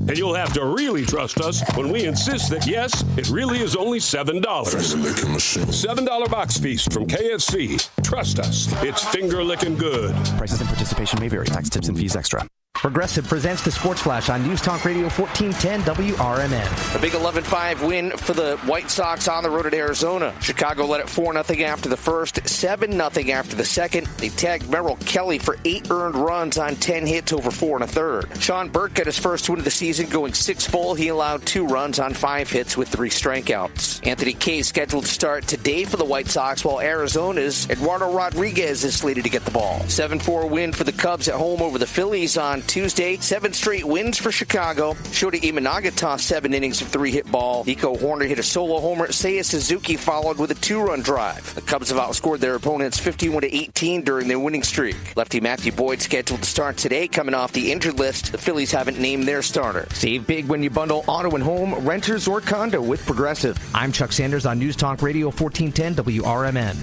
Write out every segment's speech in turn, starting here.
And you'll have to really trust us when we insist that, yes, it really is only $7. $7 box feast from KFC. Trust us, it's finger-licking good. Prices and participation may vary. Tax, tips, and fees extra. Progressive presents the Sports Flash on News Talk Radio 1410 WRMN. A big 11-5 win for the White Sox on the road at Arizona. Chicago led it 4-0 after the first, 7-0 after the second. They tagged Merrill Kelly for 8 earned runs on 10 hits over 4 1/3. Sean Burke got his first win of the season, going 6 full. He allowed 2 runs on 5 hits with 3 strikeouts. Anthony Kay scheduled to start today for the White Sox, while Arizona's Eduardo Rodriguez is slated to get the ball. 7-4 win for the Cubs at home over the Phillies on Tuesday. 7 straight wins for Chicago. Shota Imanaga tossed 7 innings of 3-hit ball. Nico Horner hit a solo homer. Seiya Suzuki followed with a 2-run drive. The Cubs have outscored their opponents 51-18 during their winning streak. Lefty Matthew Boyd scheduled to start today, coming off the injured list. The Phillies haven't named their starter. Save big when you bundle auto and home, renters, or condo with Progressive. I'm Chuck Sanders on News Talk Radio 1410 WRMN.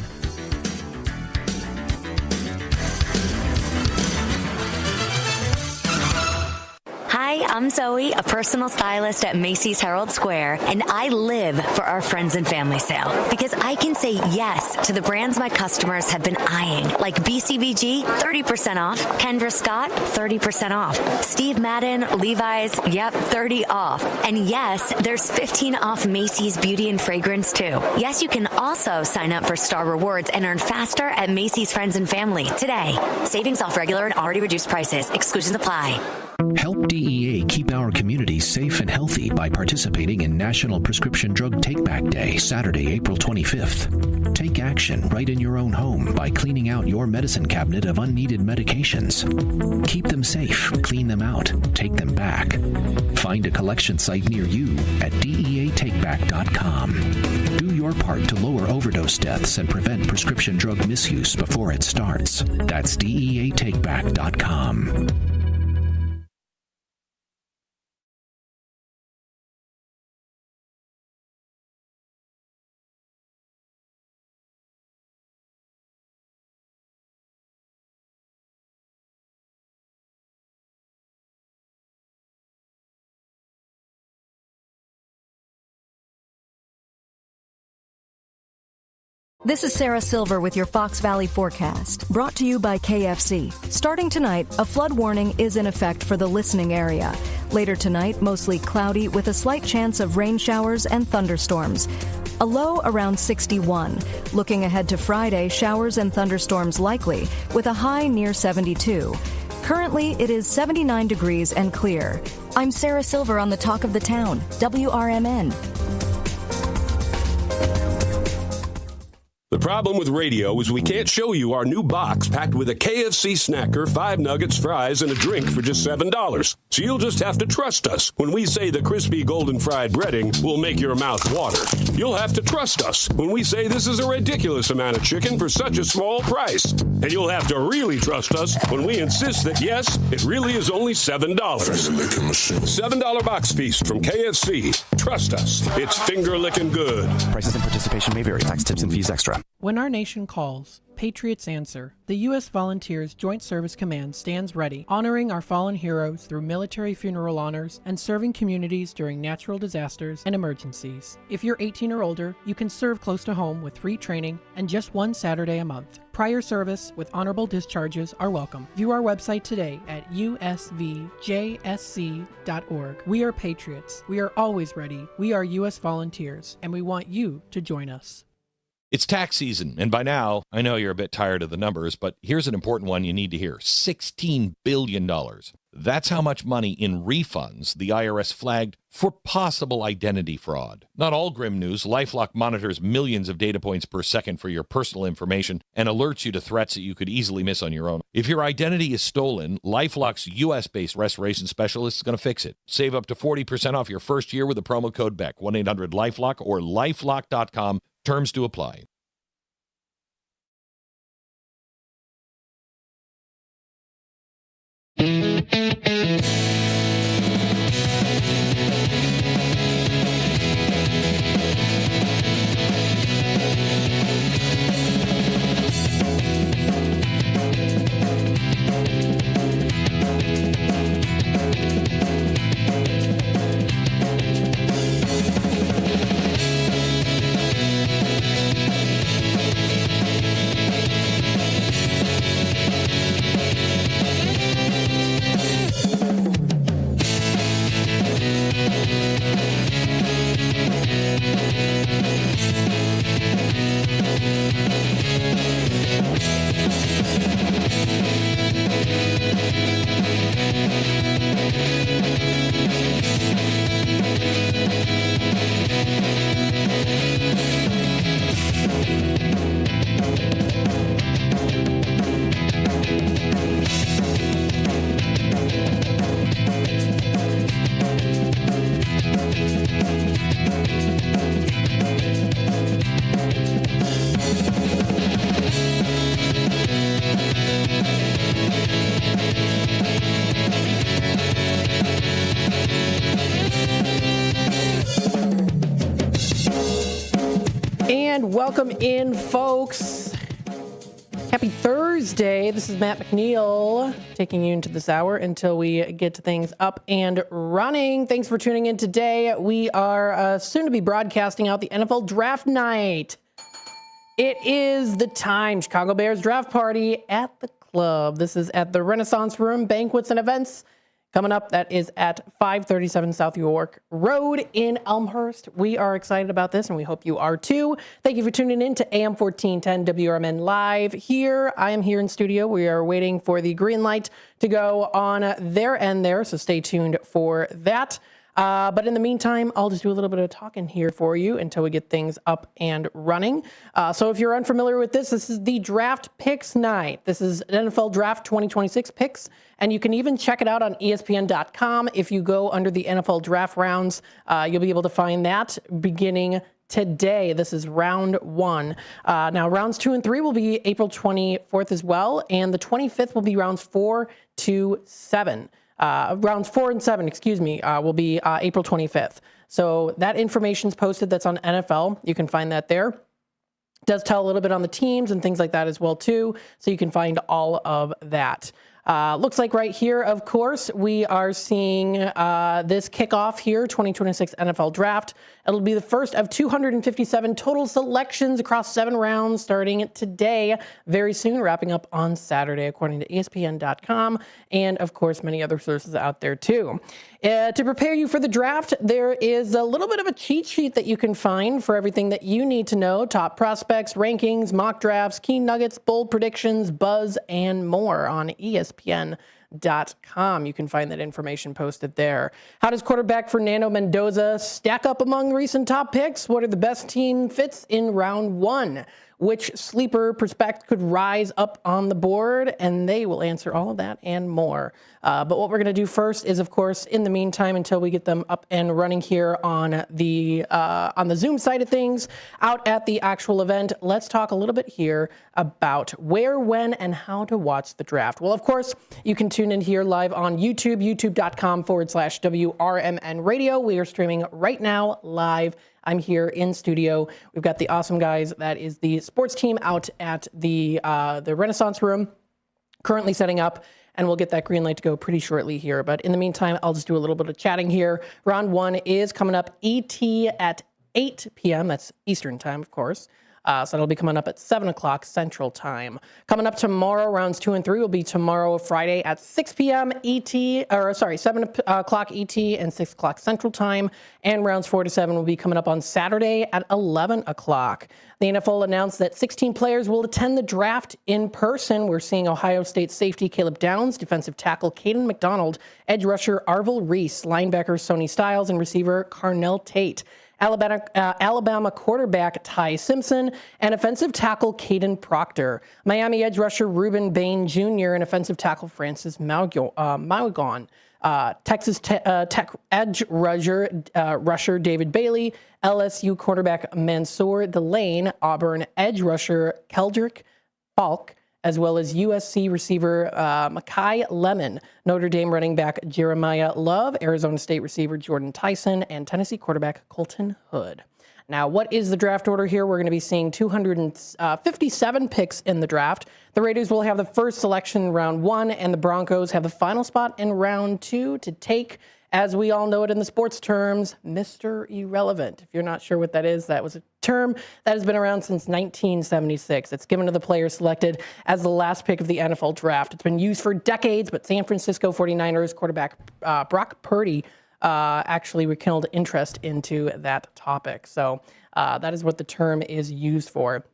Hi, I'm Zoe, a personal stylist at Macy's Herald Square, and I live for our friends and family sale because I can say yes to the brands my customers have been eyeing, like BCBG, 30% off, Kendra Scott, 30% off, Steve Madden, Levi's, yep, 30 off. And yes, there's 15 off Macy's Beauty and Fragrance too. Yes, you can also sign up for Star Rewards and earn faster at Macy's Friends and Family today. Savings off regular and already reduced prices. Exclusions apply. Help DEA keep our communities safe and healthy by participating in National Prescription Drug Take-Back Day, Saturday, April 25th. Take action right in your own home by cleaning out your medicine cabinet of unneeded medications. Keep them safe, clean them out, take them back. Find a collection site near you at DEATakeback.com. Do your part to lower overdose deaths and prevent prescription drug misuse before it starts. That's DEATakeback.com. This is Sarah Silver with your Fox Valley forecast, brought to you by KFC. Starting tonight, a flood warning is in effect for the listening area. Later tonight, mostly cloudy with a slight chance of rain showers and thunderstorms. A low around 61. Looking ahead to Friday, showers and thunderstorms likely, with a high near 72. Currently, it is 79 degrees and clear. I'm Sarah Silver on the Talk of the Town, WRMN. The problem with radio is we can't show you our new box packed with a KFC snacker, 5 nuggets, fries, and a drink for just $7. So you'll just have to trust us when we say the crispy golden fried breading will make your mouth water. You'll have to trust us when we say this is a ridiculous amount of chicken for such a small price. And you'll have to really trust us when we insist that, yes, it really is only $7. $7 box feast from KFC. Trust us, it's finger-licking good. Prices and participation may vary. Tax, tips, and fees extra. When our nation calls, patriots answer. The U.S. Volunteers Joint Service Command stands ready, honoring our fallen heroes through military funeral honors and serving communities during natural disasters and emergencies. If you're 18 or older, you can serve close to home with free training and just one Saturday a month. Prior service with honorable discharges are welcome. View our website today at usvjsc.org. We are patriots. We are always ready. We are U.S. Volunteers, and we want you to join us. It's tax season, and by now, I know you're a bit tired of the numbers, but here's an important one you need to hear. $16 billion. That's how much money in refunds the IRS flagged for possible identity fraud. Not all grim news. LifeLock monitors millions of data points per second for your personal information and alerts you to threats that you could easily miss on your own. If your identity is stolen, LifeLock's U.S.-based restoration specialist is going to fix it. Save up to 40% off your first year with the promo code BECK, 1-800-LifeLock or lifelock.com. Terms to apply. Welcome in, folks. Happy Thursday. This is Matt McNeil taking you into this hour until we get things up and running. Thanks for tuning in today. We are soon to be broadcasting out the NFL Draft Night. It is the time. Chicago Bears Draft Party at the club. This is at the Renaissance Room, Banquets and Events. Coming up, that is at 537 South York Road in Elmhurst. We are excited about this, and we hope you are too. Thank you for tuning in to AM 1410 WRMN Live here. I am here in studio. We are waiting for the green light to go on their end there, so stay tuned for that. But in the meantime, I'll just do a little bit of talking here for you until we get things up and running. So if you're unfamiliar with this is the Draft Picks Night. This is NFL Draft 2026 picks, and you can even check it out on ESPN.com. If you go under the NFL Draft rounds, you'll be able to find that beginning today. This is round 1. Now, rounds 2 and 3 will be April 24th as well, and the 25th will be rounds 4 to 7. Rounds 4 and 7, will be April 25th. So that information's posted. That's on NFL. You can find that there. It does tell a little bit on the teams and things like that as well, too. So you can find all of that. Looks like right here, of course, we are seeing this kickoff here, 2026 NFL Draft. It'll be the first of 257 total selections across 7 rounds starting today, very soon, wrapping up on Saturday, according to ESPN.com, and, of course, many other sources out there, too. To prepare you for the draft, there is a little bit of a cheat sheet that you can find for everything that you need to know: top prospects, rankings, mock drafts, key nuggets, bold predictions, buzz, and more on ESPN.com. You can find that information posted there. How does quarterback Fernando Mendoza stack up among recent top picks? What are the best team fits in round 1? Which sleeper prospect could rise up on the board? And they will answer all of that and more. But what we're going to do first is, of course, in the meantime, until we get them up and running here on the Zoom side of things, out at the actual event, let's talk a little bit here about where, when, and how to watch the draft. Well, of course, you can tune in here live on YouTube, youtube.com/WRMN radio. We are streaming right now live. I'm here in studio. We've got the awesome guys. That is the sports team out at the Renaissance Room, currently setting up, and we'll get that green light to go pretty shortly here. But in the meantime, I'll just do a little bit of chatting here. Round 1 is coming up ET at 8 p.m. That's Eastern time, of course. So that'll be coming up at 7 o'clock Central Time. Coming up tomorrow, rounds 2 and 3 will be tomorrow, Friday at 6 p.m. 7 o'clock ET and 6 o'clock Central Time. And rounds 4 to 7 will be coming up on Saturday at 11 o'clock. The NFL announced that 16 players will attend the draft in person. We're seeing Ohio State safety Caleb Downs, defensive tackle Caden McDonald, edge rusher Arvil Reese, linebacker Sonny Styles, and receiver Carnell Tate. Alabama quarterback Ty Simpson, and offensive tackle Caden Proctor. Miami edge rusher Ruben Bain Jr. and offensive tackle Francis Maugon. Texas Tech edge rusher David Bailey, LSU quarterback Mansour Delane, Auburn edge rusher Keldrick Falk, as well as USC receiver Makai Lemon, Notre Dame running back Jeremiah Love, Arizona State receiver Jordan Tyson, and Tennessee quarterback Colton Hood. Now, what is the draft order here? We're going to be seeing 257 picks in the draft. The Raiders will have the first selection in round 1, and the Broncos have the final spot in round 2 to take, as we all know it in the sports terms, Mr. Irrelevant. If you're not sure what that is, that was a term that has been around since 1976. It's given to the player selected as the last pick of the NFL draft. It's been used for decades, but San Francisco 49ers quarterback Brock Purdy actually rekindled interest into that topic. So that is what the term is used for.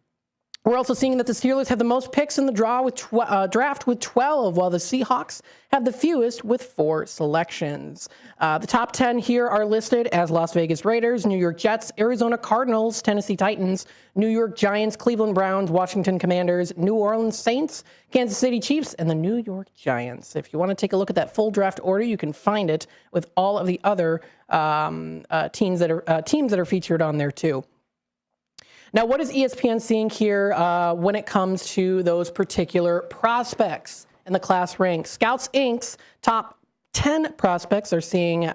We're also seeing that the Steelers have the most picks in the draft with 12, while the Seahawks have the fewest with 4 selections. The top 10 here are listed as Las Vegas Raiders, New York Jets, Arizona Cardinals, Tennessee Titans, New York Giants, Cleveland Browns, Washington Commanders, New Orleans Saints, Kansas City Chiefs, and the New York Giants. If you want to take a look at that full draft order, you can find it with all of the other teams that are featured on there too. Now, what is ESPN seeing here when it comes to those particular prospects in the class rank? Scouts Inc.'s top 10 prospects are seeing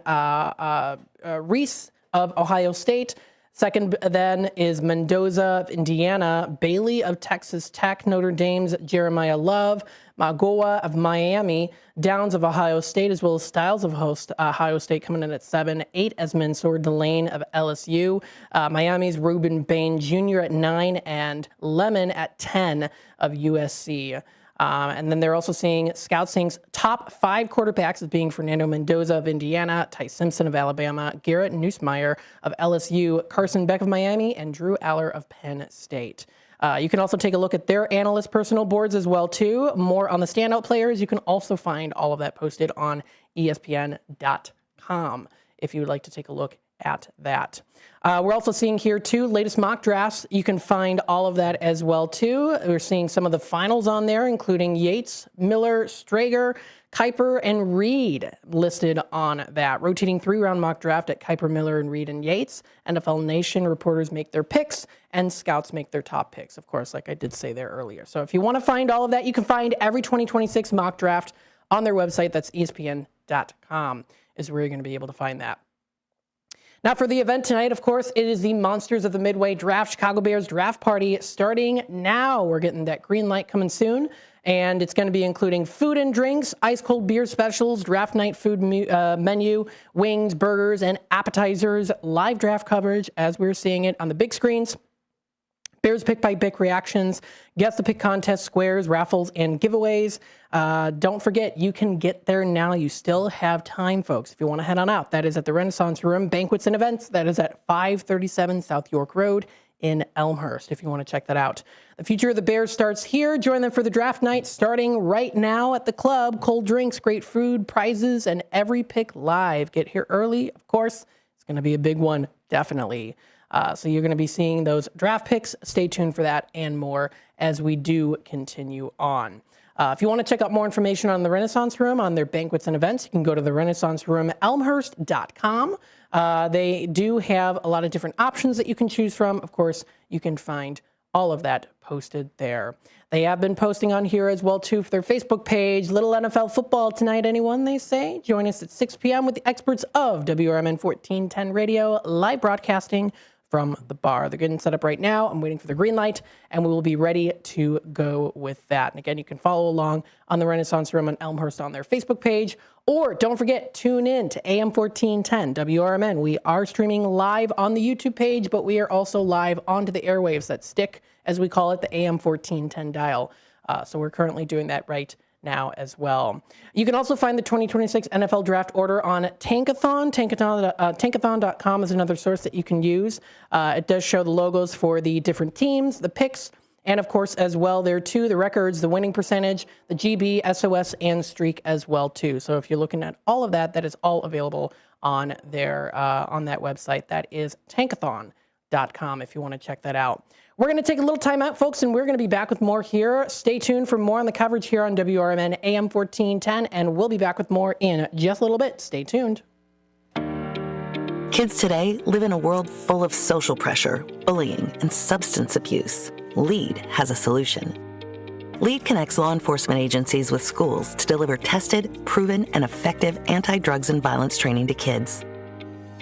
Reese of Ohio State, Second then is Mendoza of Indiana, Bailey of Texas Tech, Notre Dame's Jeremiah Love, Magoa of Miami, Downs of Ohio State, as well as Styles of Ohio State coming in at 7. 8, Esmond Sword-Delane of LSU, Miami's Reuben Bain Jr. at 9, and Lemon at 10 of USC. And then they're also seeing Scouts seeing top 5 quarterbacks as being Fernando Mendoza of Indiana, Ty Simpson of Alabama, Garrett Nussmeier of LSU, Carson Beck of Miami, and Drew Aller of Penn State. You can also take a look at their analyst personal boards as well, too. More on the standout players. You can also find all of that posted on ESPN.com if you would like to take a look at that. We're also seeing here, too, latest mock drafts. You can find all of that as well, too. We're seeing some of the finals on there, including Yates, Miller, Strager, Kuiper, and Reed listed on that. Rotating 3-round mock draft at Kuiper, Miller, and Reed and Yates. NFL Nation reporters make their picks, and scouts make their top picks, of course, like I did say there earlier. So if you want to find all of that, you can find every 2026 mock draft on their website. That's ESPN.com is where you're going to be able to find that. Now, for the event tonight, of course, it is the Monsters of the Midway Draft Chicago Bears Draft Party starting now. We're getting that green light coming soon, and it's going to be including food and drinks, ice-cold beer specials, draft night food menu, wings, burgers, and appetizers, live draft coverage as we're seeing it on the big screens. Bears Pick by Bick reactions, Guess the Pick contest, squares, raffles, and giveaways. Don't forget, you can get there now. You still have time, folks, if you want to head on out. That is at the Renaissance Room, Banquets and Events. That is at 537 South York Road in Elmhurst, if you want to check that out. The future of the Bears starts here. Join them for the draft night starting right now at the club. Cold drinks, great food, prizes, and every pick live. Get here early, of course. It's going to be a big one, definitely. So you're going to be seeing those draft picks. Stay tuned for that and more as we do continue on. If you want to check out more information on the Renaissance Room, on their banquets and events, you can go to the Renaissance Room, elmhurst.com. They do have a lot of different options that you can choose from. Of course, you can find all of that posted there. They have been posting on here as well, too, for their Facebook page. Little NFL football tonight, anyone, they say. Join us at 6 p.m. with the experts of WRMN 1410 Radio, live broadcasting from the bar. They're getting set up right now. I'm waiting for the green light, and we will be ready to go with that. And again, you can follow along on the Renaissance Room on Elmhurst on their Facebook page, or don't forget, tune in to AM 1410 WRMN. We are streaming live on the YouTube page, but we are also live onto the airwaves that stick, as we call it, the AM 1410 dial. So we're currently doing that right now as well. You can also find the 2026 NFL draft order on Tankathon. Tankathon.com is another source that you can use. It does show the logos for the different teams, the picks, and of course as well there too, the records, the winning percentage, the GB, SOS, and streak as well too. So if you're looking at all of that, that is all available on their on that website. That is Tankathon.com if you want to check that out. We're going to take a little time out, folks, and we're going to be back with more here. Stay tuned for more on the coverage here on WRMN AM 1410, and we'll be back with more in just a little bit. Stay tuned. Kids today live in a world full of social pressure, bullying, and substance abuse. LEAD has a solution. LEAD connects law enforcement agencies with schools to deliver tested, proven, and effective anti-drugs and violence training to kids.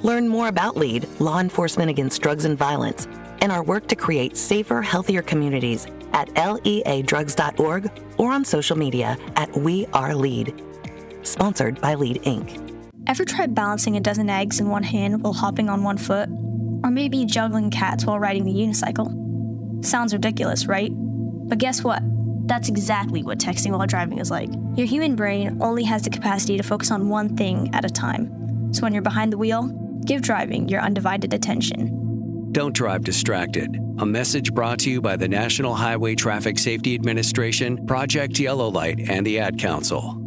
Learn more about LEAD, Law Enforcement Against Drugs and Violence, and our work to create safer, healthier communities at leadrugs.org or on social media at We Are LEAD. Sponsored by LEAD, Inc. Ever tried balancing a dozen eggs in one hand while hopping on one foot? Or maybe juggling cats while riding the unicycle? Sounds ridiculous, right? But guess what? That's exactly what texting while driving is like. Your human brain only has the capacity to focus on one thing at a time. So when you're behind the wheel, give driving your undivided attention. Don't drive distracted. A message brought to you by the National Highway Traffic Safety Administration, Project Yellow Light, and the Ad Council.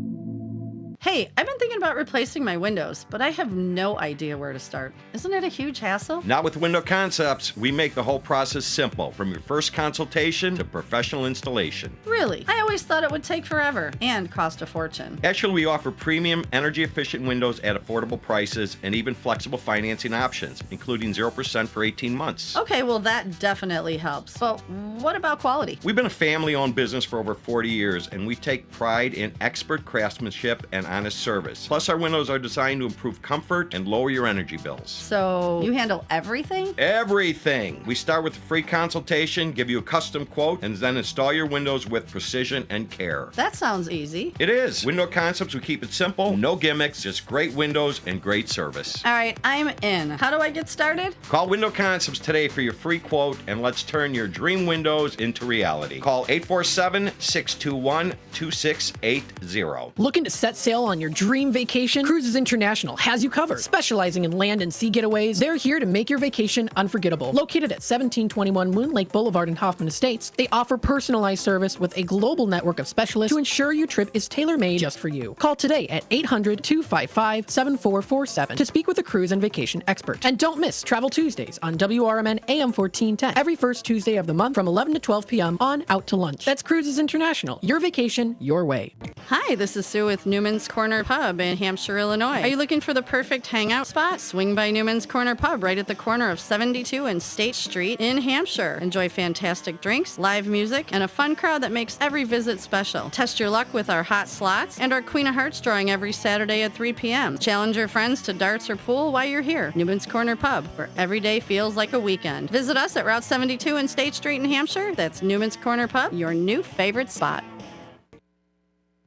Hey, I've been thinking about replacing my windows, but I have no idea where to start. Isn't it a huge hassle? Not with Window Concepts. We make the whole process simple, from your first consultation to professional installation. Really? I always thought it would take forever and cost a fortune. Actually, we offer premium, energy-efficient windows at affordable prices and even flexible financing options, including 0% for 18 months. Okay, well, that definitely helps. But what about quality? We've been a family-owned business for over 40 years, and we take pride in expert craftsmanship and honest service. Plus, our windows are designed to improve comfort and lower your energy bills. So you handle everything? Everything. We start with a free consultation, give you a custom quote, and then install your windows with precision and care. That sounds easy. It is. Window Concepts, we keep it simple, no gimmicks, just great windows and great service. All right, I'm in. How do I get started? Call Window Concepts today for your free quote, and let's turn your dream windows into reality. Call 847-621-2680. Looking to set sail on your dream vacation? Cruises International has you covered. Specializing in land and sea getaways, they're here to make your vacation unforgettable. Located at 1721 Moon Lake Boulevard in Hoffman Estates, they offer personalized service with a global network of specialists to ensure your trip is tailor-made just for you. Call today at 800-255-7447 to speak with a cruise and vacation expert. And don't miss Travel Tuesdays on WRMN AM 1410 every first Tuesday of the month from 11 to 12 p.m. on Out to Lunch. That's Cruises International. Your vacation, your way. Hi, this is Sue with Newman's Corner Pub in Hampshire, Illinois. Are you looking for the perfect hangout spot? Swing by Newman's Corner Pub right at the corner of 72 and State Street in Hampshire. Enjoy fantastic drinks, live music, and a fun crowd that makes every visit special. Test your luck with our hot slots and our Queen of Hearts drawing every Saturday at 3 p.m. Challenge your friends to darts or pool while you're here. Newman's Corner Pub, where every day feels like a weekend. Visit us at Route 72 and State Street in Hampshire. That's Newman's Corner Pub, your new favorite spot.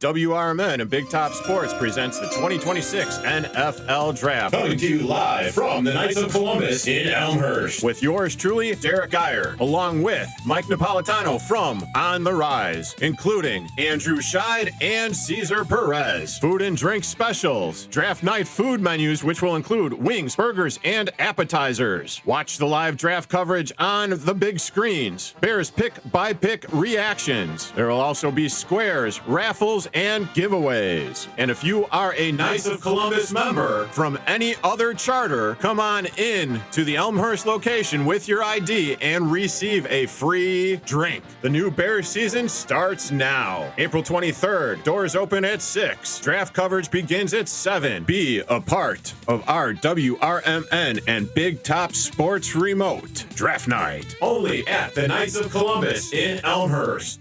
WRMN and Big Top Sports presents the 2026 NFL Draft. Coming to you live from the Knights of Columbus in Elmhurst. With yours truly, Derek Geyer, along with Mike Napolitano from On the Rise, including Andrew Scheid and Cesar Perez. Food and drink specials, draft night food menus, which will include wings, burgers, and appetizers. Watch the live draft coverage on the big screens. Bears pick-by-pick reactions. There will also be squares, raffles, and giveaways. And if you are a Knights of Columbus member from any other charter, come on in to the Elmhurst location with your ID and receive a free drink. The new Bears season starts now. April 23rd, doors open at 6. Draft coverage begins at 7. Be a part of our WRMN and Big Top Sports Remote Draft Night. Only at the Knights of Columbus in Elmhurst.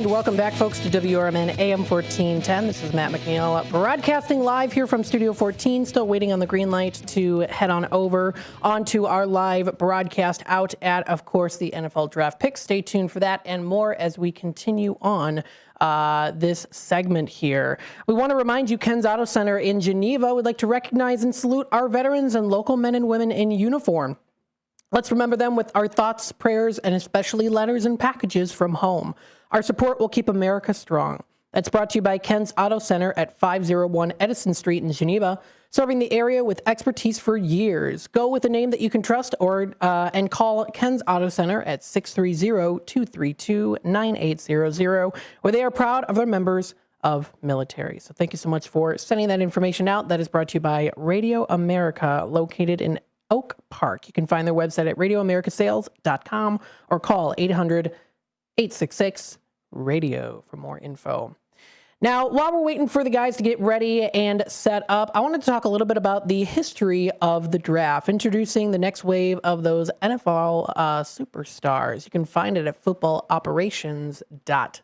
Welcome back, folks, to WRMN AM 1410. This is Matt McNeil broadcasting live here from Studio 14. Still waiting on the green light to head on over onto our live broadcast out at, of course, the NFL Draft Picks. Stay tuned for that and more as we continue on this segment here. We want to remind you, Ken's Auto Center in Geneva would like to recognize and salute our veterans and local men and women in uniform. Let's remember them with our thoughts, prayers, and especially letters and packages from home. Our support will keep America strong. That's brought to you by Ken's Auto Center at 501 Edison Street in Geneva, serving the area with expertise for years. Go with a name that you can trust and call Ken's Auto Center at 630-232-9800, where they are proud of their members of military. So thank you so much for sending that information out. That is brought to you by Radio America, located in Oak Park. You can find their website at radioamericasales.com or call 800-866-RADIO for more info. Now, while we're waiting for the guys to get ready and set up, I wanted to talk a little bit about the history of the draft, introducing the next wave of those NFL superstars. You can find it at footballoperations.com,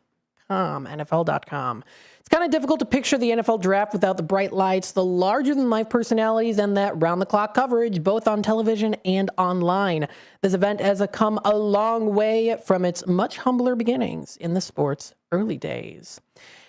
NFL.com. It's kind of difficult to picture the NFL draft without the bright lights, the larger-than-life personalities, and that round-the-clock coverage, both on television and online. This event has come a long way from its much humbler beginnings in the sport's early days.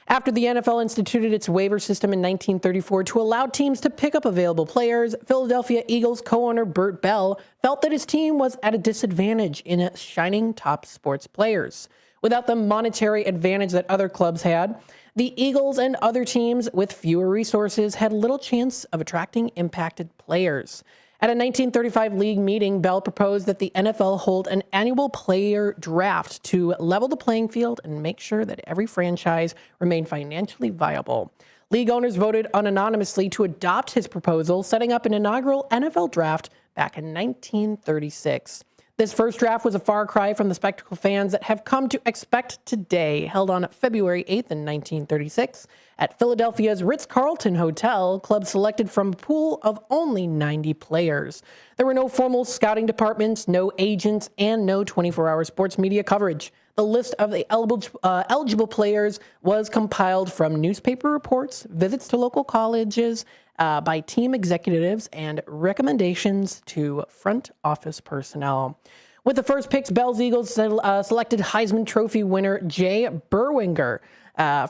After the NFL instituted its waiver system in 1934 to allow teams to pick up available players, Philadelphia Eagles co-owner Bert Bell felt that his team was at a disadvantage in shining top sports players. without the monetary advantage that other clubs had. The Eagles and other teams with fewer resources had little chance of attracting impacted players. At a 1935 league meeting, Bell proposed that the NFL hold an annual player draft to level the playing field and make sure that every franchise remained financially viable. League owners voted unanimously to adopt his proposal, setting up an inaugural NFL draft back in 1936. This first draft was a far cry from the spectacle fans that have come to expect today. Held on February 8th in 1936 at Philadelphia's Ritz-Carlton Hotel, clubs selected from a pool of only 90 players. There were no formal scouting departments, no agents, and no 24-hour sports media coverage. The list of the eligible players was compiled from newspaper reports, visits to local colleges, by team executives, and recommendations to front office personnel. With the first picks, Bell's Eagles selected Heisman Trophy winner Jay Berwinger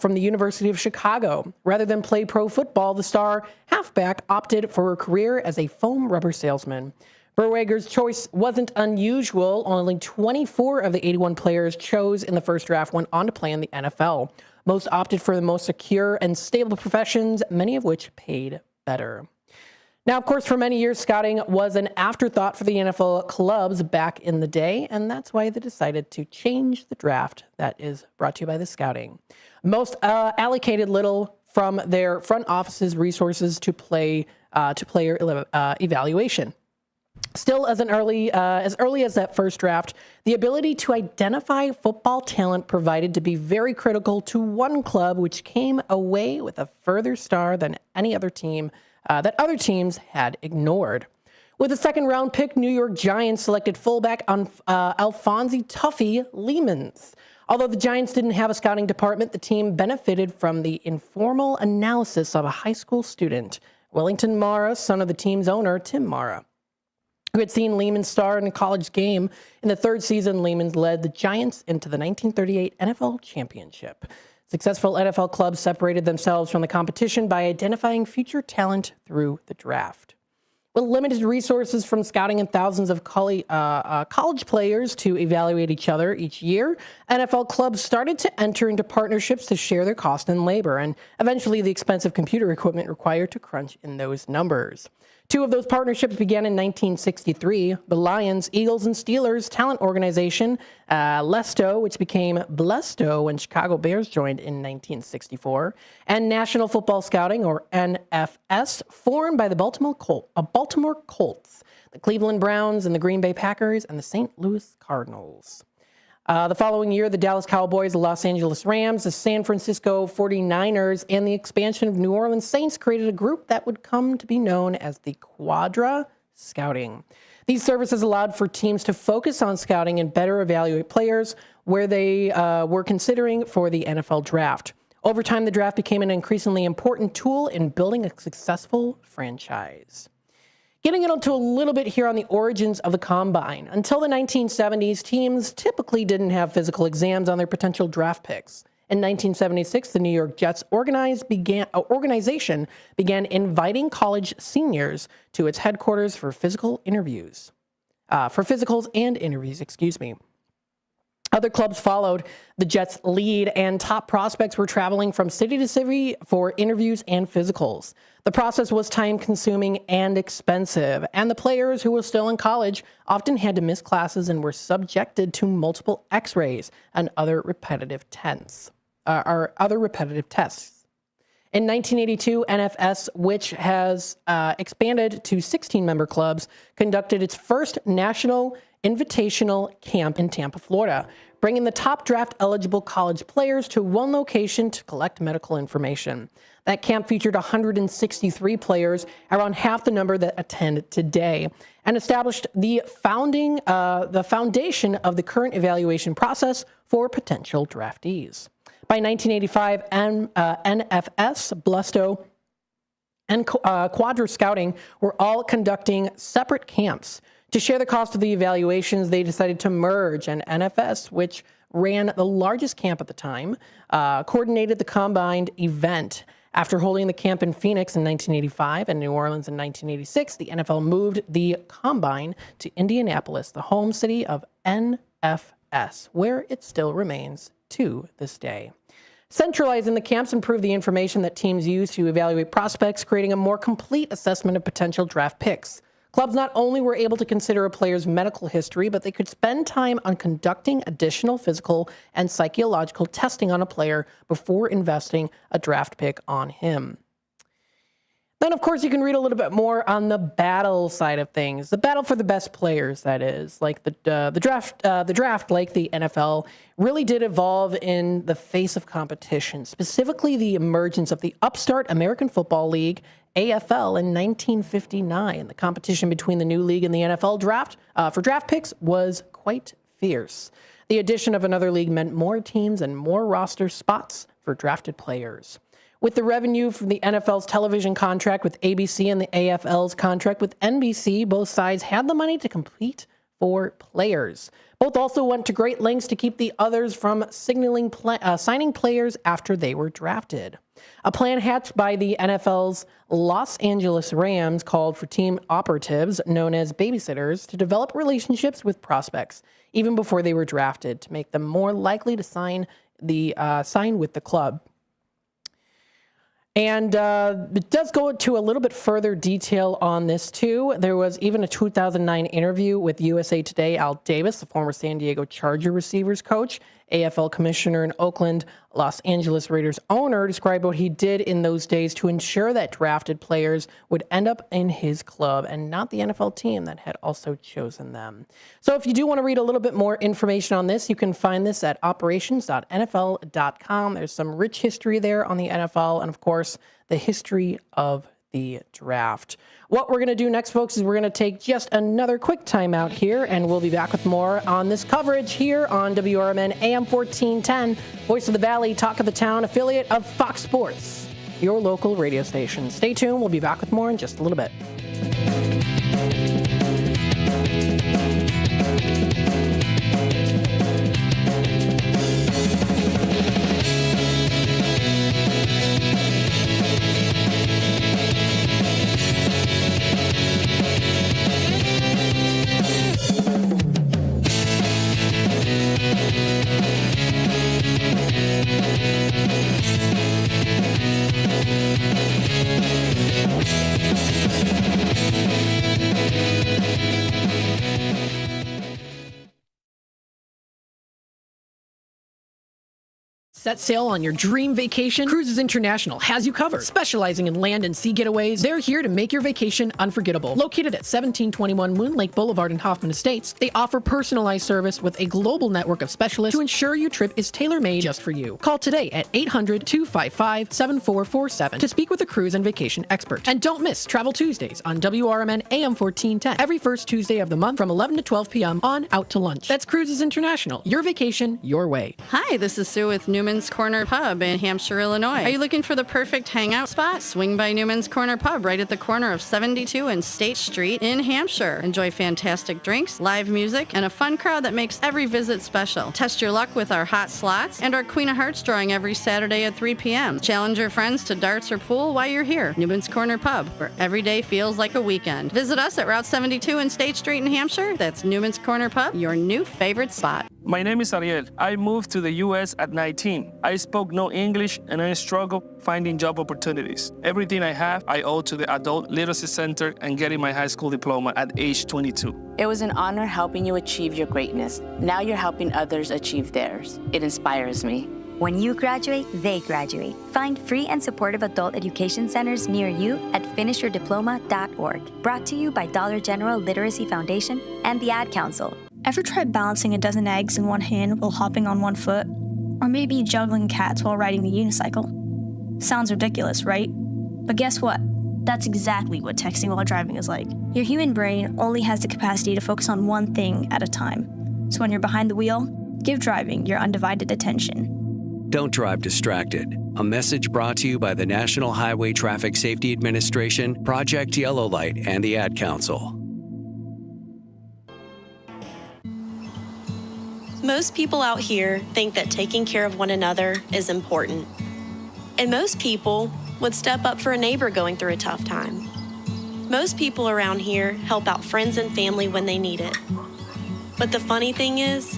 from the University of Chicago. Rather than play pro football, the star halfback opted for a career as a foam rubber salesman. Berwinger's choice wasn't unusual. Only 24 of the 81 players chose in the first draft went on to play in the NFL. Most opted for the most secure and stable professions, many of which paid better. Now, of course, for many years, scouting was an afterthought for the NFL clubs back in the day, and that's why they decided to change the draft that is brought to you by the scouting. Most allocated little from their front office's resources to player evaluation. Still, as early as that first draft, the ability to identify football talent proved to be very critical to one club, which came away with a further star than any other team that other teams had ignored. With a second-round pick, New York Giants selected fullback Alphonse Tuffy Lehmans. Although the Giants didn't have a scouting department, the team benefited from the informal analysis of a high school student, Wellington Mara, son of the team's owner, Tim Mara, who had seen Lehman star in a college game. In the third season, Lehman led the Giants into the 1938 NFL Championship. Successful NFL clubs separated themselves from the competition by identifying future talent through the draft. With limited resources from scouting and thousands of college players to evaluate each other each year, NFL clubs started to enter into partnerships to share their cost and labor, and eventually the expensive computer equipment required to crunch in those numbers. Two of those partnerships began in 1963. The Lions, Eagles, and Steelers talent organization, Lesto, which became Blesto when Chicago Bears joined in 1964, and National Football Scouting, or NFS, formed by the Baltimore Colts, the Cleveland Browns, and the Green Bay Packers, and the St. Louis Cardinals. The following year, the Dallas Cowboys, the Los Angeles Rams, the San Francisco 49ers, and the expansion of New Orleans Saints created a group that would come to be known as the Quadra Scouting. These services allowed for teams to focus on scouting and better evaluate players where they were considering for the NFL draft. Over time, the draft became an increasingly important tool in building a successful franchise. Getting into a little bit here on the origins of the Combine. Until the 1970s, teams typically didn't have physical exams on their potential draft picks. In 1976, the New York Jets organization began inviting college seniors to its headquarters for physicals and interviews. Other clubs followed the Jets' lead, and top prospects were traveling from city to city for interviews and physicals. The process was time-consuming and expensive, and the players who were still in college often had to miss classes and were subjected to multiple X-rays and other repetitive tests. In 1982, NFS, which has expanded to 16-member clubs, conducted its first national invitational camp in Tampa, Florida, bringing the top draft-eligible college players to one location to collect medical information. That camp featured 163 players, around half the number that attend today, and established the foundation of the current evaluation process for potential draftees. By 1985, NFS, Blesto, and Quadra Scouting were all conducting separate camps. To share the cost of the evaluations, they decided to merge, and NFS, which ran the largest camp at the time, coordinated the combined event. After holding the camp in Phoenix in 1985 and New Orleans in 1986, the NFL moved the combine to Indianapolis, the home city of NFS. FS, where it still remains to this day. Centralizing the camps improved the information that teams use to evaluate prospects, creating a more complete assessment of potential draft picks. Clubs not only were able to consider a player's medical history, but they could spend time on conducting additional physical and psychological testing on a player before investing a draft pick on him. Then, of course, you can read a little bit more on the battle side of things. The battle for the best players, that is. Like the draft, like the NFL, really did evolve in the face of competition, specifically the emergence of the upstart American Football League, AFL, in 1959. The competition between the new league and the NFL draft for draft picks was quite fierce. The addition of another league meant more teams and more roster spots for drafted players. With the revenue from the NFL's television contract with ABC and the AFL's contract with NBC, both sides had the money to compete for players. Both also went to great lengths to keep the others from signaling signing players after they were drafted. A plan hatched by the NFL's Los Angeles Rams called for team operatives, known as babysitters, to develop relationships with prospects even before they were drafted to make them more likely to sign with the club. And it does go into a little bit further detail on this, too. There was even a 2009 interview with USA Today. Al Davis, the former San Diego Charger receivers coach, AFL commissioner in Oakland, Los Angeles Raiders owner, described what he did in those days to ensure that drafted players would end up in his club and not the NFL team that had also chosen them. So if you do want to read a little bit more information on this, you can find this at operations.nfl.com. There's some rich history there on the NFL and, of course, the history of the draft. What we're going to do next, folks, is we're going to take just another quick time out here, and we'll be back with more on this coverage here on WRMN AM 1410, Voice of the Valley, Talk of the Town, affiliate of Fox Sports, your local radio station. Stay tuned. We'll be back with more in just a little bit. Set sail on your dream vacation? Cruises International has you covered. Specializing in land and sea getaways, they're here to make your vacation unforgettable. Located at 1721 Moon Lake Boulevard in Hoffman Estates, they offer personalized service with a global network of specialists to ensure your trip is tailor-made just for you. Call today at 800-255-7447 to speak with a cruise and vacation expert. And don't miss Travel Tuesdays on WRMN AM 1410 every first Tuesday of the month from 11 to 12 p.m. on Out to Lunch. That's Cruises International. Your vacation, your way. Hi, this is Sue with Newman's Corner Pub in Hampshire, Illinois. Are you looking for the perfect hangout spot? Swing by Newman's Corner Pub right at the corner of 72 and State Street in Hampshire. Enjoy fantastic drinks, live music, and a fun crowd that makes every visit special. Test your luck with our hot slots and our Queen of Hearts drawing every Saturday at 3 p.m. Challenge your friends to darts or pool while you're here. Newman's Corner Pub, where every day feels like a weekend. Visit us at Route 72 and State Street in Hampshire. That's Newman's Corner Pub, your new favorite spot. My name is Ariel. I moved to the U.S. at 19. I spoke no English and I struggled finding job opportunities. Everything I have, I owe to the Adult Literacy Center and getting my high school diploma at age 22. It was an honor helping you achieve your greatness. Now you're helping others achieve theirs. It inspires me. When you graduate, they graduate. Find free and supportive adult education centers near you at finishyourdiploma.org. Brought to you by Dollar General Literacy Foundation and the Ad Council. Ever tried balancing a dozen eggs in one hand while hopping on one foot? Or maybe juggling cats while riding the unicycle? Sounds ridiculous, right? But guess what? That's exactly what texting while driving is like. Your human brain only has the capacity to focus on one thing at a time. So when you're behind the wheel, give driving your undivided attention. Don't drive distracted. A message brought to you by the National Highway Traffic Safety Administration, Project Yellow Light, and the Ad Council. Most people out here think that taking care of one another is important. And most people would step up for a neighbor going through a tough time. Most people around here help out friends and family when they need it. But the funny thing is,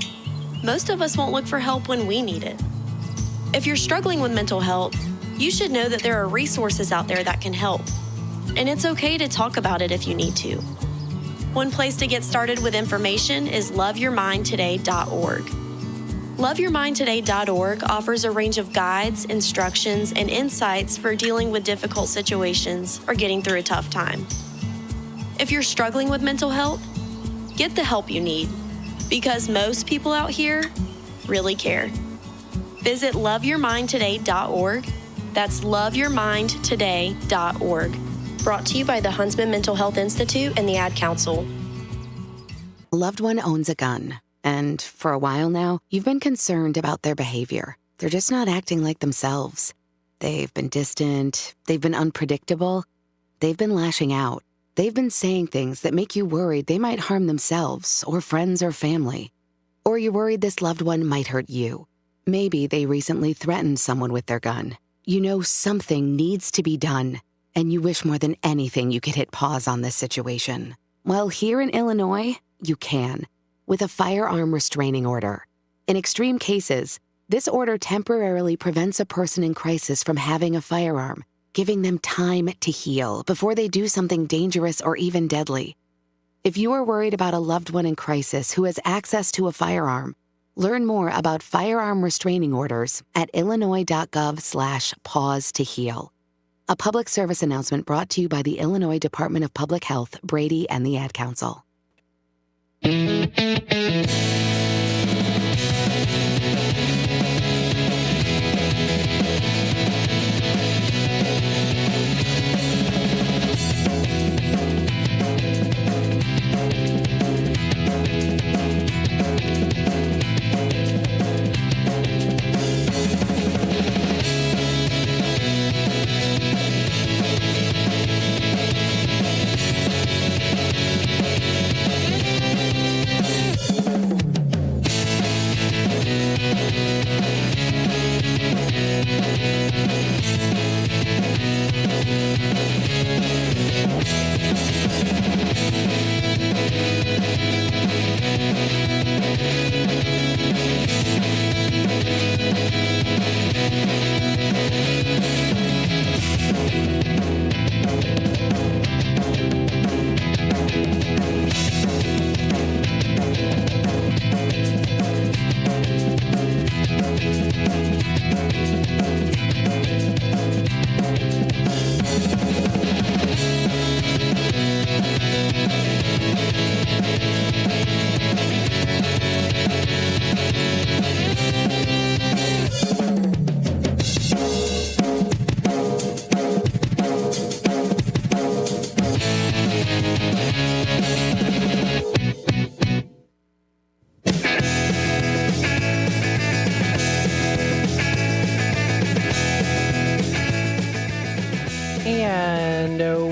most of us won't look for help when we need it. If you're struggling with mental health, you should know that there are resources out there that can help. And it's okay to talk about it if you need to. One place to get started with information is loveyourmindtoday.org. Loveyourmindtoday.org offers a range of guides, instructions, and insights for dealing with difficult situations or getting through a tough time. If you're struggling with mental health, get the help you need, because most people out here really care. Visit loveyourmindtoday.org. That's loveyourmindtoday.org. Brought to you by the Huntsman Mental Health Institute and the Ad Council. A loved one owns a gun, and for a while now, you've been concerned about their behavior. They're just not acting like themselves. They've been distant, they've been unpredictable, they've been lashing out. They've been saying things that make you worried they might harm themselves or friends or family. Or you're worried this loved one might hurt you. Maybe they recently threatened someone with their gun. You know something needs to be done, and you wish more than anything you could hit pause on this situation. Well, here in Illinois, you can, with a firearm restraining order. In extreme cases, this order temporarily prevents a person in crisis from having a firearm, giving them time to heal before they do something dangerous or even deadly. If you are worried about a loved one in crisis who has access to a firearm, learn more about firearm restraining orders at illinois.gov/pause to heal. A public service announcement brought to you by the Illinois Department of Public Health, Brady, and the Ad Council.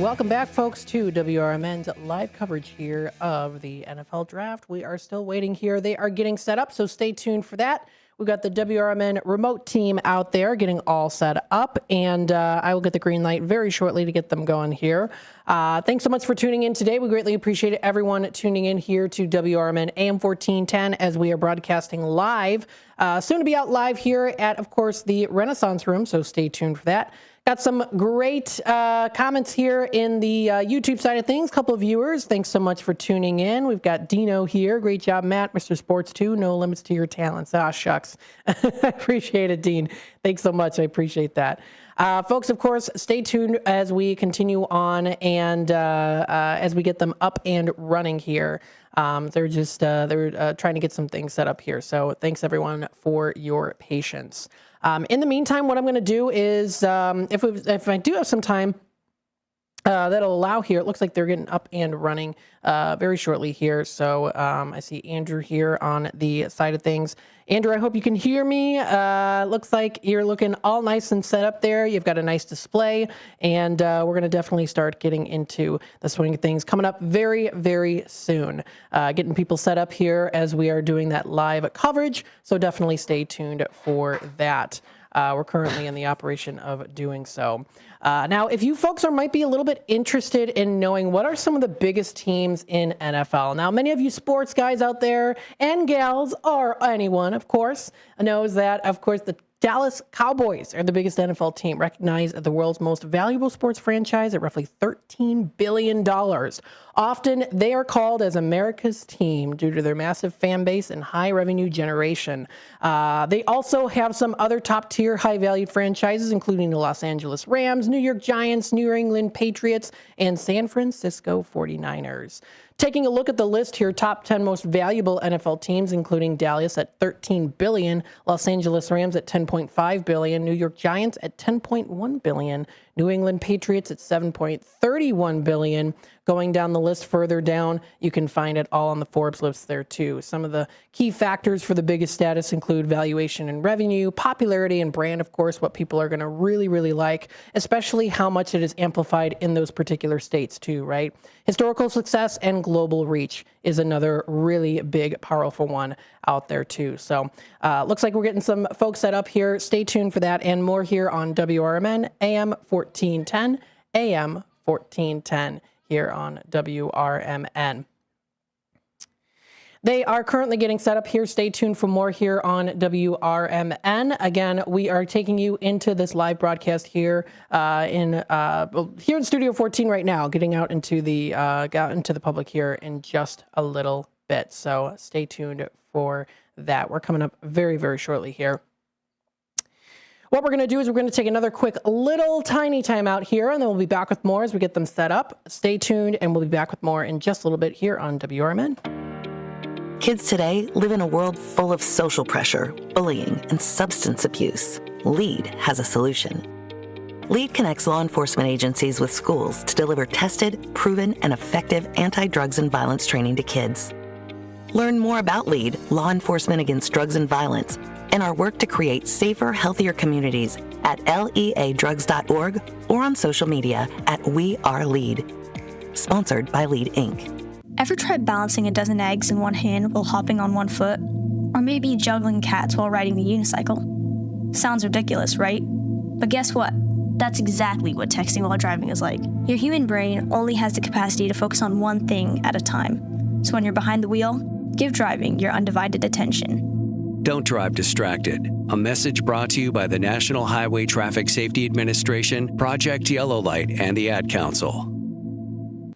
Welcome back, folks, to WRMN's live coverage here of the NFL Draft. We are still waiting here. They are getting set up, so stay tuned for that. We've got the WRMN remote team out there getting all set up, and I will get the green light very shortly to get them going here. Thanks so much for tuning in today. We greatly appreciate everyone tuning in here to WRMN AM 1410 as we are broadcasting live. Soon to be out live here at, of course, the Renaissance Room, so stay tuned for that. Got some great comments here in the YouTube side of things. Couple of viewers, thanks so much for tuning in. We've got Dino here. Great job, Matt. Mr. Sports 2, no limits to your talents. Ah, shucks. I appreciate it, Dean. Thanks so much. I appreciate that. Folks, of course, stay tuned as we continue on and as we get them up and running here. They're trying to get some things set up here. So thanks, everyone, for your patience. In the meantime, what I'm going to do is, if I do have some time that'll allow here, it looks like they're getting up and running very shortly here. So I see Andrew here on the side of things. Andrew, I hope you can hear me. Looks like you're looking all nice and set up there. You've got a nice display, and we're going to definitely start getting into the swing of things coming up very, very soon. Getting people set up here as we are doing that live coverage, so definitely stay tuned for that. We're currently in the operation of doing so. Now, if you folks might be a little bit interested in knowing what are some of the biggest teams in NFL. Now, many of you sports guys out there and gals, or anyone, of course, knows that, of course, the Dallas Cowboys are the biggest NFL team, recognized as the world's most valuable sports franchise at roughly $13 billion. Often, they are called as America's team due to their massive fan base and high revenue generation. They also have some other top-tier, high-valued franchises, including the Los Angeles Rams, New York Giants, New England Patriots, and San Francisco 49ers. Taking a look at the list here, top 10 most valuable NFL teams, including Dallas at $13 billion, Los Angeles Rams at $10.5 billion, New York Giants at $10.1 billion, New England Patriots at $7.31 billion. Going down the list further down, you can find it all on the Forbes list there too. Some of the key factors for the biggest status include valuation and revenue, popularity and brand, of course, what people are going to really, really like, especially how much it is amplified in those particular states too, right? Historical success and global reach is another really big, powerful one out there too. So looks like we're getting some folks set up here. Stay tuned for that and more here on WRMN, AM 1410, AM 1410. Here on WRMN. They are currently getting set up here. Stay tuned for more here on WRMN. Again, we are taking you into this live broadcast here in Studio 14 right now, getting out into the public here in just a little bit. So stay tuned for that. We're coming up very, very shortly here. What we're going to do is we're going to take another quick little tiny time out here, and then we'll be back with more as we get them set up. Stay tuned, and we'll be back with more in just a little bit here on WRMN. Kids today live in a world full of social pressure, bullying, and substance abuse. LEAD has a solution. LEAD connects law enforcement agencies with schools to deliver tested, proven, and effective anti-drugs and violence training to kids. Learn more about LEAD, Law Enforcement Against Drugs and Violence, and our work to create safer, healthier communities at leadrugs.org or on social media at We Are LEAD. Sponsored by LEAD, Inc. Ever tried balancing a dozen eggs in one hand while hopping on one foot? Or maybe juggling cats while riding the unicycle? Sounds ridiculous, right? But guess what? That's exactly what texting while driving is like. Your human brain only has the capacity to focus on one thing at a time. So when you're behind the wheel, give driving your undivided attention. Don't drive distracted. A message brought to you by the National Highway Traffic Safety Administration, Project Yellow Light, and the Ad Council.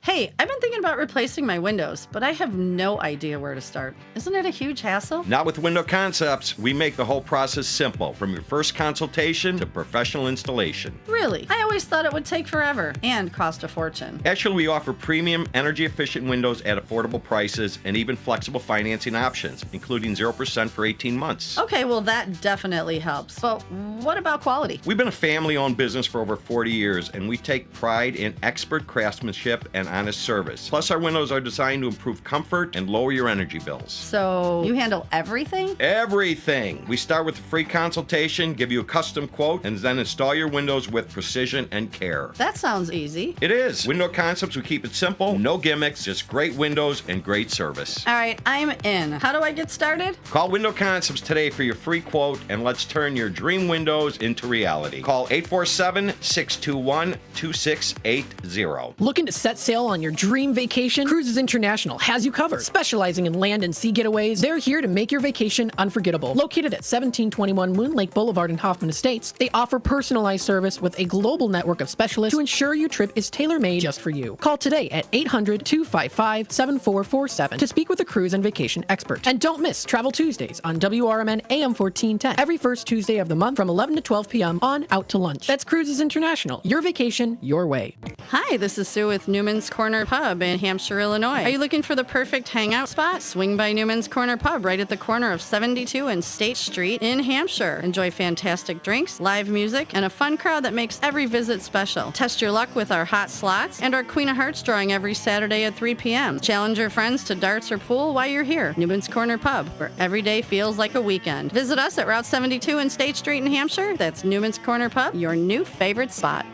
Hey, I've been thinking about replacing my windows, but I have no idea where to start. Isn't it a huge hassle? Not with Window Concepts. We make the whole process simple, from your first consultation to professional installation. Really? I always thought it would take forever and cost a fortune. Actually, we offer premium, energy-efficient windows at affordable prices and even flexible financing options, including 0% for 18 months. Okay, well, that definitely helps. But what about quality? We've been a family-owned business for over 40 years, and we take pride in expert craftsmanship and honest service. Plus, our windows are designed to improve comfort and lower your energy bills. So you handle everything? Everything. We start with a free consultation, give you a custom quote, and then install your windows with precision and care. That sounds easy. It is. Window Concepts, we keep it simple, no gimmicks, just great windows and great service. All right, I'm in. How do I get started? Call Window Concepts today for your free quote, and let's turn your dream windows into reality. Call 847-621-2680. Looking to set sail on your dream vacation? Cruises International has you covered. Specializing in land and sea getaways, they're here to make your vacation unforgettable. Located at 1721 Moon Lake Boulevard in Hoffman Estates, they offer personalized service with a global network of specialists to ensure your trip is tailor-made just for you. Call today at 800-255-7447 to speak with a cruise and vacation expert. And don't miss Travel Tuesdays on WRMN AM 1410 every first Tuesday of the month from 11 to 12 p.m. on Out to Lunch. That's Cruises International. Your vacation, your way. Hi, this is Sue with Newman's Corner Pub in Hampshire, Illinois. Are you looking for the perfect hangout spot? Swing by Newman's Corner Pub right at the corner of 72 and State Street in Hampshire. Enjoy fantastic drinks, live music, and a fun crowd that makes every visit special. Test your luck with our hot slots and our Queen of Hearts drawing every Saturday at 3 p.m. Challenge your friends to darts or pool while you're here. Newman's Corner Pub, where every day feels like a weekend. Visit us at Route 72 and State Street in Hampshire. That's Newman's Corner Pub, your new favorite spot.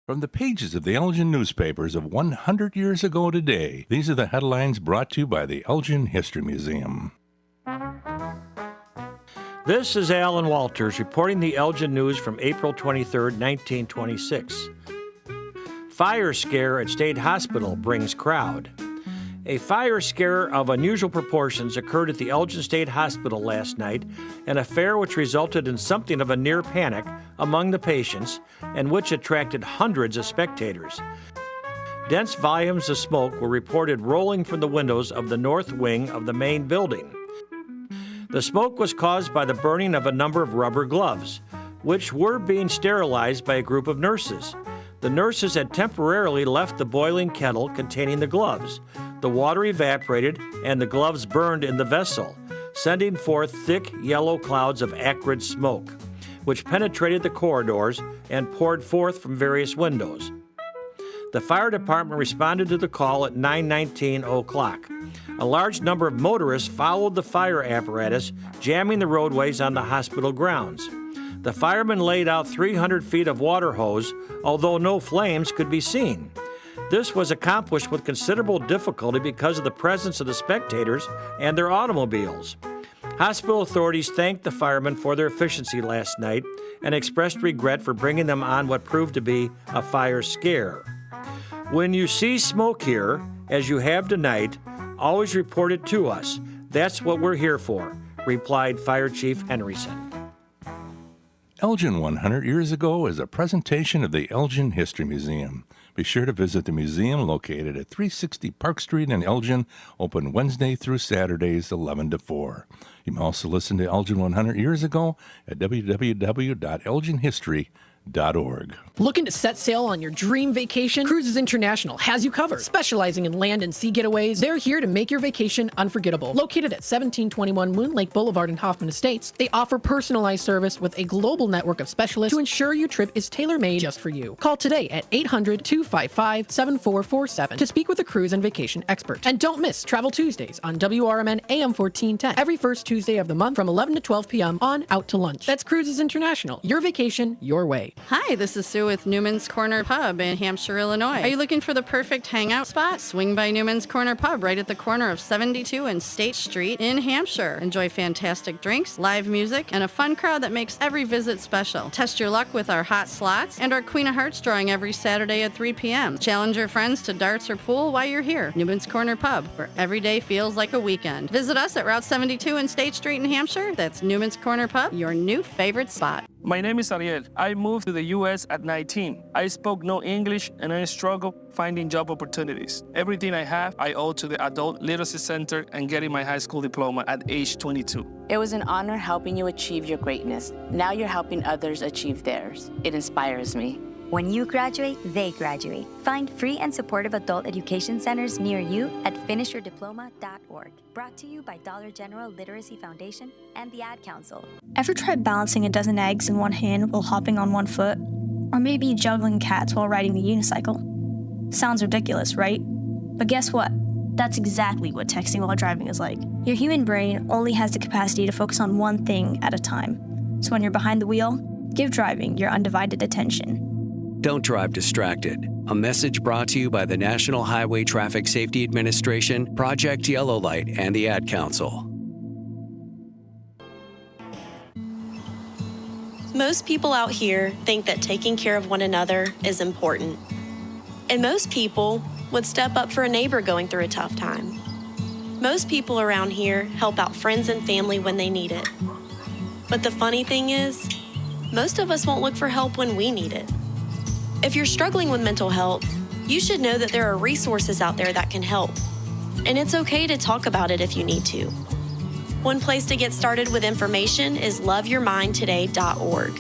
From the pages of the Elgin newspapers of 100 years ago today, these are the headlines brought to you by the Elgin History Museum. This is Alan Walters reporting the Elgin news from April 23, 1926. Fire scare at State Hospital brings crowd. A fire scare of unusual proportions occurred at the Elgin State Hospital last night, an affair which resulted in something of a near panic among the patients and which attracted hundreds of spectators. Dense volumes of smoke were reported rolling from the windows of the north wing of the main building. The smoke was caused by the burning of a number of rubber gloves, which were being sterilized by a group of nurses. The nurses had temporarily left the boiling kettle containing the gloves. The water evaporated and the gloves burned in the vessel, sending forth thick yellow clouds of acrid smoke, which penetrated the corridors and poured forth from various windows. The fire department responded to the call at 9:19 o'clock. A large number of motorists followed the fire apparatus, jamming the roadways on the hospital grounds. The firemen laid out 300 feet of water hose, although no flames could be seen. This was accomplished with considerable difficulty because of the presence of the spectators and their automobiles. Hospital authorities thanked the firemen for their efficiency last night and expressed regret for bringing them on what proved to be a fire scare. When you see smoke here, as you have tonight, always report it to us. That's what we're here for, replied Fire Chief Henryson. Elgin 100 Years Ago is a presentation of the Elgin History Museum. Be sure to visit the museum located at 360 Park Street in Elgin, open Wednesday through Saturdays 11 to 4. You can also listen to Elgin 100 Years Ago at www.elginhistory.org. Looking to set sail on your dream vacation? Cruises International has you covered. Specializing in land and sea getaways, they're here to make your vacation unforgettable. Located at 1721 Moon Lake Boulevard in Hoffman Estates, they offer personalized service with a global network of specialists to ensure your trip is tailor-made just for you. Call today at 800-255-7447 to speak with a cruise and vacation expert. And don't miss Travel Tuesdays on WRMN AM 1410 every first Tuesday of the month from 11 to 12 p.m. on Out to Lunch. That's Cruises International. Your vacation, your way. Hi, this is Sue with Newman's Corner Pub in Hampshire, Illinois. Are you looking for the perfect hangout spot? Swing by Newman's Corner Pub right at the corner of 72 and State Street in Hampshire. Enjoy fantastic drinks, live music, and a fun crowd that makes every visit special. Test your luck with our hot slots and our Queen of Hearts drawing every Saturday at 3 p.m. Challenge your friends to darts or pool while you're here. Newman's Corner Pub, where every day feels like a weekend. Visit us at Route 72 and State Street in Hampshire. That's Newman's Corner Pub, your new favorite spot. My name is Ariel. I moved to the U.S. at 19. I spoke no English and I struggled finding job opportunities. Everything I have, I owe to the Adult Literacy Center and getting my high school diploma at age 22. It was an honor helping you achieve your greatness. Now you're helping others achieve theirs. It inspires me. When you graduate, they graduate. Find free and supportive adult education centers near you at finishyourdiploma.org. Brought to you by Dollar General Literacy Foundation and the Ad Council. Ever tried balancing a dozen eggs in one hand while hopping on one foot? Or maybe juggling cats while riding the unicycle? Sounds ridiculous, right? But guess what? That's exactly what texting while driving is like. Your human brain only has the capacity to focus on one thing at a time. So when you're behind the wheel, give driving your undivided attention. Don't drive distracted. A message brought to you by the National Highway Traffic Safety Administration, Project Yellow Light, and the Ad Council. Most people out here think that taking care of one another is important. And most people would step up for a neighbor going through a tough time. Most people around here help out friends and family when they need it. But the funny thing is, most of us won't look for help when we need it. If you're struggling with mental health, you should know that there are resources out there that can help. And it's okay to talk about it if you need to. One place to get started with information is loveyourmindtoday.org.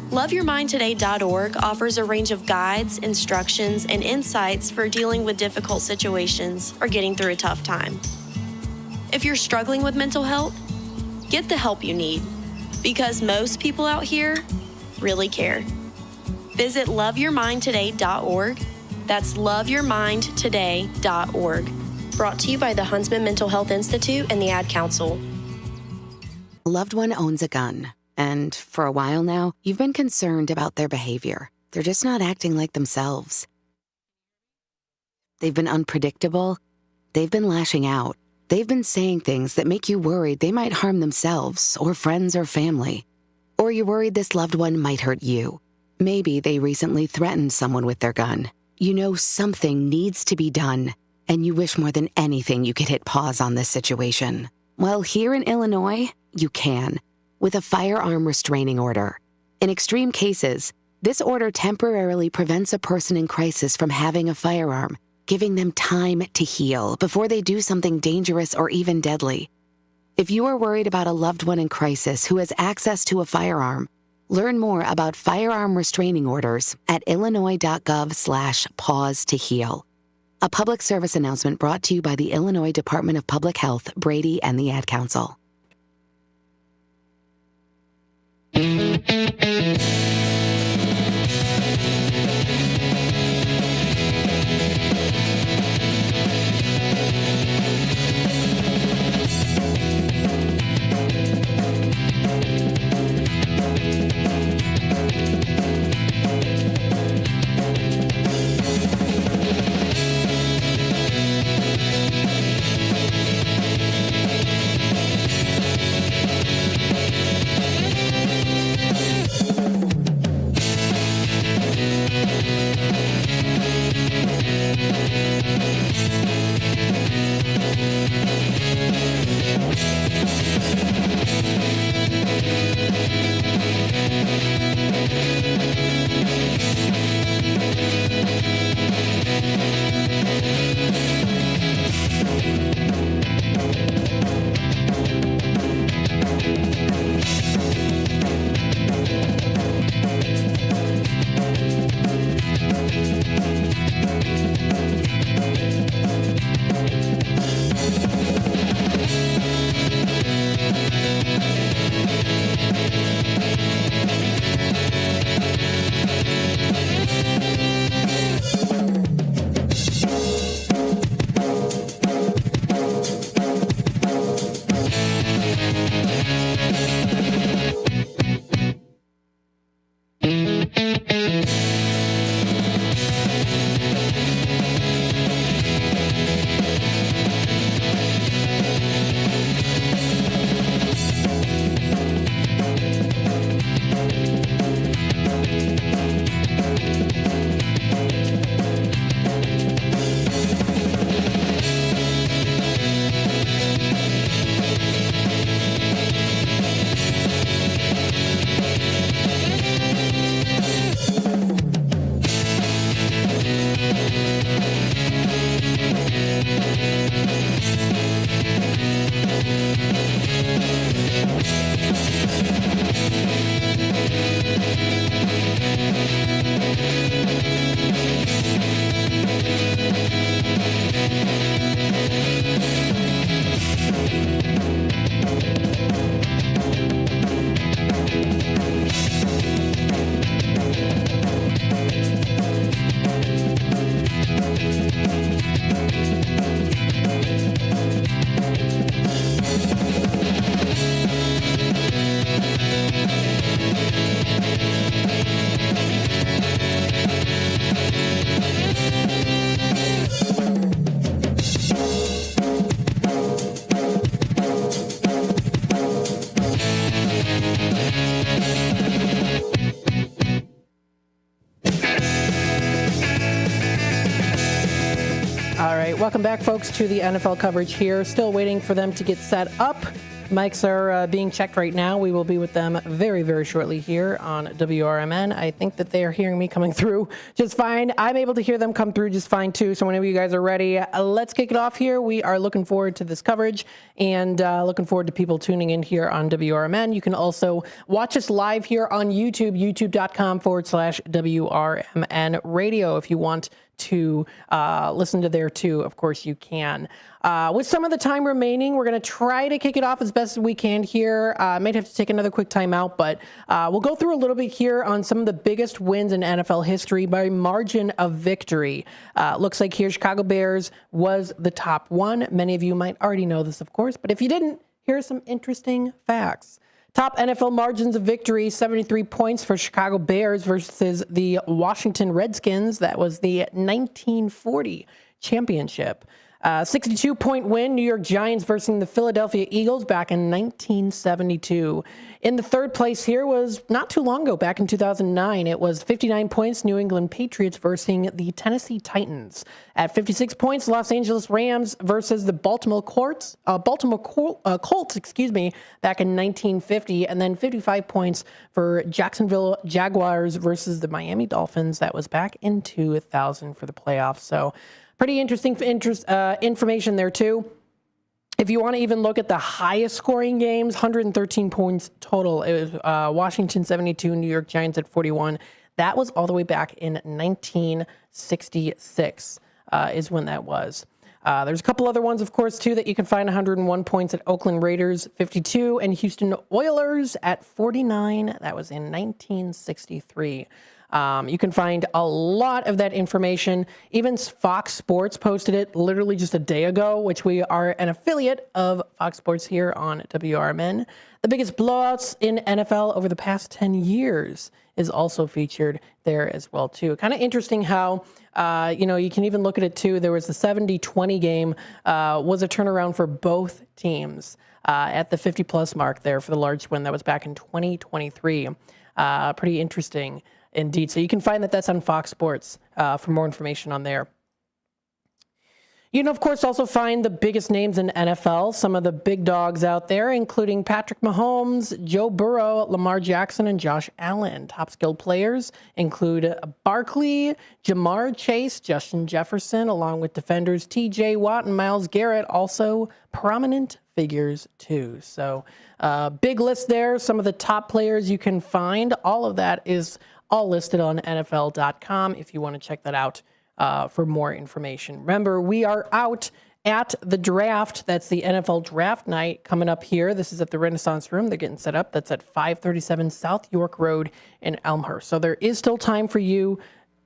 Loveyourmindtoday.org offers a range of guides, instructions, and insights for dealing with difficult situations or getting through a tough time. If you're struggling with mental health, get the help you need, because most people out here really care. Visit loveyourmindtoday.org. That's loveyourmindtoday.org. Brought to you by the Huntsman Mental Health Institute and the Ad Council. A loved one owns a gun, and for a while now, you've been concerned about their behavior. They're just not acting like themselves. They've been unpredictable. They've been lashing out. they've been saying things that make you worried they might harm themselves or friends or family. Or you're worried this loved one might hurt you. Maybe they recently threatened someone with their gun. You know something needs to be done, and you wish more than anything you could hit pause on this situation. Well, here in Illinois, you can, with a firearm restraining order. In extreme cases, this order temporarily prevents a person in crisis from having a firearm, giving them time to heal before they do something dangerous or even deadly. If you are worried about a loved one in crisis who has access to a firearm, learn more about firearm restraining orders at illinois.gov/pause to heal. A public service announcement brought to you by the Illinois Department of Public Health, Brady, and the Ad Council. Welcome back, folks, to the NFL coverage here. Still waiting for them to get set up. Mics are being checked right now. We will be with them very, very shortly here on WRMN. I think that they are hearing me coming through just fine. I'm able to hear them come through just fine, too. So whenever you guys are ready, let's kick it off here. We are looking forward to this coverage and looking forward to people tuning in here on WRMN. You can also watch us live here on YouTube, youtube.com/WRMN radio. If you want to listen to there too, of course you can. With some of the time remaining, we're going to try to kick it off as best as we can here. Might have to take another quick time out, but we'll go through a little bit here on some of the biggest wins in NFL history by margin of victory. Looks like here Chicago Bears was the top one. Many of you might already know this, of course, but if you didn't, here are some interesting facts. Top NFL margins of victory, 73 points for Chicago Bears versus the Washington Redskins. That was the 1940 championship. 62-point win, New York Giants versus the Philadelphia Eagles back in 1972. In the third place here was not too long ago, back in 2009. It was 59 points, New England Patriots versus the Tennessee Titans. At 56 points, Los Angeles Rams versus the Baltimore Colts, back in 1950. And then 55 points for Jacksonville Jaguars versus the Miami Dolphins. That was back in 2000 for the playoffs. So pretty interesting information there, too. If you want to even look at the highest scoring games, 113 points total. It was Washington 72, New York Giants at 41. That was all the way back in 1966 is when that was. There's a couple other ones, of course, too, that you can find. 101 points at Oakland Raiders, 52, and Houston Oilers at 49. That was in 1963. You can find a lot of that information. Even Fox Sports posted it literally just a day ago, which we are an affiliate of Fox Sports here on WRMN. The biggest blowouts in NFL over the past 10 years is also featured there as well, too. Kind of interesting how, you can even look at it, too. There was the 70-20 game was a turnaround for both teams at the 50-plus mark there for the large win. That was back in 2023. Pretty interesting. Indeed. So you can find that's on Fox Sports for more information on there. You can, of course, also find the biggest names in NFL, some of the big dogs out there, including Patrick Mahomes, Joe Burrow, Lamar Jackson, and Josh Allen. Top skilled players include Barkley, Jamar Chase, Justin Jefferson, along with defenders T.J. Watt and Myles Garrett, also prominent figures, too. So big list there. Some of the top players you can find. All of that is all listed on NFL.com if you want to check that out for more information. Remember, we are out at the draft. That's the NFL draft night coming up here. This is at the Renaissance Room. They're getting set up. That's at 537 South York Road in Elmhurst. So there is still time for you.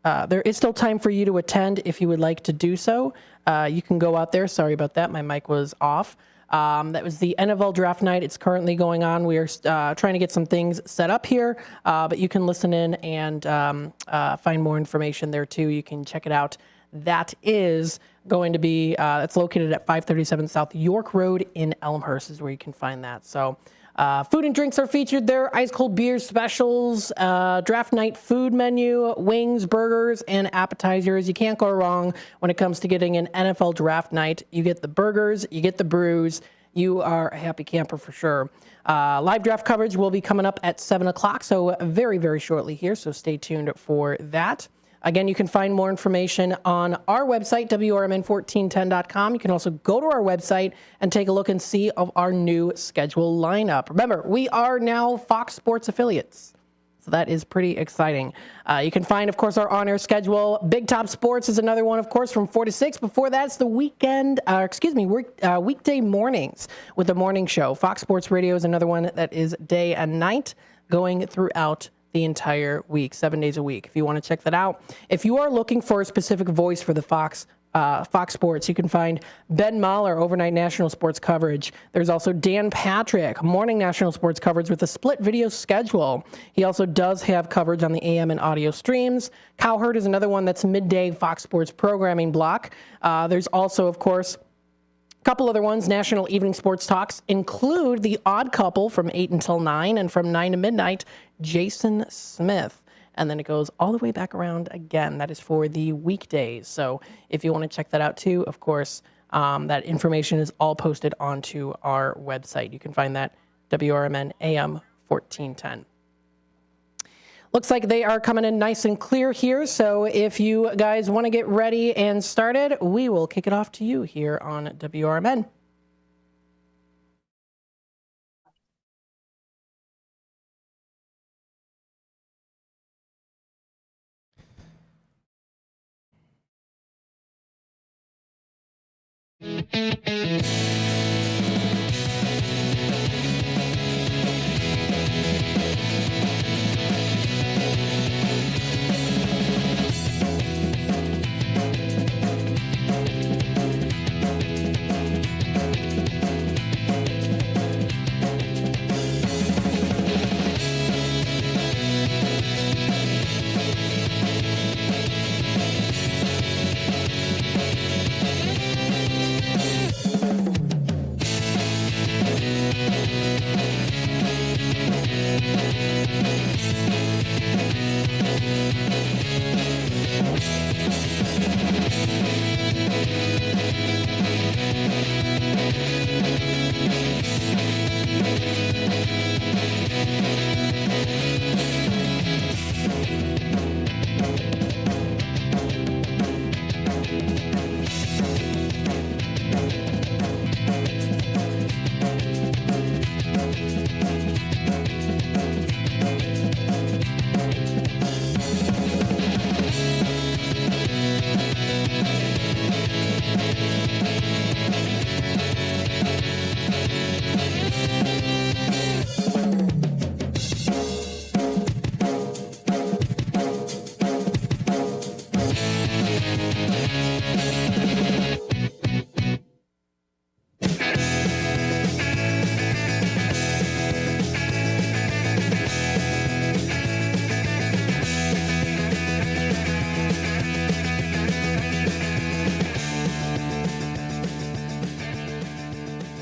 To attend if you would like to do so. You can go out there. Sorry about that. My mic was off. That was the NFL draft night. It's currently going on. We are trying to get some things set up here, but you can listen in and find more information there too. You can check it out. That is going to be, it's located at 537 South York Road in Elmhurst is where you can find that. So food and drinks are featured there. Ice cold beer specials, draft night food menu, wings, burgers, and appetizers. You can't go wrong when it comes to getting an NFL draft night. You get the burgers, you get the brews. You are a happy camper for sure. Live draft coverage will be coming up at 7 o'clock, so very, very shortly here. So stay tuned for that. Again, you can find more information on our website, WRMN1410.com. You can also go to our website and take a look and see of our new schedule lineup. Remember, we are now Fox Sports affiliates. So that is pretty exciting. You can find, of course, our on-air schedule. Big Top Sports is another one, of course, from 4 to 6. Before that, it's the weekday mornings with the morning show. Fox Sports Radio is another one that is day and night going throughout the entire week, 7 days a week, if you want to check that out. If you are looking for a specific voice for the Fox Sports, you can find Ben Mahler, overnight national sports coverage. There's also Dan Patrick, morning national sports coverage with a split video schedule. He also does have coverage on the AM and audio streams. Cowherd is another one that's midday Fox Sports programming block. There's also, of course, couple other ones. National evening sports talks include The Odd Couple from 8 until 9, and from 9 to midnight, Jason Smith. And then it goes all the way back around again. That is for the weekdays. So if you want to check that out too, of course, that information is all posted onto our website. You can find that WRMN AM 1410. Looks like they are coming in nice and clear here. So if you guys want to get ready and started, we will kick it off to you here on WRMN.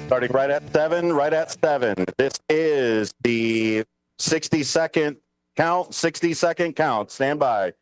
Starting right at 7. This is the 60-second count, 60-second count. Stand by.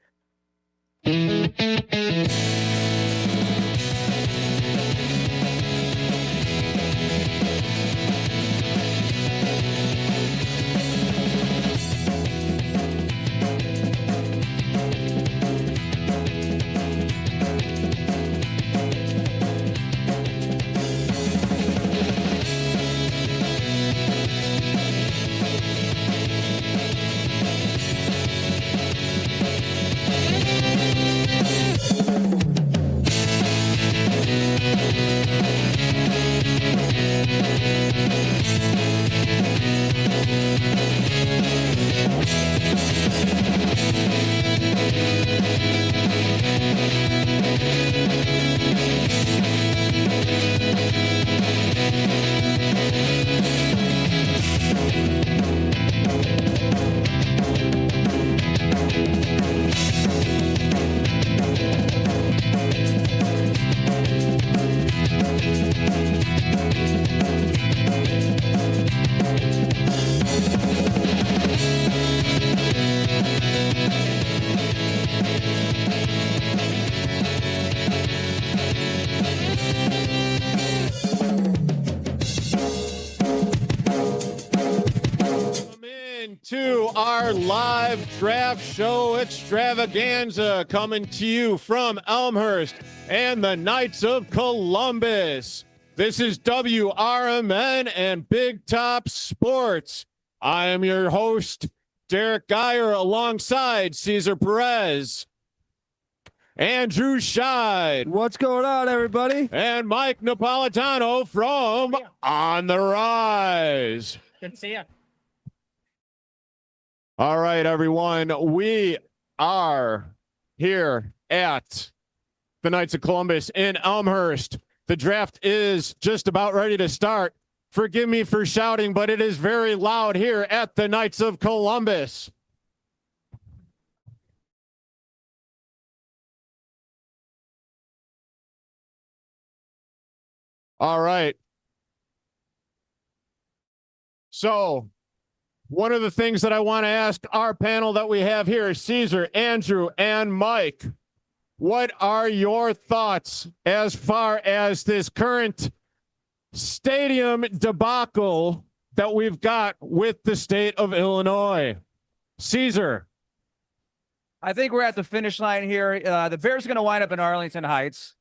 To our live draft show extravaganza coming to you from Elmhurst and the Knights of Columbus. This is WRMN and Big Top Sports. I am your host, Derek Geyer, alongside Cesar Perez, Andrew Scheid. What's going on, everybody? And Mike Napolitano from On the Rise. Good to see you. All right, everyone. We are here at the Knights of Columbus in Elmhurst. The draft is just about ready to start. Forgive me for shouting, but it is very loud here at the Knights of Columbus. All right. So, one of the things that I want to ask our panel that we have here is Cesar, Andrew, and Mike. What are your thoughts as far as this current stadium debacle that we've got with the state of Illinois? Cesar. I think we're at the finish line here. The Bears are going to wind up in Arlington Heights.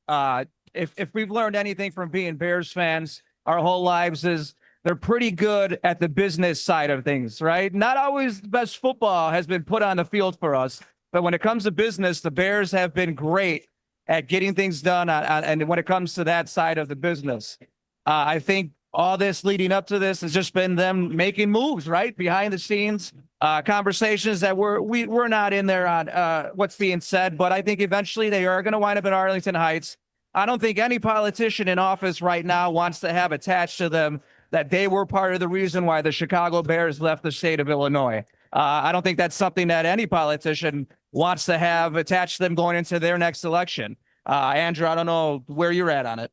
If we've learned anything from being Bears fans our whole lives is they're pretty good at the business side of things, right? Not always the best football has been put on the field for us, but when it comes to business, the Bears have been great at getting things done. And when it comes to that side of the business, I think all this leading up to this has just been them making moves, right? Behind the scenes, conversations that we're not in there on what's being said, but I think eventually they are going to wind up in Arlington Heights. I don't think any politician in office right now wants to have attached to them that they were part of the reason why the Chicago Bears left the state of Illinois. I don't think that's something that any politician wants to have attached to them going into their next election. Andrew, I don't know where you're at on it.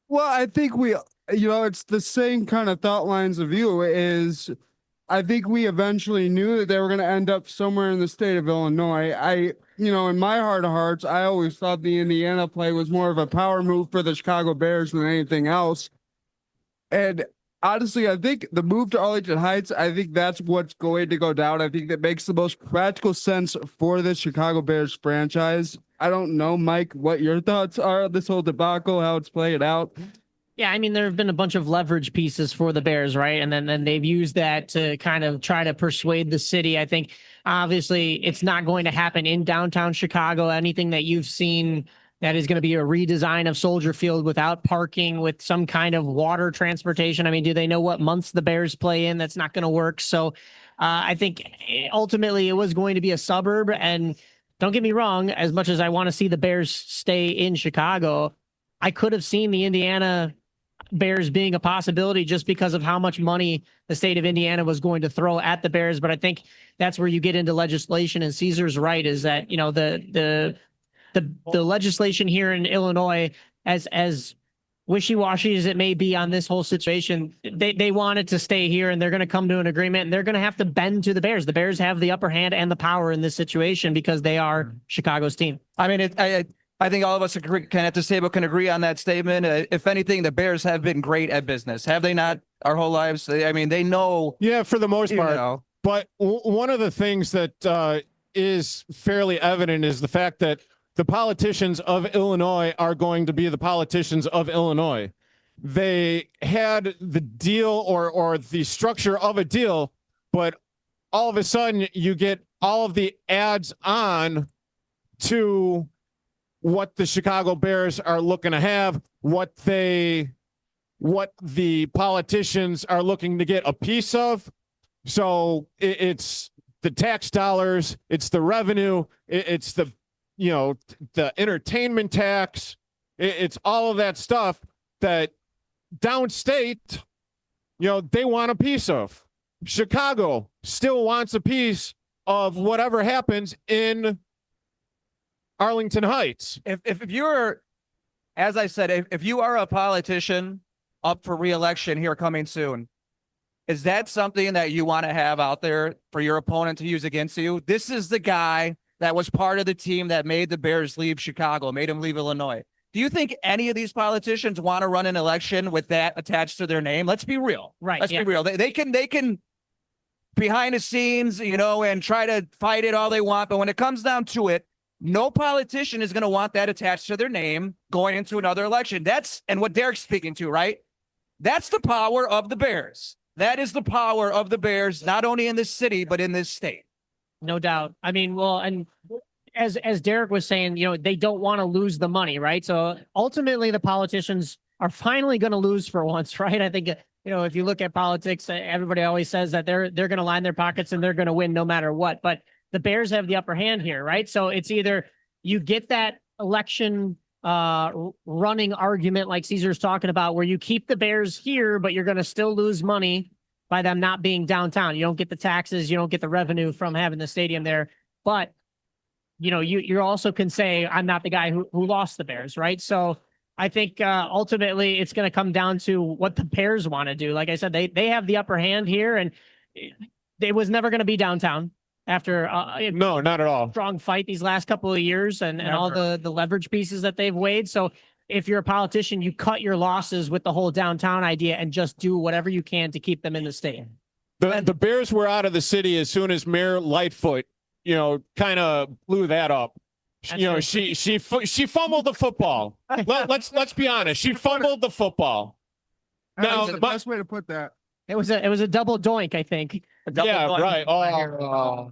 Well, I think it's the same kind of thought lines of you is I think we eventually knew that they were going to end up somewhere in the state of Illinois. In my heart of hearts, I always thought the Indiana play was more of a power move for the Chicago Bears than anything else. And honestly, I think the move to Arlington Heights, I think that's what's going to go down. I think that makes the most practical sense for the Chicago Bears franchise. I don't know, Mike, what your thoughts are on this whole debacle, how it's playing out. Yeah, I mean, there have been a bunch of leverage pieces for the Bears, right? And then they've used that to kind of try to persuade the city. I think, obviously, it's not going to happen in downtown Chicago. Anything that you've seen that is going to be a redesign of Soldier Field without parking, with some kind of water transportation. I mean, do they know what months the Bears play in? That's not going to work. So I think ultimately it was going to be a suburb. And don't get me wrong, as much as I want to see the Bears stay in Chicago, I could have seen the Indiana Bears being a possibility just because of how much money the state of Indiana was going to throw at the Bears. But I think that's where you get into legislation, and Caesar's right, is that, the legislation here in Illinois, as wishy-washy as it may be on this whole situation, they want it to stay here, and they're going to come to an agreement, and they're going to have to bend to the Bears. The Bears have the upper hand and the power in this situation because they are Chicago's team. I mean, I think all of us at this table can agree on that statement. If anything, the Bears have been great at business. Have they not our whole lives? I mean, they know. Yeah, for the most part. But one of the things that is fairly evident is the fact that the politicians of Illinois are going to be the politicians of Illinois. They had the deal or the structure of a deal, but all of a sudden you get all of the ads on to what the Chicago Bears are looking to have, what the politicians are looking to get a piece of. So it's the tax dollars, it's the revenue, it's the entertainment tax, it's all of that stuff that downstate, they want a piece of. Chicago still wants a piece of whatever happens in Arlington Heights. If you're, as I said, if you are a politician up for re-election here coming soon, is that something that you want to have out there for your opponent to use against you? This is the guy that was part of the team that made the Bears leave Chicago, made him leave Illinois. Do you think any of these politicians want to run an election with that attached to their name? Let's be real. Right. Let's be real. They can behind the scenes, and try to fight it all they want. But when it comes down to it, no politician is going to want that attached to their name going into another election. And what Derek's speaking to, right? That's the power of the Bears. That is the power of the Bears, not only in this city, but in this state. No doubt. I mean, well, and as Derek was saying, they don't want to lose the money, right? So ultimately the politicians are finally going to lose for once, right? I think, if you look at politics, everybody always says that they're going to line their pockets and they're going to win no matter what. But the Bears have the upper hand here, right? So it's either you get that election running argument like Caesar's talking about, where you keep the Bears here, but you're going to still lose money by them not being downtown. You don't get the taxes, you don't get the revenue from having the stadium there. But, you also can say, I'm not the guy who lost the Bears, right? So I think ultimately it's going to come down to what the Bears want to do. Like I said, they have the upper hand here, and it was never going to be downtown after no, not at all. Strong fight these last couple of years and all the leverage pieces that they've weighed. So if you're a politician, you cut your losses with the whole downtown idea and just do whatever you can to keep them in the state. The Bears were out of the city as soon as Mayor Lightfoot, kind of blew that up. She fumbled the football. Let's be honest. She fumbled the football. Now, the best way to put that. It was a double doink, I think. Yeah, right. Oh,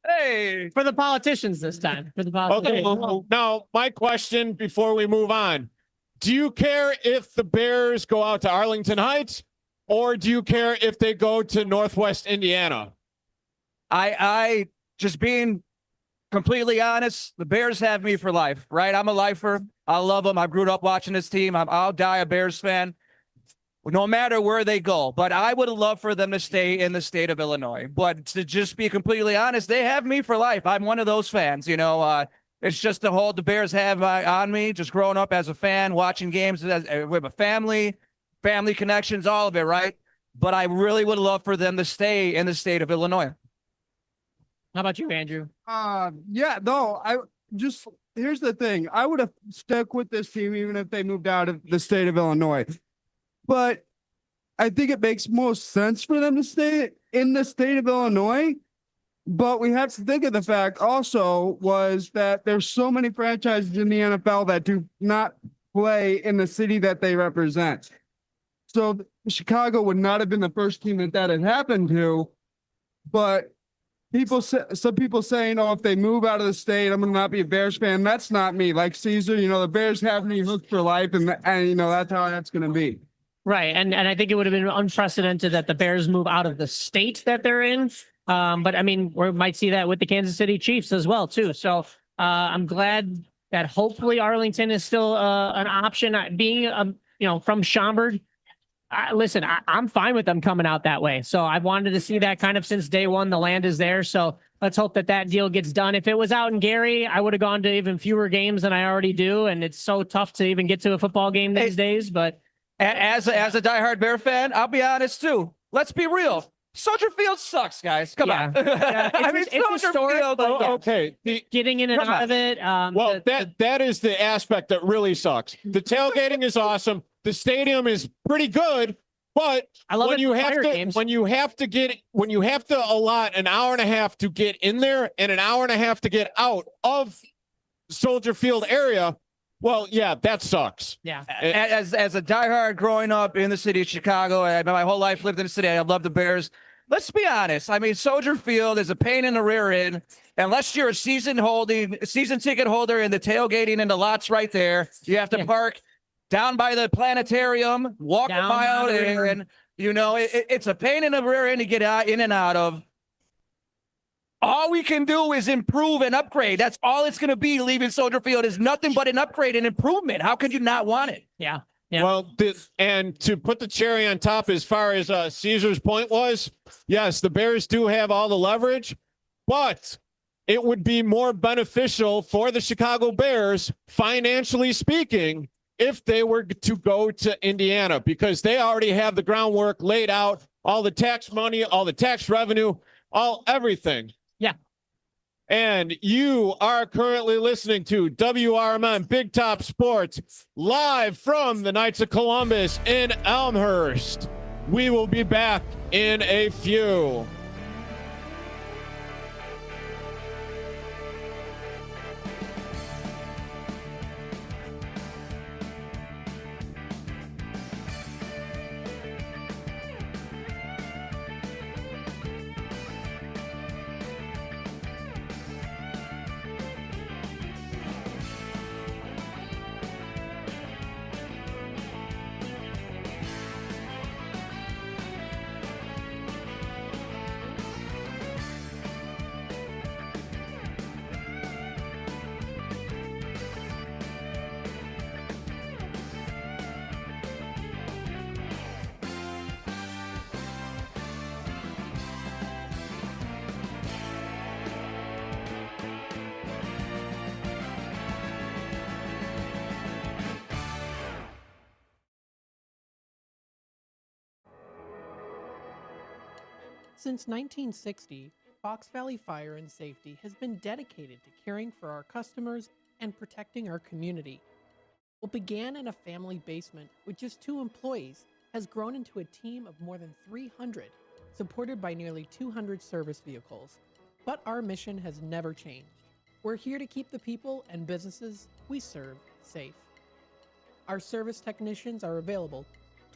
hey, for the politicians this time. For the politicians. Okay. Now, my question before we move on: do you care if the Bears go out to Arlington Heights, or do you care if they go to Northwest Indiana? I just being completely honest, the Bears have me for life, right? I'm a lifer. I love them. I grew up watching this team. I'll die a Bears fan no matter where they go. But I would love for them to stay in the state of Illinois. But to just be completely honest, they have me for life. I'm one of those fans, It's just the hold the Bears have on me, just growing up as a fan, watching games with a family. family connections, all of it, right? But I really would love for them to stay in the state of Illinois. How about you, Andrew? Yeah, no, here's the thing. I would have stuck with this team even if they moved out of the state of Illinois. But I think it makes most sense for them to stay in the state of Illinois. But we have to think of the fact also was that there's so many franchises in the NFL that do not play in the city that they represent. So Chicago would not have been the first team that had happened to, but some people saying, oh, if they move out of the state, I'm going to not be a Bears fan. That's not me. Like Caesar, the Bears have me hooked for life, and that's how that's going to be. Right. And I think it would have been unprecedented that the Bears move out of the state that they're in. But I mean, we might see that with the Kansas City Chiefs as well, too. So I'm glad that hopefully Arlington is still an option. Being, from Schaumburg, listen, I'm fine with them coming out that way. So I've wanted to see that kind of since day one. The land is there. So let's hope that deal gets done. If it was out in Gary, I would have gone to even fewer games than I already do. And it's so tough to even get to a football game these days. But as a diehard Bear fan, I'll be honest, too. Let's be real. Soldier Field sucks, guys. Come on. Yeah, it's historic, but yeah. Okay. Getting in and out of it. Well, that is the aspect that really sucks. The tailgating is awesome. The stadium is pretty good, but when you have to allot an hour and a half to get in there and an hour and a half to get out of Soldier Field area, well, yeah, that sucks. Yeah. As a diehard growing up in the city of Chicago, my whole life lived in the city. I love the Bears. Let's be honest. I mean, Soldier Field is a pain in the rear end. Unless you're a season ticket holder and the tailgating and the lots right there, you have to park down by the planetarium, walk a mile there, and it's a pain in the rear end to get in and out of. All we can do is improve and upgrade. That's all it's going to be. Leaving Soldier Field is nothing but an upgrade and improvement. How could you not want it? Yeah. Well, and to put the cherry on top, as far as Caesar's point was, yes, the Bears do have all the leverage, but it would be more beneficial for the Chicago Bears, financially speaking, if they were to go to Indiana, because they already have the groundwork laid out, all the tax money, all the tax revenue, everything. Yeah. And you are currently listening to WRMN Big Top Sports live from the Knights of Columbus in Elmhurst. We will be back in a few. Since 1960, Fox Valley Fire and Safety has been dedicated to caring for our customers and protecting our community. What began in a family basement with just 2 employees has grown into a team of more than 300, supported by nearly 200 service vehicles. But our mission has never changed. We're here to keep the people and businesses we serve safe. Our service technicians are available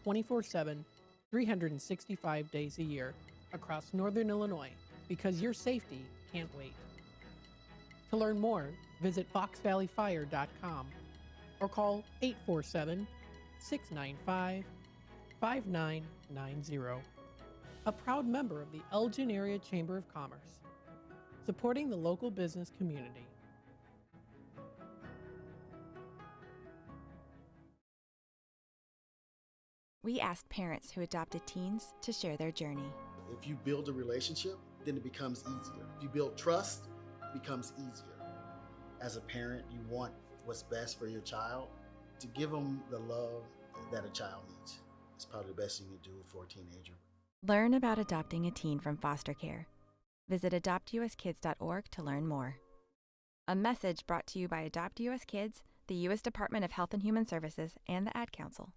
24/7, 365 days a year across Northern Illinois, because your safety can't wait. To learn more, visit foxvalleyfire.com or call 847-695-5990. A proud member of the Elgin Area Chamber of Commerce, supporting the local business community. We asked parents who adopted teens to share their journey. If you build a relationship, then it becomes easier. If you build trust, it becomes easier. As a parent, you want what's best for your child, to give them the love that a child needs. It's probably the best thing you can do for a teenager. Learn about adopting a teen from foster care. Visit adoptuskids.org to learn more. A message brought to you by Adopt US Kids, the U.S. Department of Health and Human Services, and the Ad Council.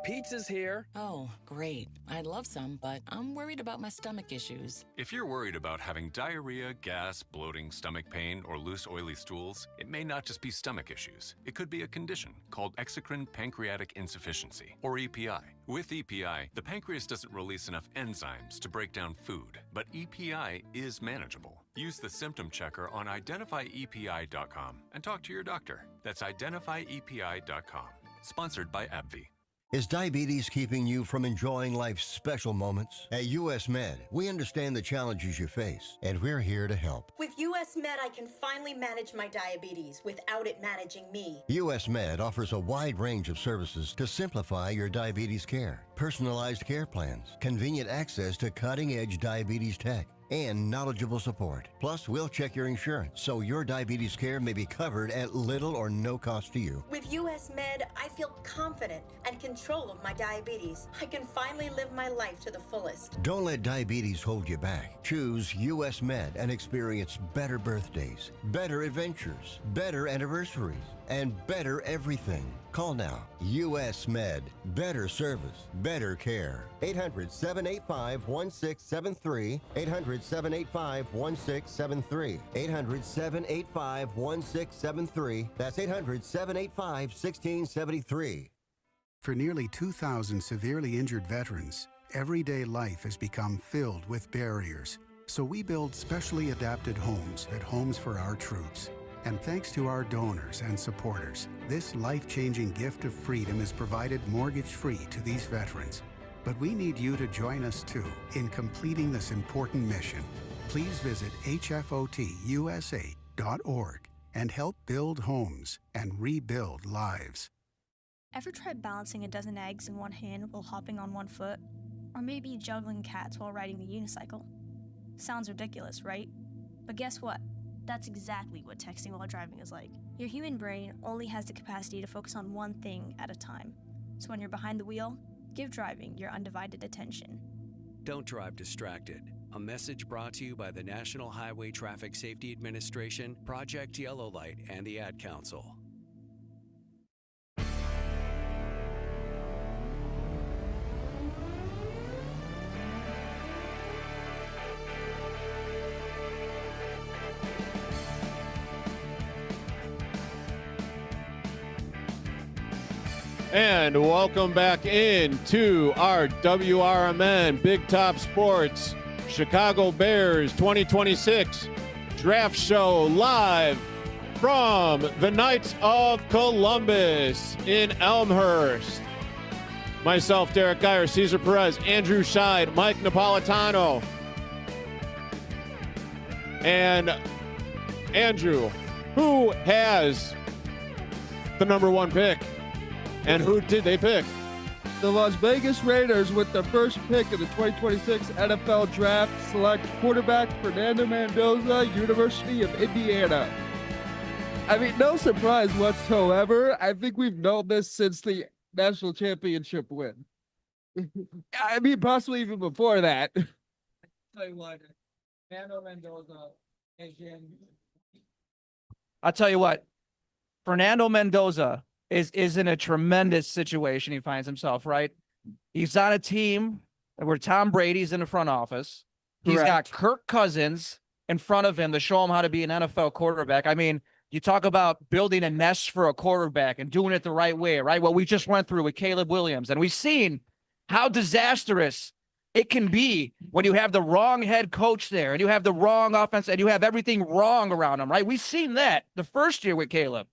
Pizza's here. Oh, great. I'd love some, but I'm worried about my stomach issues. If you're worried about having diarrhea, gas, bloating, stomach pain, or loose, oily stools, it may not just be stomach issues. It could be a condition called exocrine pancreatic insufficiency, or EPI. With EPI, the pancreas doesn't release enough enzymes to break down food, but EPI is manageable. Use the symptom checker on identifyepi.com and talk to your doctor. That's identifyepi.com. Sponsored by AbbVie. Is diabetes keeping you from enjoying life's special moments? At US Med, we understand the challenges you face, and we're here to help. With US Med, I can finally manage my diabetes without it managing me. US Med offers a wide range of services to simplify your diabetes care. Personalized care plans, convenient access to cutting-edge diabetes tech, and knowledgeable support. Plus, we'll check your insurance so your diabetes care may be covered at little or no cost to you. With US Med, I feel confident and control of my diabetes. I can finally live my life to the fullest. Don't let diabetes hold you back. Choose US Med and experience better birthdays, better adventures, better anniversaries, and better everything. Call now. US Med. Better service, better care. 800-785-1673. 800-785-1673. 800-785-1673. That's 800-785-1673. For nearly 2,000 severely injured veterans, everyday life has become filled with barriers. So we build specially adapted homes at Homes for Our Troops. And thanks to our donors and supporters, this life-changing gift of freedom is provided mortgage-free to these veterans. But we need you to join us too in completing this important mission. Please visit hfotusa.org and help build homes and rebuild lives. Ever tried balancing a dozen eggs in one hand while hopping on one foot? Or maybe juggling cats while riding a unicycle? Sounds ridiculous, right? But guess what? That's exactly what texting while driving is like. Your human brain only has the capacity to focus on one thing at a time. So when you're behind the wheel, give driving your undivided attention. Don't drive distracted. A message brought to you by the National Highway Traffic Safety Administration, Project Yellow Light, and the Ad Council. And welcome back into our WRMN Big Top Sports Chicago Bears 2026 Draft Show live from the Knights of Columbus in Elmhurst. Myself, Derek Geyer, Cesar Perez, Andrew Scheid, Mike Napolitano. And Andrew, who has the number one pick? And who did they pick? The Las Vegas Raiders, with the first pick of the 2026 NFL Draft, select quarterback Fernando Mendoza, University of Indiana. I mean, no surprise whatsoever. I think we've known this since the national championship win. I mean, possibly even before that. Tell you what, Fernando Mendoza I'll tell you what, Fernando Mendoza is in a tremendous situation he finds himself, right? He's on a team where Tom Brady's in the front office. He's got Kirk Cousins in front of him to show him how to be an NFL quarterback. I mean, you talk about building a nest for a quarterback and doing it the right way, right? What we just went through with Caleb Williams. And we've seen how disastrous it can be when you have the wrong head coach there and you have the wrong offense and you have everything wrong around him, right? We've seen that the first year with Caleb.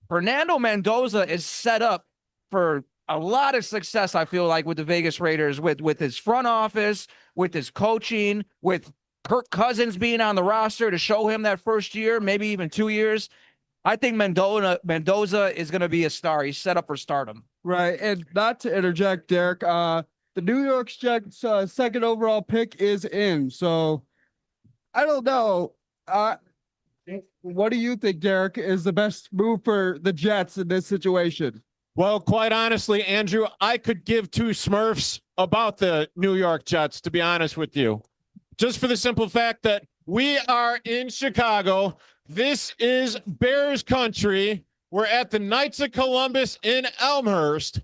Fernando Mendoza is set up for a lot of success, I feel like, with the Vegas Raiders, with his front office, with his coaching, with Kirk Cousins being on the roster to show him that first year, maybe even 2 years. I think Mendoza is going to be a star. He's set up for stardom. Right. And not to interject, Derek, the New York Jets second overall pick is in. So I don't know. What do you think, Derek, is the best move for the Jets in this situation? Well, quite honestly, Andrew, I could give two Smurfs about the New York Jets, to be honest with you. Just for the simple fact that we are in Chicago. This is Bears country. We're at the Knights of Columbus in Elmhurst.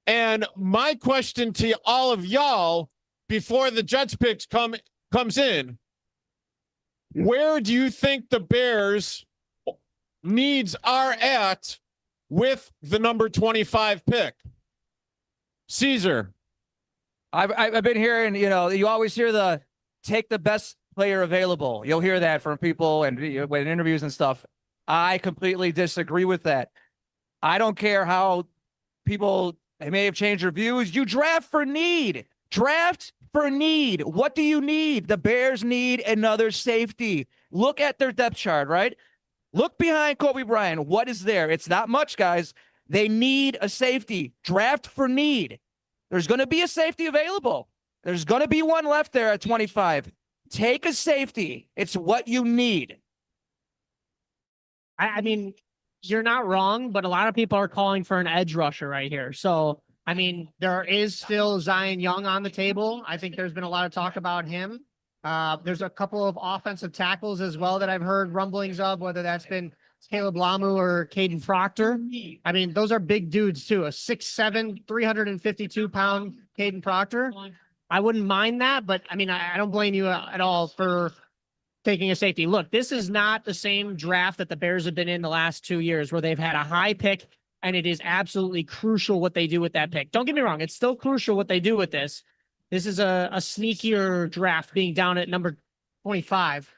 And my question to all of y'all before the Jets picks comes in, where do you think the Bears needs are at with the number 25 pick? Caesar. I've been hearing, you always hear the take the best player available. You'll hear that from people and in interviews and stuff. I completely disagree with that. I don't care how people may have changed their views. You draft for need. Draft for need. What do you need? The Bears need another safety. Look at their depth chart, right? Look behind Kobe Bryant. What is there? It's not much, guys. They need a safety. Draft for need. There's going to be a safety available. There's going to be one left there at 25. Take a safety. It's what you need. I mean, you're not wrong, but a lot of people are calling for an edge rusher right here. So, I mean, there is still Zion Young on the table. I think there's been a lot of talk about him. There's a couple of offensive tackles as well that I've heard rumblings of, whether that's been Caleb Lamu or Caden Proctor. I mean, those are big dudes too. A 6'7", 352-pound Caden Proctor. I wouldn't mind that, but I mean, I don't blame you at all for taking a safety. Look, this is not the same draft that the Bears have been in the last 2 years where they've had a high pick and it is absolutely crucial what they do with that pick. Don't get me wrong. It's still crucial what they do with this. This is a sneakier draft being down at number 25,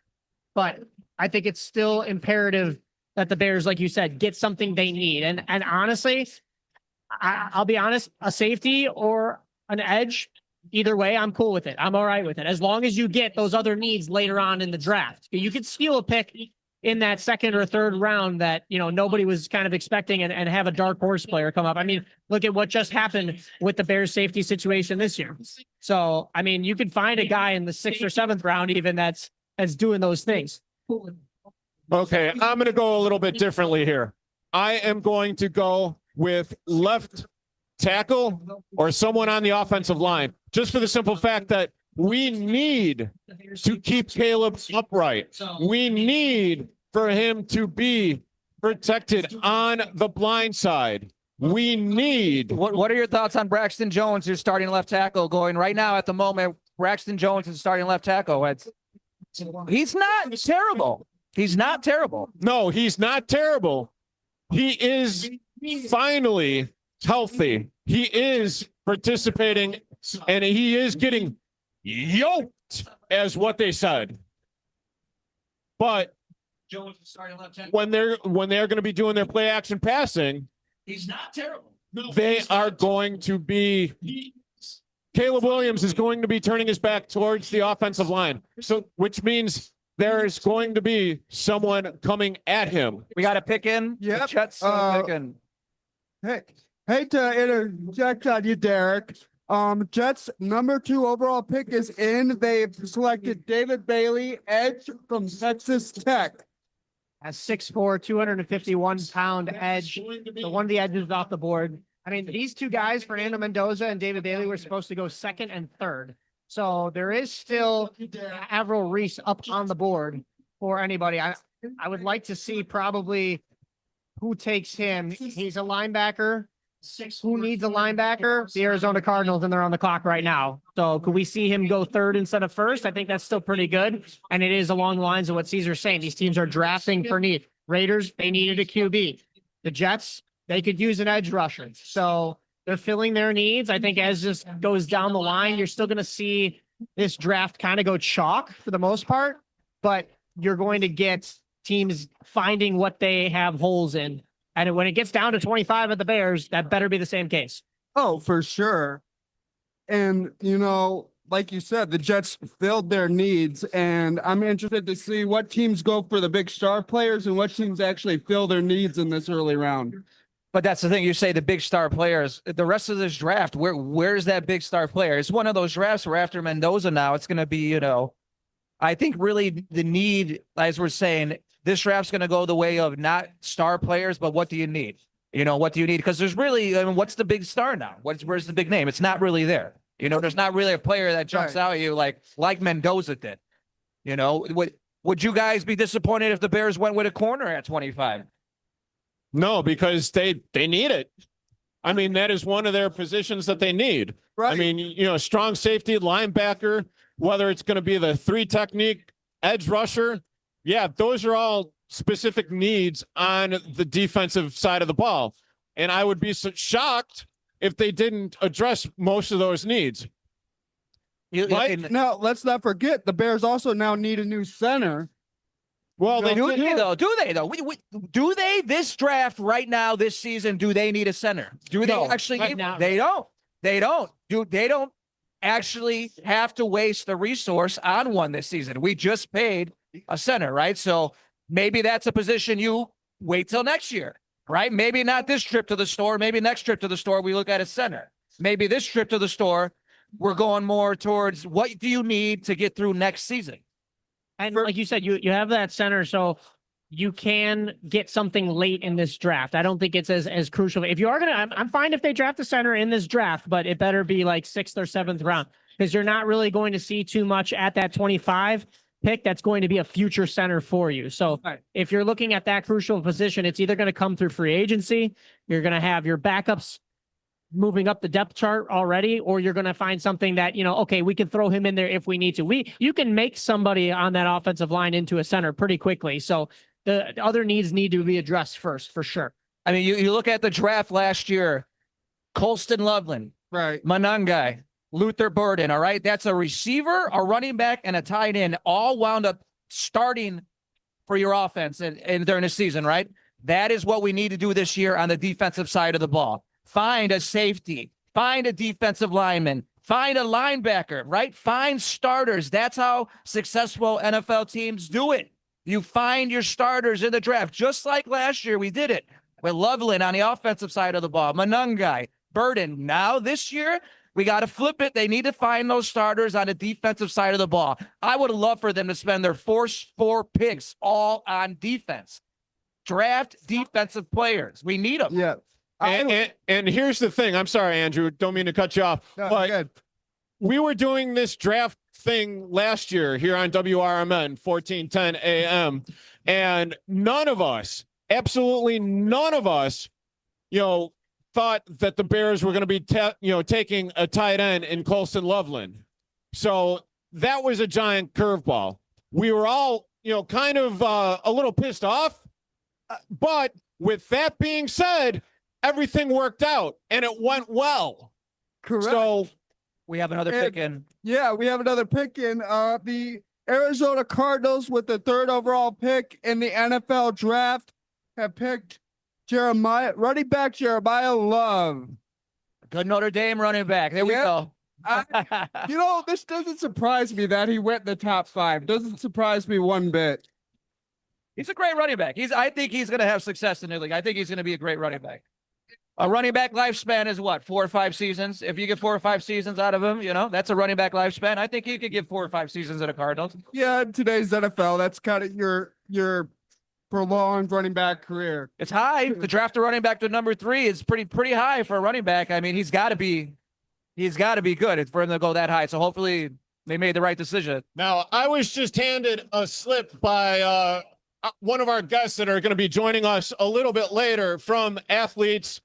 but I think it's still imperative that the Bears, like you said, get something they need. And honestly, I'll be honest, a safety or an edge, either way, I'm cool with it. I'm all right with it. As long as you get those other needs later on in the draft. You could steal a pick in that second or third round that, nobody was kind of expecting and have a dark horse player come up. I mean, look at what just happened with the Bears safety situation this year. So, I mean, you could find a guy in the 6th or 7th round even that's doing those things. Okay, I'm going to go a little bit differently here. I am going to go with left tackle or someone on the offensive line, just for the simple fact that we need to keep Caleb upright. We need for him to be protected on the blind side. We need. What are your thoughts on Braxton Jones, who's starting left tackle, going right now at the moment? Braxton Jones is starting left tackle. He's not terrible. He's not terrible. No, he's not terrible. He is finally healthy. He is participating, and he is getting yoked, as what they said. But Jones is starting left tackle. when they're going to be doing their play action passing, He's not terrible. they are going to be. Caleb Williams is going to be turning his back towards the offensive line, so which means there is going to be someone coming at him. We got to pick in. Yep. Chet's picking. Hate to interject on you, Derek. Jets number 2 overall pick is in. They've selected David Bailey, edge from Texas Tech. As 6'4", 251-pound edge. So one of the edges off the board. I mean, these two guys, Fernando Mendoza and David Bailey, were supposed to go 2nd and 3rd. So there is still Avril Reese up on the board for anybody. I would like to see probably who takes him. He's a linebacker. Who needs a linebacker? The Arizona Cardinals, and they're on the clock right now. So could we see him go 3rd instead of 1st? I think that's still pretty good. And it is along the lines of what Caesar's saying. These teams are drafting for need. Raiders, they needed a QB. The Jets, they could use an edge rusher. So they're filling their needs. I think as this goes down the line, you're still going to see this draft kind of go chalk for the most part, but you're going to get teams finding what they have holes in. And when it gets down to 25 at the Bears, that better be the same case. Oh, for sure. And, like you said, the Jets filled their needs, and I'm interested to see what teams go for the big star players and what teams actually fill their needs in this early round. But that's the thing. You say the big star players. The rest of this draft, where's that big star player? It's one of those drafts where after Mendoza now, it's going to be, I think really the need, as we're saying, this draft's going to go the way of not star players, but what do you need? What do you need? Because there's really, what's the big star now? Where's the big name? It's not really there. There's not really a player that jumps out at you like Mendoza did. Would you guys be disappointed if the Bears went with a corner at 25? No, because they need it. I mean, that is one of their positions that they need. Right. I mean, strong safety, linebacker, whether it's going to be the 3 technique, edge rusher. Yeah, those are all specific needs on the defensive side of the ball. And I would be shocked if they didn't address most of those needs. Now, let's not forget the Bears also now need a new center. Well, they do they though? Do they this draft right now, this season? Do they need a center? Do they actually need? They don't. They don't. They don't actually have to waste the resource on one this season. We just paid a center, right? So maybe that's a position you wait till next year, right? Maybe not this trip to the store. Maybe next trip to the store we look at a center. Maybe this trip to the store we're going more towards what do you need to get through next season. And like you said, you have that center, so you can get something late in this draft. I don't think it's as crucial. If you are I'm fine if they draft a center in this draft, but it better be like 6th or 7th round, because you're not really going to see too much at that 25 pick that's going to be a future center for you. So if you're looking at that crucial position, it's either going to come through free agency, you're going to have your backups moving up the depth chart already, or you're going to find something that, okay, we can throw him in there if we need to. You can make somebody on that offensive line into a center pretty quickly. So the other needs need to be addressed first, for sure. I mean, you look at the draft last year, Colston Loveland, right, Manungai, Luther Burden, all right? That's a receiver, a running back, and a tight end, all wound up starting for your offense and during the season, right? That is what we need to do this year on the defensive side of the ball. Find a safety, find a defensive lineman, find a linebacker, right? Find starters. That's how successful NFL teams do it. You find your starters in the draft, just like last year we did it with Loveland on the offensive side of the ball, Manungai, Burden. Now this year, we got to flip it. They need to find those starters on the defensive side of the ball. I would love for them to spend their first 4 picks all on defense. Draft defensive players. We need them. Yeah. And here's the thing. I'm sorry, Andrew. Don't mean to cut you off. No, but we were doing this draft thing last year here on WRMN 1410 AM, and none of us, absolutely none of us, thought that the Bears were going to be, taking a tight end in Colston Loveland. So that was a giant curveball. We were all, kind of a little pissed off. But with that being said, everything worked out and it went well. Correct. So we have another pick in. Yeah, we have another pick in. The Arizona Cardinals, with the 3rd overall pick in the NFL draft, have picked running back Jeremiah Love. Good Notre Dame running back. There we go. This doesn't surprise me that he went in the top 5. Doesn't surprise me one bit. He's a great running back. I think he's going to have success in the league. I think he's going to be a great running back. A running back lifespan is what, 4 or 5 seasons? If you get 4 or 5 seasons out of him, that's a running back lifespan. I think he could give 4 or 5 seasons at a Cardinals. Yeah, in today's NFL, that's kind of your prolonged running back career. It's high. To draft a running back to number 3 is pretty high for a running back. I mean, he's got to be good for him to go that high. So hopefully they made the right decision. Now, I was just handed a slip by one of our guests that are going to be joining us a little bit later from Athletes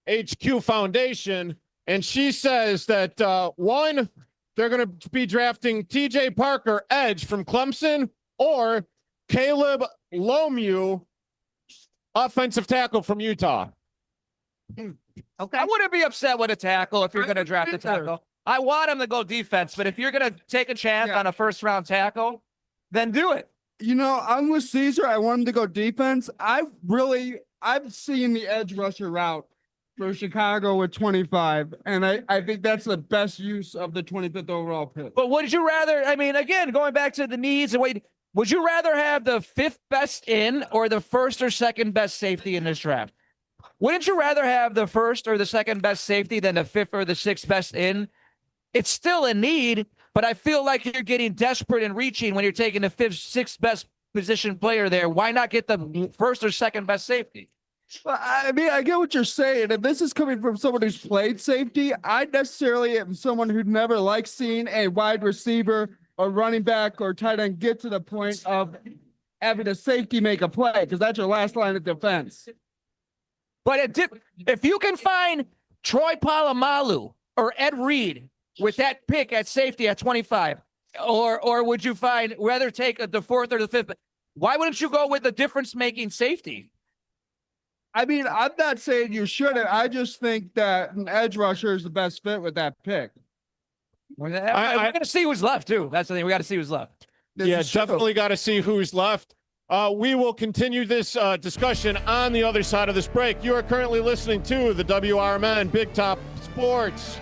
HQ Foundation, and she says that they're going to be drafting TJ Parker, edge from Clemson, or Caleb Lemieux, offensive tackle from Utah. Okay. I wouldn't be upset with a tackle if you're going to draft a tackle. I want him to go defense, but if you're going to take a chance on a 1st-round tackle, then do it. I'm with Caesar. I want him to go defense. I've seen the edge rusher route for Chicago with 25, and I think that's the best use of the 25th overall pick. But would you rather, again, going back to the needs and would you rather have the 5th best in or the 1st or 2nd best safety in this draft? Wouldn't you rather have the 1st or the 2nd best safety than the 5th or the 6th best in? It's still a need, but I feel like you're getting desperate and reaching when you're taking the 5th, 6th best position player there. Why not get the 1st or 2nd best safety? Well, I mean, I get what you're saying, and this is coming from someone who's played safety. I necessarily am someone who never likes seeing a wide receiver or running back or tight end get to the point of having a safety make a play, because that's your last line of defense. But if you can find Troy Polamalu or Ed Reed with that pick at safety at 25, or would you rather take the fourth or the fifth? Why wouldn't you go with the difference-making safety? I mean, I'm not saying you shouldn't. I just think that an edge rusher is the best fit with that pick. We're going to see who's left, too. That's the thing. We got to see who's left. Definitely got to see who's left. We will continue this discussion on the other side of this break. You are currently listening to the WRMN Big Top Sports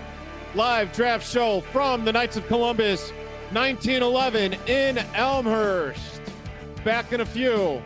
live draft show from the Knights of Columbus 1911 in Elmhurst. Back in a few.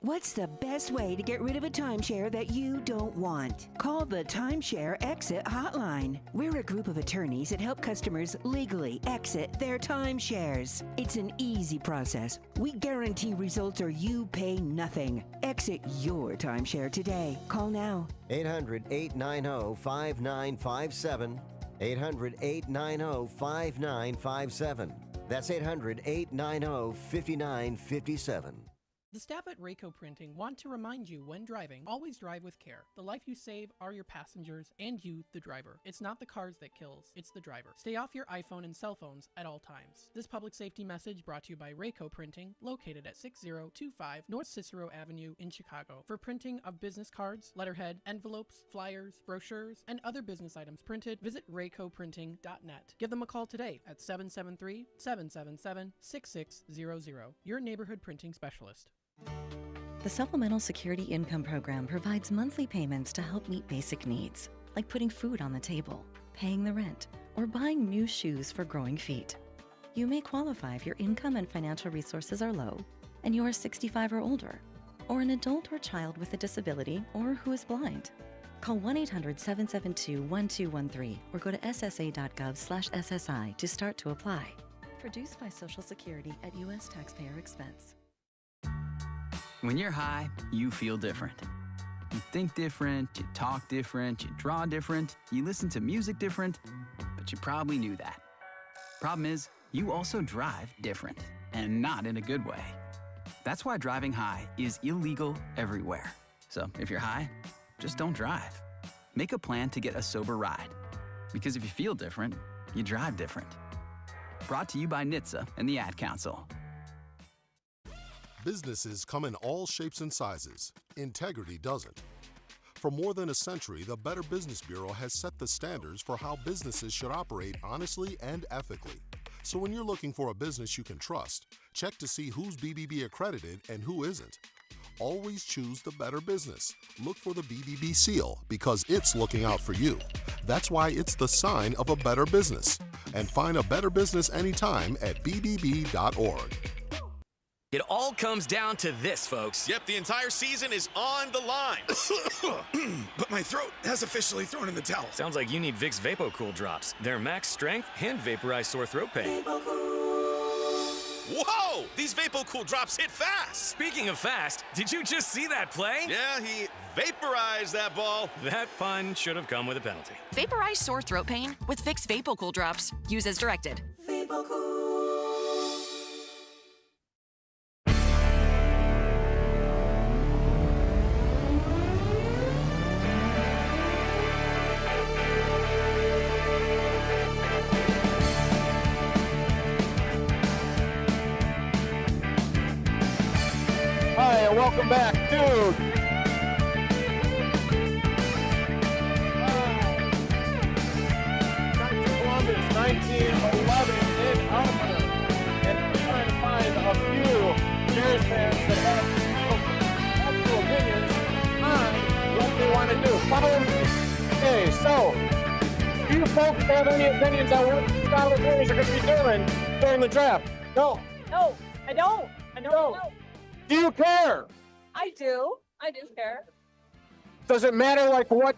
What's the best way to get rid of a timeshare that you don't want? Call the Timeshare Exit Hotline. We're a group of attorneys that help customers legally exit their timeshares. It's an easy process. We guarantee results or you pay nothing. Exit your timeshare today. Call now. 800-890-5957. 800-890-5957. That's 800-890-5957. The staff at Rayco Printing want to remind you when driving, always drive with care. The life you save are your passengers and you, the driver. It's not the cars that kills, it's the driver. Stay off your iPhone and cell phones at all times. This public safety message brought to you by Rayco Printing, located at 6025 North Cicero Avenue in Chicago. For printing of business cards, letterhead, envelopes, flyers, brochures, and other business items printed, visit raycoprinting.net. Give them a call today at 773-777-6600. Your neighborhood printing specialist. The Supplemental Security Income Program provides monthly payments to help meet basic needs, like putting food on the table, paying the rent, or buying new shoes for growing feet. You may qualify if your income and financial resources are low, and you are 65 or older, or an adult or child with a disability, or who is blind. Call 1-800-772-1213 or go to ssa.gov/SSI to start to apply. Produced by Social Security at U.S. taxpayer expense. When you're high, you feel different. You think different, you talk different, you draw different, you listen to music different, but you probably knew that. Problem is, you also drive different, and not in a good way. That's why driving high is illegal everywhere. So if you're high, just don't drive. Make a plan to get a sober ride. Because if you feel different, you drive different. Brought to you by NHTSA and the Ad Council. Businesses come in all shapes and sizes. Integrity doesn't. For more than a century, the Better Business Bureau has set the standards for how businesses should operate honestly and ethically. So when you're looking for a business you can trust, check to see who's BBB accredited and who isn't. Always choose the Better Business. Look for the BBB seal because it's looking out for you. That's why it's the sign of a better business. And find a better business anytime at bbb.org. It all comes down to this, folks. Yep, the entire season is on the line. But my throat has officially thrown in the towel. Sounds like you need Vicks VapoCool drops. They're max strength and vaporize sore throat pain. Whoa! These VapoCool drops hit fast. Speaking of fast, did you just see that play? Yeah, he vaporized that ball. That pun should have come with a penalty. Vaporize sore throat pain with Vicks VapoCool drops. Use as directed. Hi, and welcome back to Columbus, 1911 in Elgin. And I'm trying to find a few Bears fans that have few opinions on what they want to do. Follow me. Okay, so do you folks have any opinions on what the Chicago Bears are going to be doing during the draft? No. No, I don't. I don't know. Do you care? I do. I do care. Does it matter like what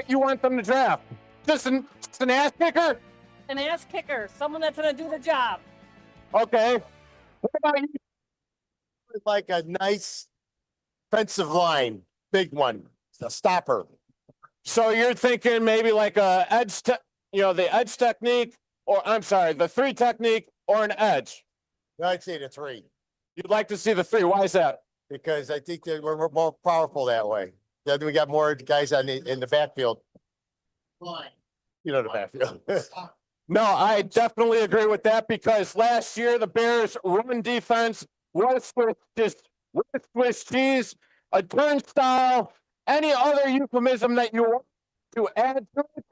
you want them to draft? Just an ass kicker? An ass kicker, someone that's gonna do the job. Okay. What about you? Like a nice defensive line, big one, a stopper. So you're thinking maybe like the edge technique, or I'm sorry, the 3 technique or an edge? I'd say the 3. You'd like to see the 3. Why is that? Because I think that we're more powerful that way. Then we got more guys in the backfield. You know the backfield. No, I definitely agree with that because last year the Bears' run defense was Swiss cheese, a turnstile, any other euphemism that you want to add to it.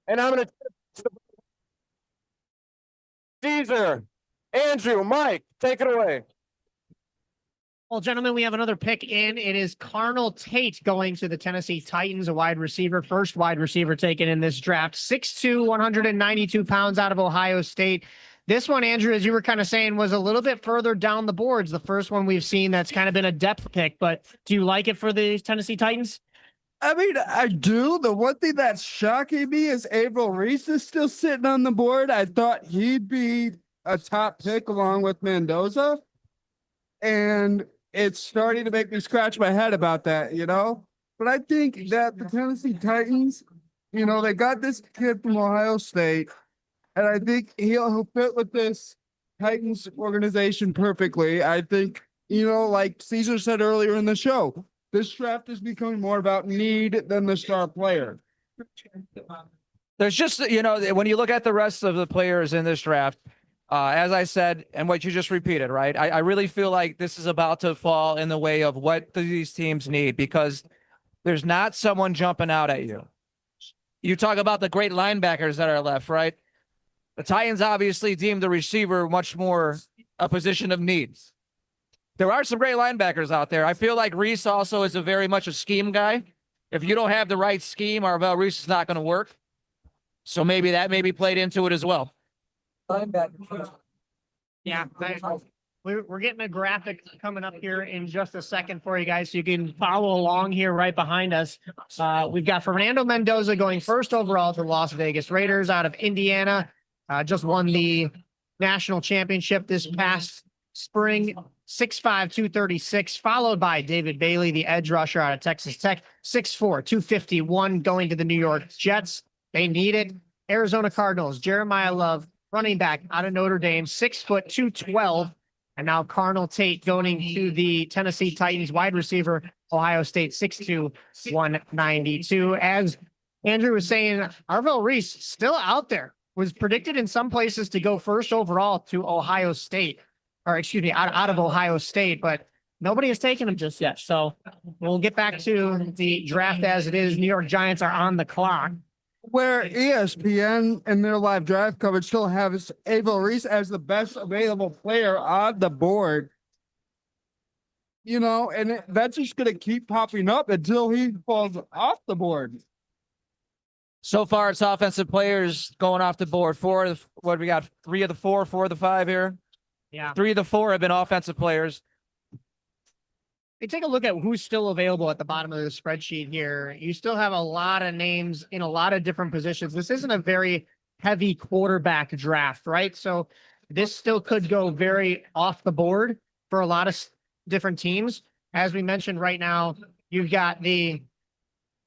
And I'm going to Caesar, Andrew, Mike, take it away. Well, gentlemen, we have another pick in. It is Carnell Tate going to the Tennessee Titans, a wide receiver, first wide receiver taken in this draft. 6'2", 192 pounds out of Ohio State. This one, Andrew, as you were kind of saying, was a little bit further down the boards. The first one we've seen that's kind of been a depth pick, but do you like it for the Tennessee Titans? I mean, I do. The one thing that's shocking me is Averill Reese is still sitting on the board. I thought he'd be a top pick along with Mendoza. And it's starting to make me scratch my head about that, you know? But I think that the Tennessee Titans, you know, they got this kid from Ohio State, and I think he'll fit with this Titans organization perfectly. I think, you know, like Caesar said earlier in the show, this draft is becoming more about need than the star player. There's just, you know, when you look at the rest of the players in this draft, as I said, and what you just repeated, right? I really feel like this is about to fall in the way of what these teams need because there's not someone jumping out at you. You talk about the great linebackers that are left, right? The Titans obviously deem the receiver much more a position of needs. There are some great linebackers out there. I feel like Reese also is very much a scheme guy. If you don't have the right scheme, Arvell Reese is not going to work. So maybe that played into it as well. Yeah, we're getting a graphic coming up here in just a second for you guys, so you can follow along here right behind us. We've got Fernando Mendoza going first overall to the Las Vegas Raiders out of Indiana. Just won the national championship this past spring. 6'5", 236, followed by David Bailey, the edge rusher out of Texas Tech. 6'4", 251, going to the New York Jets. They need it. Arizona Cardinals, Jeremiah Love, running back out of Notre Dame, 6', 212. And now Carnell Tate going to the Tennessee Titans, wide receiver, Ohio State, 6'2", 192. As Andrew was saying, Arvell Reese still out there, was predicted in some places to go first overall to Ohio State, or excuse me, out of Ohio State, but nobody has taken him just yet. So we'll get back to the draft as it is. New York Giants are on the clock. Where ESPN and their live draft coverage still has Averill Reese as the best available player on the board. You know, and that's just going to keep popping up until he falls off the board. So far, it's offensive players going off the board. What we got? 3 of the 4, 4 of the 5 here. Yeah. 3 of the 4 have been offensive players. You take a look at who's still available at the bottom of the spreadsheet here. You still have a lot of names in a lot of different positions. This isn't a very heavy quarterback draft, right? So this still could go very off the board for a lot of different teams. As we mentioned right now, you've got the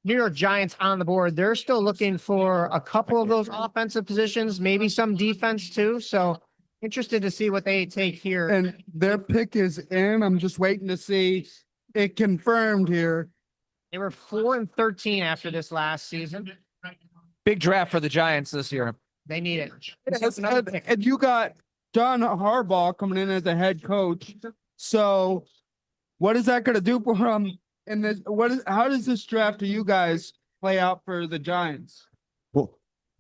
New York Giants on the board. They're still looking for a couple of those offensive positions, maybe some defense too. So interested to see what they take here. And their pick is in. I'm just waiting to see it confirmed here. They were 4-13 after this last season. Big draft for the Giants this year. They need it. And you got John Harbaugh coming in as a head coach. So What is that going to do for him? And this, how does this draft to you guys play out for the Giants?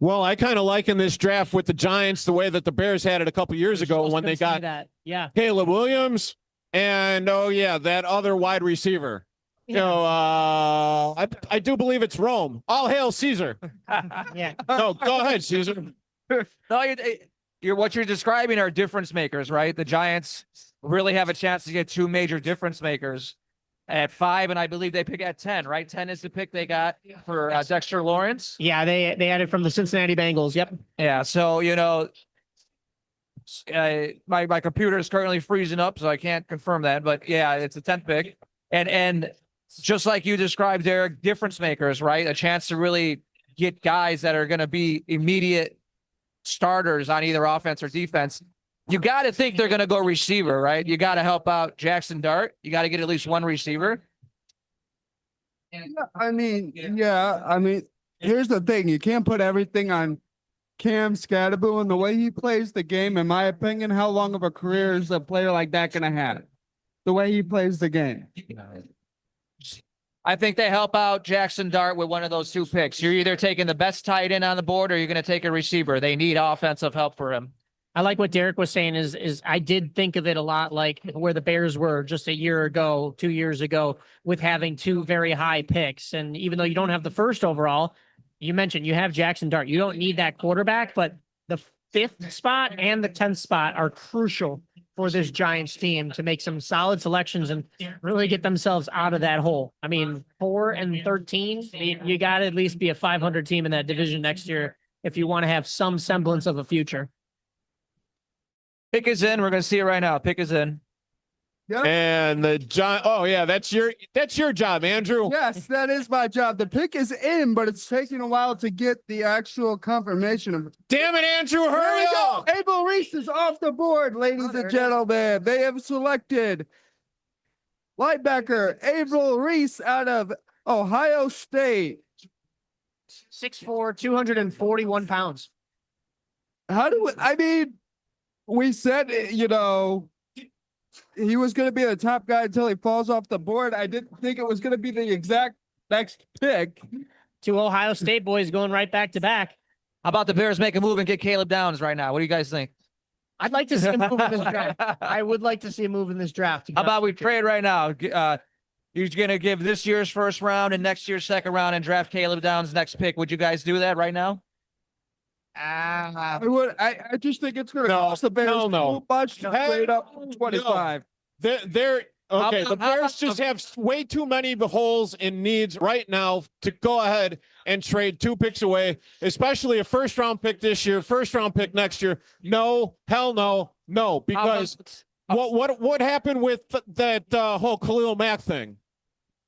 Well, I kind of liken this draft with the Giants the way that the Bears had it a couple years ago when they got that. Yeah. Caleb Williams and that other wide receiver. Yeah. You know, I do believe it's Rome. All hail Caesar. Yeah. No, go ahead, Caesar. No, what you're describing are difference makers, right? The Giants really have a chance to get two major difference makers at 5, and I believe they pick at 10, right? 10 is the pick they got for Dexter Lawrence. Yeah, they had it from the Cincinnati Bengals. Yep. Yeah, so my computer is currently freezing up, so I can't confirm that. But yeah, it's a 10th pick, and just like you described, Derek, difference makers, right? A chance to really get guys that are going to be immediate starters on either offense or defense. You got to think they're going to go receiver, right? You got to help out Jackson Dart. You got to get at least one receiver. I mean, here's the thing. You can't put everything on Cam Scatterbo, and the way he plays the game, in my opinion. How long of a career is a player like that going to have? The way he plays the game. I think they help out Jackson Dart with one of those two picks. You're either taking the best tight end on the board or you're going to take a receiver. They need offensive help for him. I like what Derek was saying is I did think of it a lot like where the Bears were just a year ago, 2 years ago, with having two very high picks. And even though you don't have the first overall, you mentioned you have Jackson Dart. You don't need that quarterback, but the 5th spot and the 10th spot are crucial for this Giants team to make some solid selections and really get themselves out of that hole. I mean, 4 and 13, you got to at least be a 500 team in that division next year if you want to have some semblance of a future. Pick is in. We're going to see it right now. Pick is in. Yep. And that's your job, Andrew. Yes, that is my job. The pick is in, but it's taking a while to get the actual confirmation of it. Damn it, Andrew, hurry up! Abel Reese is off the board, ladies and gentlemen. They have selected linebacker Abel Reese out of Ohio State. 6'4", 241 pounds. We said, he was going to be the top guy until he falls off the board. I didn't think it was going to be the exact next pick. 2 Ohio State boys going right back to back. How about the Bears make a move and get Caleb Downs right now? What do you guys think? I'd like to see him move in this draft. I would like to see him move in this draft. How about we trade right now? You're going to give this year's first round and next year's second round and draft Caleb Downs' next pick. Would you guys do that right now? I just think it's going to cost the Bears too much to trade up 25. They're okay. The Bears just have way too many holes and needs right now to go ahead and trade 2 picks away, especially a first-round pick this year, first-round pick next year. No, hell no, because what happened with that whole Khalil Mack thing?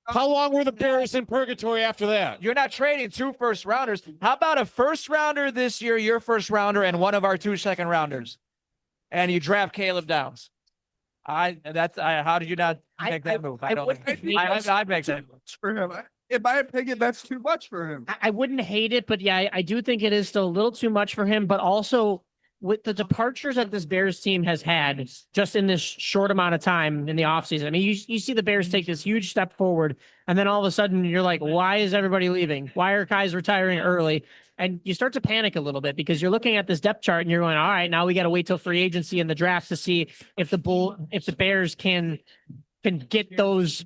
How long were the Bears in purgatory after that? You're not trading 2 first rounders. How about a first rounder this year, your first rounder, and one of our 2 second rounders, and you draft Caleb Downs? How did you not make that move? I'd make that move for him. In my opinion, that's too much for him. I wouldn't hate it, but yeah, I do think it is still a little too much for him. But also with the departures that this Bears team has had just in this short amount of time in the offseason. I mean, you see the Bears take this huge step forward, and then all of a sudden you're like, why is everybody leaving? Why are guys retiring early? And you start to panic a little bit because you're looking at this depth chart and you're going, all right, now we got to wait till free agency and the draft to see if the Bears can get those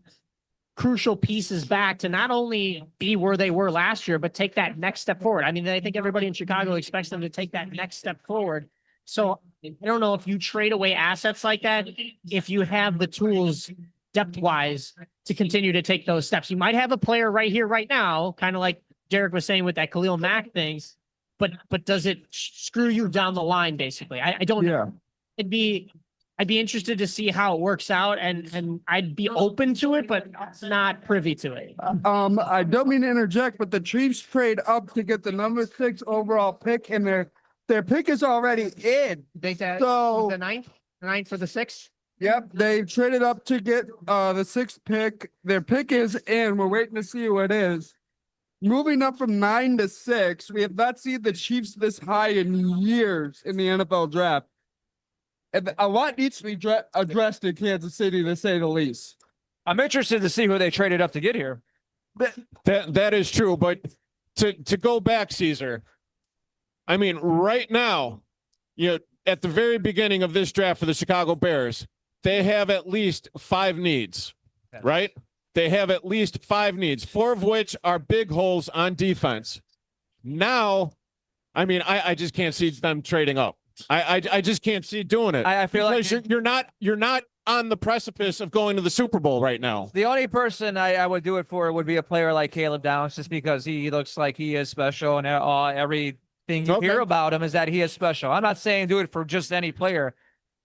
crucial pieces back to not only be where they were last year, but take that next step forward. I mean, I think everybody in Chicago expects them to take that next step forward. So I don't know if you trade away assets like that, if you have the tools depth-wise to continue to take those steps. You might have a player right here, right now, kind of like Derek was saying with that Khalil Mack thing, but does it screw you down the line, basically? I don't know. I'd be interested to see how it works out, and I'd be open to it, but not privy to it. I don't mean to interject, but the Chiefs trade up to get the number 6 overall pick, and their pick is already in. So the ninth for the 6th? Yep, they traded up to get the 6th pick. Their pick is in. We're waiting to see who it is. Moving up from 9 to 6, we have not seen the Chiefs this high in years in the NFL draft. And a lot needs to be addressed in Kansas City, to say the least. I'm interested to see who they traded up to get here. That is true, but to go back, Caesar, I mean, right now, at the very beginning of this draft for the Chicago Bears, they have at least 5 needs, right? They have at least 5 needs, 4 of which are big holes on defense. Now, I mean, I just can't see them trading up. I just can't see doing it. I feel like you're not on the precipice of going to the Super Bowl right now. The only person I would do it for would be a player like Caleb Downs, just because he looks like he is special, and everything you hear about him is that he is special. I'm not saying do it for just any player,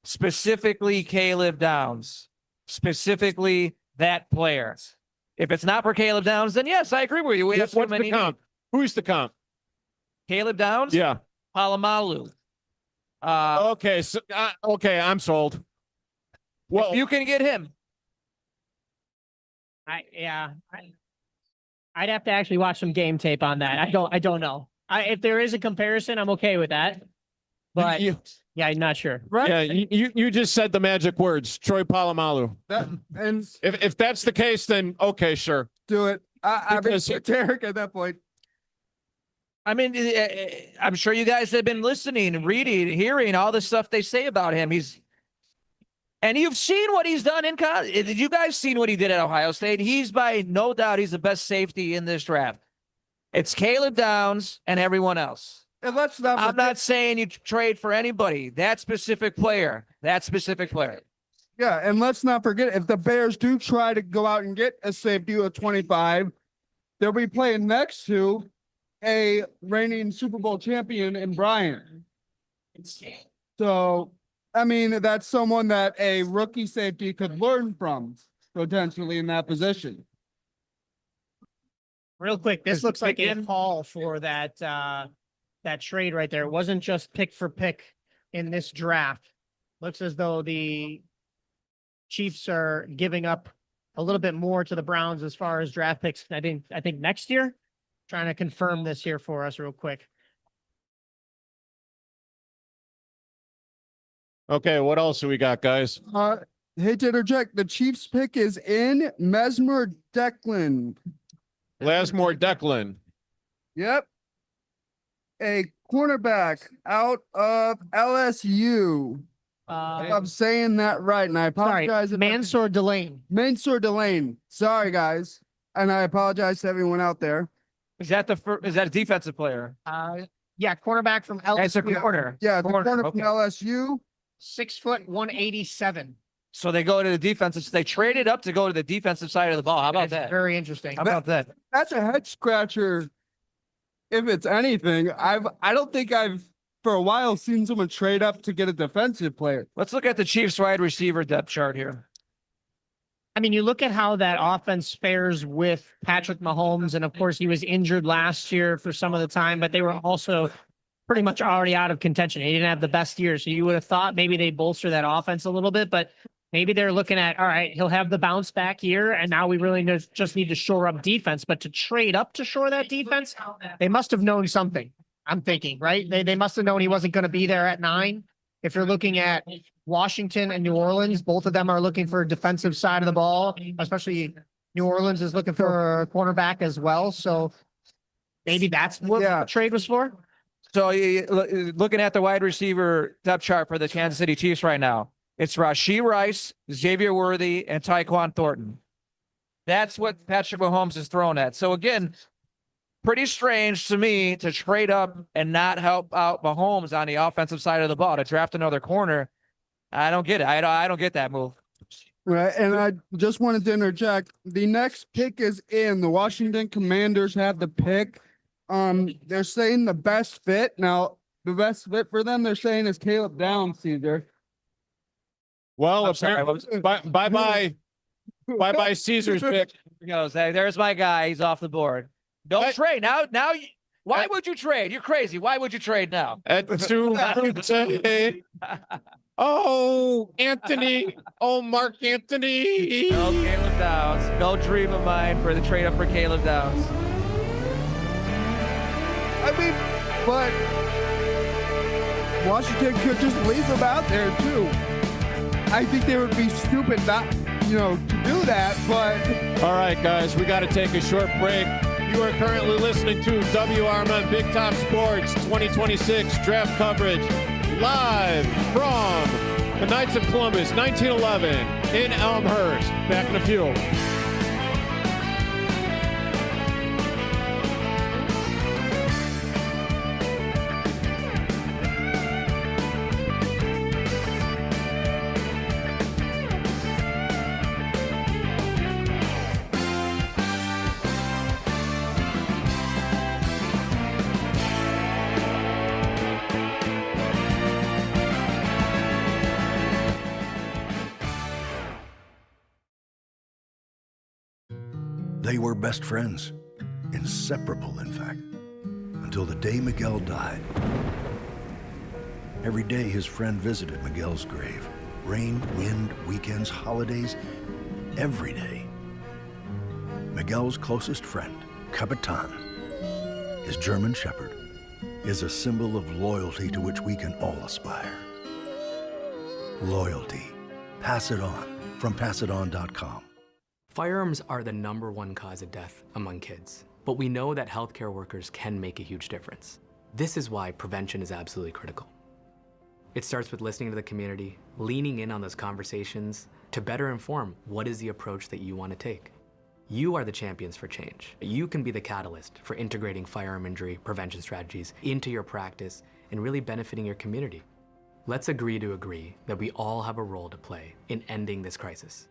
specifically Caleb Downs, specifically that player. If it's not for Caleb Downs, then yes, I agree with you. We have so What's many. the comp? Who's the comp? Caleb Downs? Yeah. Palomalu. Okay, so okay, I'm sold. Well, if you can get him. I'd have to actually watch some game tape on that. I don't know. If there is a comparison, I'm okay with that. But yeah, I'm not sure. Right? Yeah, you just said the magic words, Troy Polamalu. And if that's the case, then okay, sure, do it. I mean, Derek at that point. I mean, I'm sure you guys have been listening, reading, hearing all the stuff they say about him. And you've seen what he's done in college. Did you guys seen what he did at Ohio State? He's by no doubt, he's the best safety in this draft. It's Caleb Downs and everyone else. And let's not. I'm not saying you trade for anybody. That specific player. Yeah, and let's not forget, if the Bears do try to go out and get a safety at 25, they'll be playing next to a reigning Super Bowl champion in Bryant. So, I mean, that's someone that a rookie safety could learn from potentially in that position. Real quick, this looks like a call for that trade right there. It wasn't just pick for pick in this draft. Looks as though the Chiefs are giving up a little bit more to the Browns as far as draft picks. I think next year. Trying to confirm this here for us real quick. Okay, what else do we got, guys? Hate to interject. The Chiefs pick is in Mesmer Declan. Lasmore Declan. Yep. A cornerback out of LSU. If I'm saying that right, and I apologize. Mansour Delane. Mansour Delane. Sorry, guys. And I apologize to everyone out there. Is that a defensive player? Yeah, cornerback from LSU. It's a corner. Yeah, the corner from LSU. 6 foot 187. So they go to the defensive. They traded up to go to the defensive side of the ball. How about that? Very interesting. How about that? That's a head scratcher. If it's anything, I don't think I've for a while seen someone trade up to get a defensive player. Let's look at the Chiefs wide receiver depth chart here. I mean, you look at how that offense fares with Patrick Mahomes, and of course he was injured last year for some of the time, but they were also pretty much already out of contention. He didn't have the best year, so you would have thought maybe they bolster that offense a little bit, but maybe they're looking at, all right, he'll have the bounce back year, and now we really just need to shore up defense. But to trade up to shore that defense, they must have known something, I'm thinking, right? They must have known he wasn't going to be there at 9. If you're looking at Washington and New Orleans, both of them are looking for a defensive side of the ball, especially New Orleans is looking for a cornerback as well. So maybe that's what the trade was for. So looking at the wide receiver depth chart for the Kansas City Chiefs right now, it's Rashee Rice, Xavier Worthy, and Tyquan Thornton. That's what Patrick Mahomes is thrown at. So again, pretty strange to me to trade up and not help out Mahomes on the offensive side of the ball to draft another corner. I don't get it. I don't get that move. Right, and I just wanted to interject. The next pick is in. The Washington Commanders have the pick. They're saying the best fit. Now, the best fit for them, they're saying, is Caleb Downs, Caesar. Well, bye bye Caesar's pick. There's my guy. He's off the board. Don't trade now. Why would you trade? You're crazy. Why would you trade now? Oh, Anthony. Oh, Mark Anthony. No Caleb Downs. No dream of mine for the trade up for Caleb Downs. I mean, but Washington could just leave him out there too. I think they would be stupid not to do that, but All right, guys, we got to take a short break. You are currently listening to WRMN Big Top Sports 2026 draft coverage live from the Knights of Columbus 1911 in Elmhurst. Back in a few. They were best friends, inseparable, in fact, until the day Miguel died. Every day his friend visited Miguel's grave. Rain, wind, weekends, holidays, every day. Miguel's closest friend, Capitan, his German Shepherd, is a symbol of loyalty to which we can all aspire. Loyalty. Pass it on from passiton.com. Firearms are the #1 cause of death among kids, but we know that healthcare workers can make a huge difference. This is why prevention is absolutely critical. It starts with listening to the community, leaning in on those conversations to better inform what is the approach that you want to take. You are the champions for change. You can be the catalyst for integrating firearm injury prevention strategies into your practice and really benefiting your community. Let's agree to agree that we all have a role to play in ending this crisis.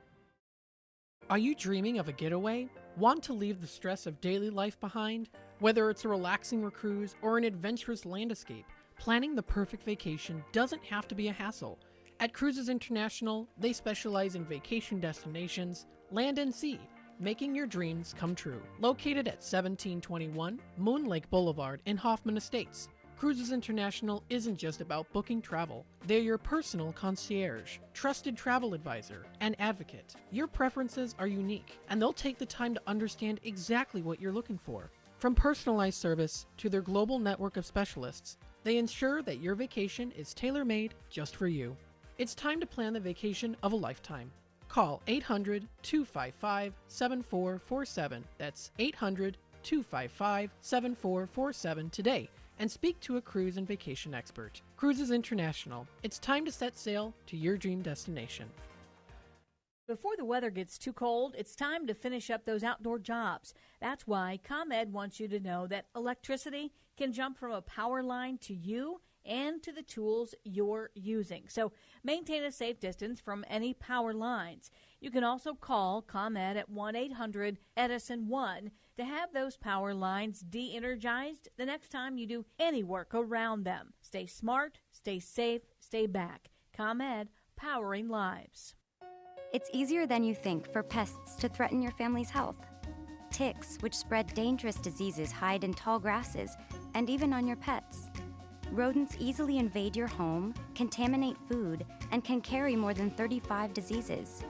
Are you dreaming of a getaway? Want to leave the stress of daily life behind? Whether it's a relaxing cruise or an adventurous landscape, planning the perfect vacation doesn't have to be a hassle. At Cruises International, they specialize in vacation destinations, land and sea, making your dreams come true. Located at 1721 Moon Lake Boulevard in Hoffman Estates, Cruises International isn't just about booking travel. They're your personal concierge, trusted travel advisor, and advocate. Your preferences are unique, and they'll take the time to understand exactly what you're looking for. From personalized service to their global network of specialists, they ensure that your vacation is tailor-made just for you. It's time to plan the vacation of a lifetime. Call 800-255-7447. That's 800-255-7447 today and speak to a cruise and vacation expert. Cruises International. It's time to set sail to your dream destination. Before the weather gets too cold, it's time to finish up those outdoor jobs. That's why ComEd wants you to know that electricity can jump from a power line to you and to the tools you're using. So maintain a safe distance from any power lines. You can also call ComEd at 1-800-EDISON-1 to have those power lines de-energized the next time you do any work around them. Stay smart, stay safe, stay back. ComEd, powering lives. It's easier than you think for pests to threaten your family's health. Ticks, which spread dangerous diseases, hide in tall grasses and even on your pets. Rodents easily invade your home, contaminate food, and can carry more than 35 diseases.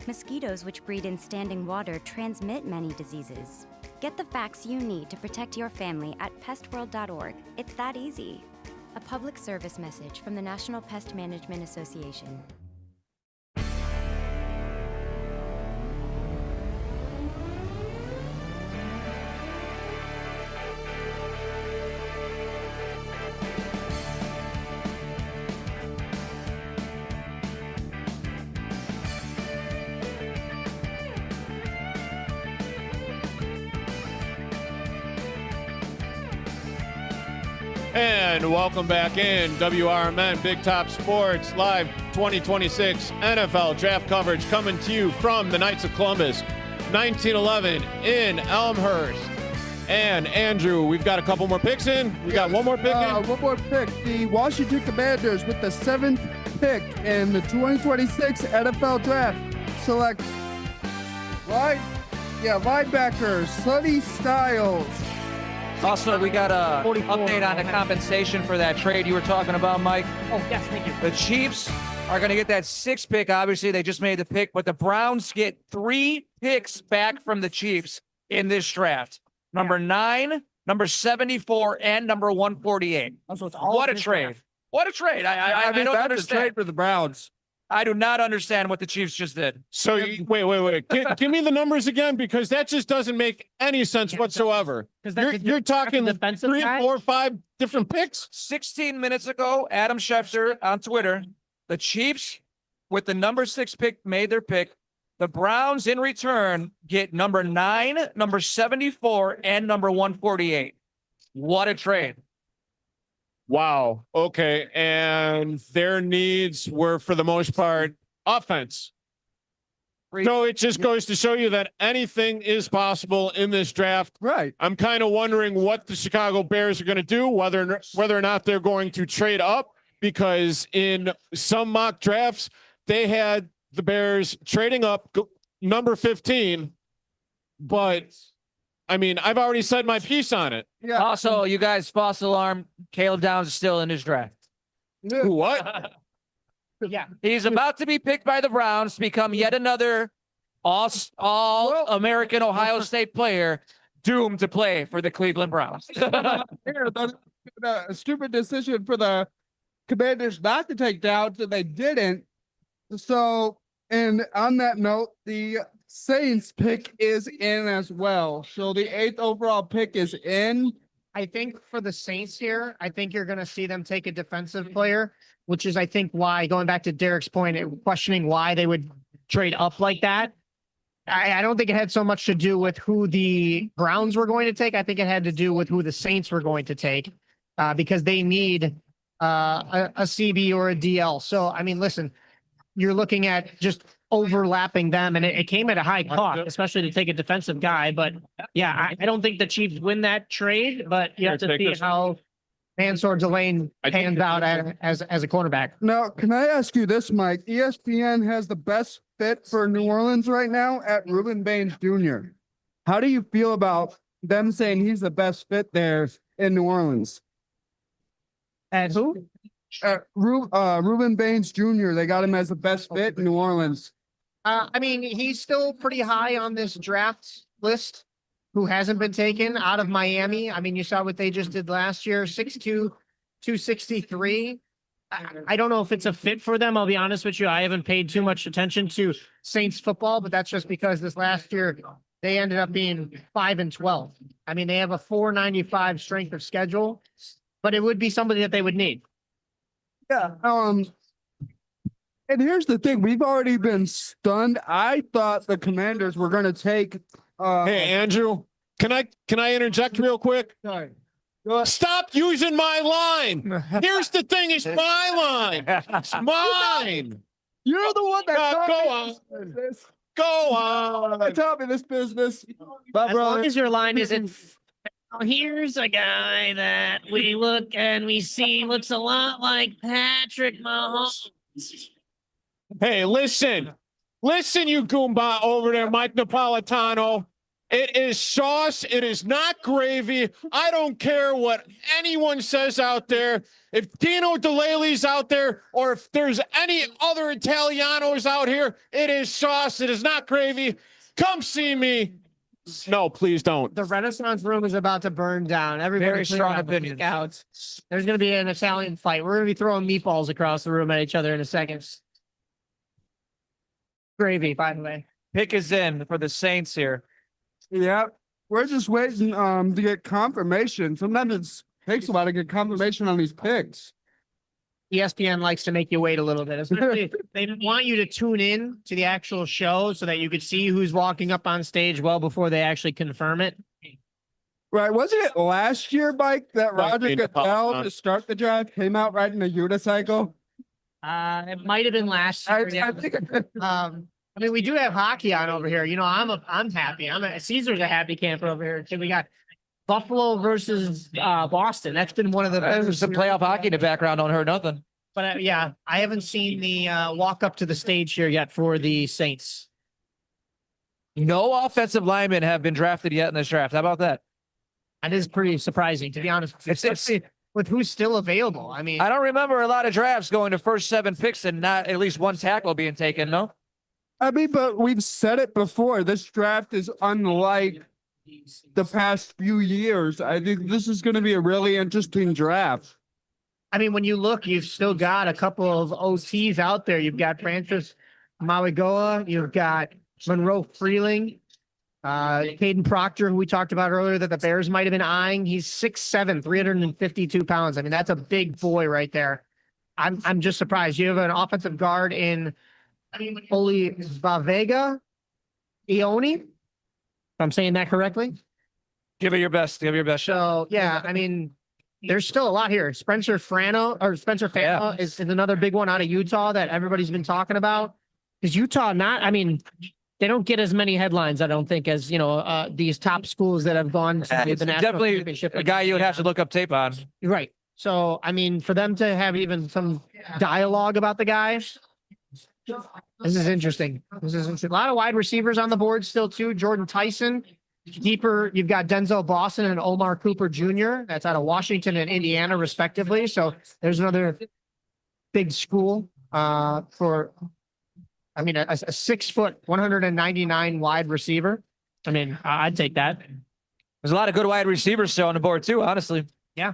Mosquitoes, which breed in standing water, transmit many diseases. Get the facts you need to protect your family at pestworld.org. It's that easy. A public service message from the National Pest Management Association. And welcome back in WRMN Big Top Sports Live 2026 NFL Draft coverage coming to you from the Knights of Columbus 1911 in Elmhurst. And Andrew, we've got a couple more picks in. We got one more pick in. One more pick. The Washington Commanders with the 7th pick in the 2026 NFL Draft select linebacker Sonny Styles. Also, we got a update on the compensation for that trade you were talking about, Mike. Oh, yes, thank you. The Chiefs are going to get that 6th pick. Obviously, they just made the pick, but the Browns get 3 picks back from the Chiefs in this draft. Number 9, number 74, and number 148. So it's What a trade. What a trade. I mean, don't that's understand. a trade for the Browns. I do not understand what the Chiefs just did. So wait. Give me the numbers again, because that just doesn't make any sense whatsoever. You're talking defensive 3, guy? 4, 5 different picks. 16 minutes ago, Adam Schefter on Twitter, the Chiefs with the number 6 pick made their pick. The Browns in return get number 9, number 74, and number 148. What a trade. Wow. Okay. And their needs were, for the most part, offense. So it just goes to show you that anything is possible in this draft. Right. I'm kind of wondering what the Chicago Bears are going to do, whether or not they're going to trade up, because in some mock drafts, they had the Bears trading up number 15. But, I mean, I've already said my piece on it. Yeah. Also, you guys, false alarm, Caleb Downs is still in his draft. What? Yeah. He's about to be picked by the Browns to become yet another all-American Ohio State player doomed to play for the Cleveland Browns. A stupid decision for the Commanders not to take Downs, and they didn't. So, and on that note, the Saints pick is in as well. So the 8th overall pick is in. I think for the Saints here, I think you're going to see them take a defensive player, which is, I think, why, going back to Derek's point, questioning why they would trade up like that. I don't think it had so much to do with who the Browns were going to take. I think it had to do with who the Saints were going to take, because they need a CB or a DL. So, I mean, listen, you're looking at just overlapping them, and it came at a high cost, especially to take a defensive guy. But yeah, I don't think the Chiefs win that trade, but you have to see how Mansour Delane pans out as a cornerback. Now, can I ask you this, Mike? ESPN has the best fit for New Orleans right now at Reuben Baines Jr. How do you feel about them saying he's the best fit there in New Orleans? And who? Reuben Baines Jr. They got him as the best fit in New Orleans. I mean, he's still pretty high on this draft list. Who hasn't been taken out of Miami? I mean, you saw what they just did last year, 6'2", 263. I don't know if it's a fit for them. I'll be honest with you. I haven't paid too much attention to Saints football, but that's just because this last year they ended up being 5-12. I mean, they have a 495 strength of schedule, but it would be somebody that they would need. Yeah. And here's the thing: we've already been stunned. I thought the Commanders were going to take. Hey, Andrew, can I interject real quick? Sorry. Stop using my line. Here's the thing: it's my line. It's mine. You're the one that go on. Go on. Tell me this business. As long as your line isn't. Here's a guy that we look and we see looks a lot like Patrick Mahomes. Hey, listen, you Goomba over there, Mike Napolitano. It is sauce. It is not gravy. I don't care what anyone says out there. If Dino DeLaley's out there, or if there's any other Italianos out here, it is sauce. It is not gravy. Come see me. No, please don't. The Renaissance room is about to burn down. Everybody Very strong opinions. Out. There's going to be an Italian fight. We're going to be throwing meatballs across the room at each other in a second. Gravy, by the way. Pick is in for the Saints here. Yeah, we're just waiting to get confirmation. Sometimes it takes a while to get confirmation on these picks. ESPN likes to make you wait a little bit. Especially they want you to tune in to the actual show so that you could see who's walking up on stage well before they actually confirm it. Right. Wasn't it last year, Mike, that Roger Goodell to start the drive came out riding a unicycle? It might have been last year. I think I mean, we do have hockey on over here. You know, I'm happy. Caesar's a happy camper over here. So we got Buffalo versus Boston. That's been one of the. There's some playoff hockey in the background. Don't hurt nothing. But yeah, I haven't seen the walk up to the stage here yet for the Saints. No offensive linemen have been drafted yet in this draft. How about that? That is pretty surprising, to be honest. Especially with who's still available. I mean, I don't remember a lot of drafts going to first 7 picks and not at least one tackle being taken. No. I mean, but we've said it before. This draft is unlike the past few years. I think this is going to be a really interesting draft. I mean, when you look, you've still got a couple of OTs out there. You've got Francis Maligoa, you've got Monroe Freeling, Caden Proctor, who we talked about earlier, that the Bears might have been eyeing. He's 6'7", 352 pounds. I mean, that's a big boy right there. I'm just surprised. You have an offensive guard in Olivavega Ioni, if I'm saying that correctly. Give it your best. Give it your best shot. So yeah, I mean, there's still a lot here. Spencer Fano is another big one out of Utah that everybody's been talking about. Because Utah, they don't get as many headlines, I don't think, as these top schools that have gone to the national Definitely championship. a guy you would have to look up tape on. Right. So I mean, for them to have even some dialogue about the guys, this is interesting. A lot of wide receivers on the board still too. Jordan Tyson. Deeper, you've got Denzel Boston and Omar Cooper Jr. That's out of Washington and Indiana, respectively. So there's another big school for, a 6 foot, 199 wide receiver. I mean, I'd take that. There's a lot of good wide receivers still on the board too, honestly. Yeah.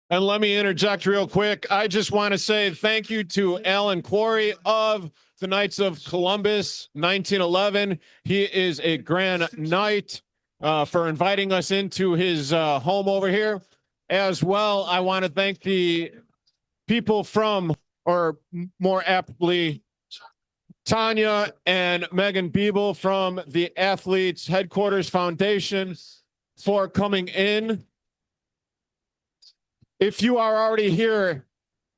And let me interject real quick. I just want to say thank you to Alan Quarry of the Knights of Columbus, 1911. He is a Grand Knight for inviting us into his home over here. As well, I want to thank the people from, or more aptly, Tanya and Megan Biebel from the Athletes Headquarters Foundation for coming in. If you are already here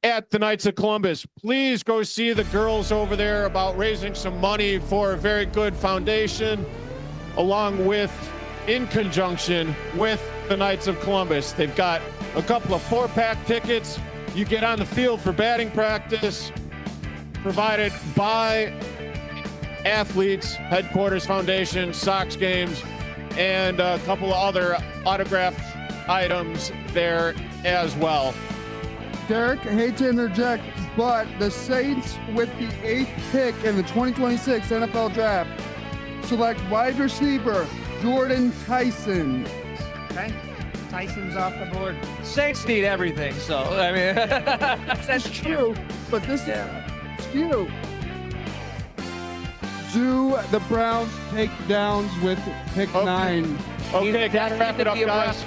at the Knights of Columbus, please go see the girls over there about raising some money for a very good foundation, along with, in conjunction with the Knights of Columbus. They've got a couple of 4-pack tickets. You get on the field for batting practice, provided by Athletes Headquarters Foundation, Sox games, and a couple of other autographed items there as well. Derek, I hate to interject, but the Saints, with the 8th pick in the 2026 NFL Draft, select wide receiver Jordan Tyson. Okay. Tyson's off the board. Saints need everything, so I mean, that's true. But this is few. Do the Browns take downs with pick 9? Okay, gotta wrap it up, guys.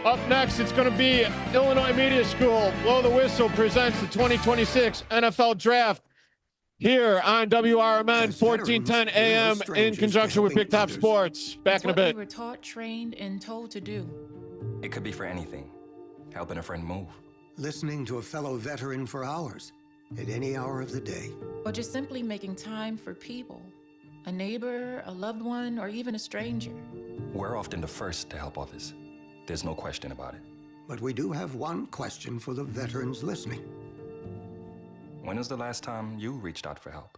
Up next, it's going to be Illinois Media School. Blow the Whistle presents the 2026 NFL Draft here on WRMN 1410 AM in conjunction with Big Top Sports. Back in a bit. We were taught, trained, and told to do. It could be for anything. Helping a friend move. Listening to a fellow veteran for hours, at any hour of the day. Or just simply making time for people. A neighbor, a loved one, or even a stranger. We're often the first to help others. There's no question about it. But we do have one question for the veterans listening. When was the last time you reached out for help?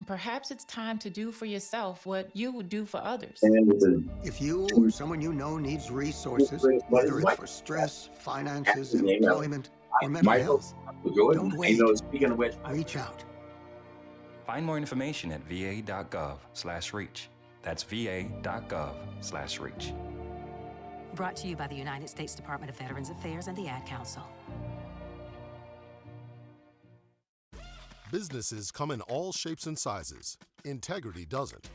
Perhaps it's time to do for yourself what you would do for others. If you or someone you know needs resources, whether it's for stress, finances, employment, or mental health, don't wait. Speaking of which, reach out. Find more information at va.gov/reach. That's va.gov/reach. Brought to you by the United States Department of Veterans Affairs and the Ad Council. Businesses come in all shapes and sizes. Integrity doesn't.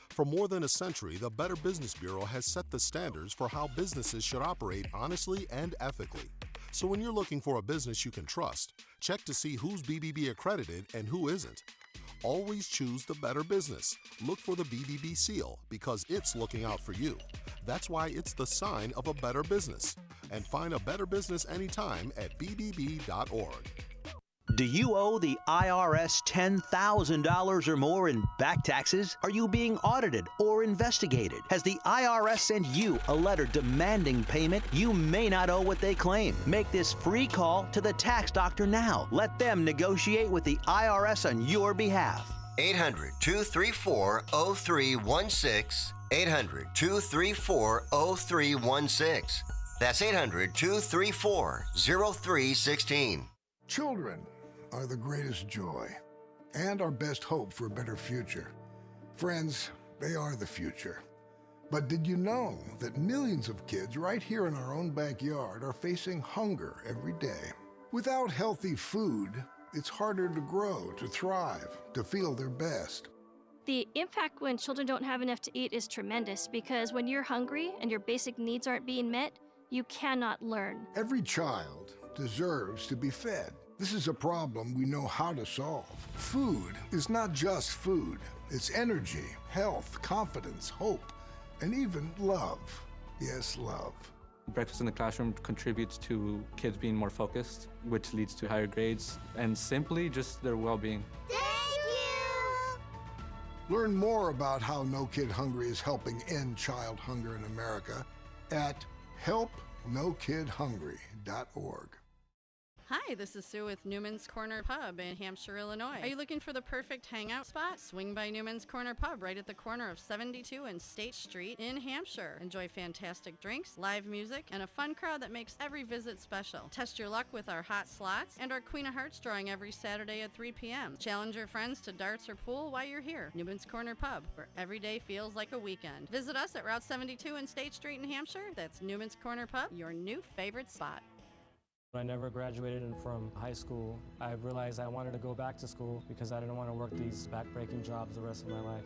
For more than a century, the Better Business Bureau has set the standards for how businesses should operate honestly and ethically. So when you're looking for a business you can trust, check to see who's BBB accredited and who isn't. Always choose the better business. Look for the BBB seal because it's looking out for you. That's why it's the sign of a better business. And find a better business anytime at bbb.org. Do you owe the IRS $10,000 or more in back taxes? Are you being audited or investigated? Has the IRS sent you a letter demanding payment? You may not owe what they claim. Make this free call to the tax doctor now. Let them negotiate with the IRS on your behalf. 800-234-0316. 800-234-0316. That's 800-234-0316. Children are the greatest joy and our best hope for a better future. Friends, they are the future. But did you know that millions of kids right here in our own backyard are facing hunger every day? Without healthy food, it's harder to grow, to thrive, to feel their best. The impact when children don't have enough to eat is tremendous because when you're hungry and your basic needs aren't being met, you cannot learn. Every child deserves to be fed. This is a problem we know how to solve. Food is not just food. It's energy, health, confidence, hope, and even love. Yes, love. Breakfast in the classroom contributes to kids being more focused, which leads to higher grades, and simply just their well-being. Learn more about how No Kid Hungry is helping end child hunger in America at helpnokidhungry.org. Hi, this is Sue with Newman's Corner Pub in Hampshire, Illinois. Are you looking for the perfect hangout spot? Swing by Newman's Corner Pub right at the corner of 72 and State Street in Hampshire. Enjoy fantastic drinks, live music, and a fun crowd that makes every visit special. Test your luck with our hot slots and our Queen of Hearts drawing every Saturday at 3 p.m. Challenge your friends to darts or pool while you're here. Newman's Corner Pub, where every day feels like a weekend. Visit us at Route 72 and State Street in Hampshire. That's Newman's Corner Pub, your new favorite spot. When I never graduated from high school, I realized I wanted to go back to school because I didn't want to work these back-breaking jobs the rest of my life.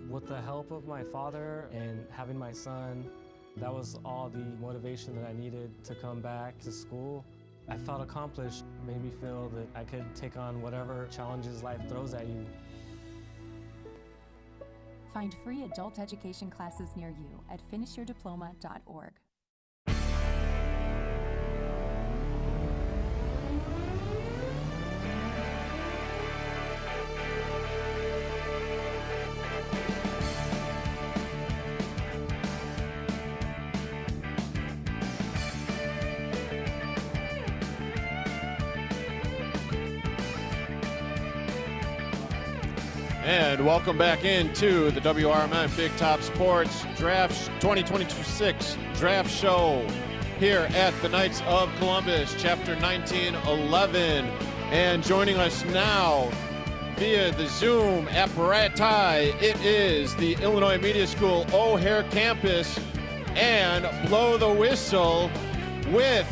With the help of my father and having my son, that was all the motivation that I needed to come back to school. I felt accomplished, made me feel that I could take on whatever challenges life throws at you. Find free adult education classes near you at finishyourdiploma.org. And welcome back into the WRMN Big Top Sports Draft 2026 Draft Show here at the Knights of Columbus, Chapter 1911. And joining us now via the Zoom apparatus, it is the Illinois Media School O'Hare campus and Blow the Whistle with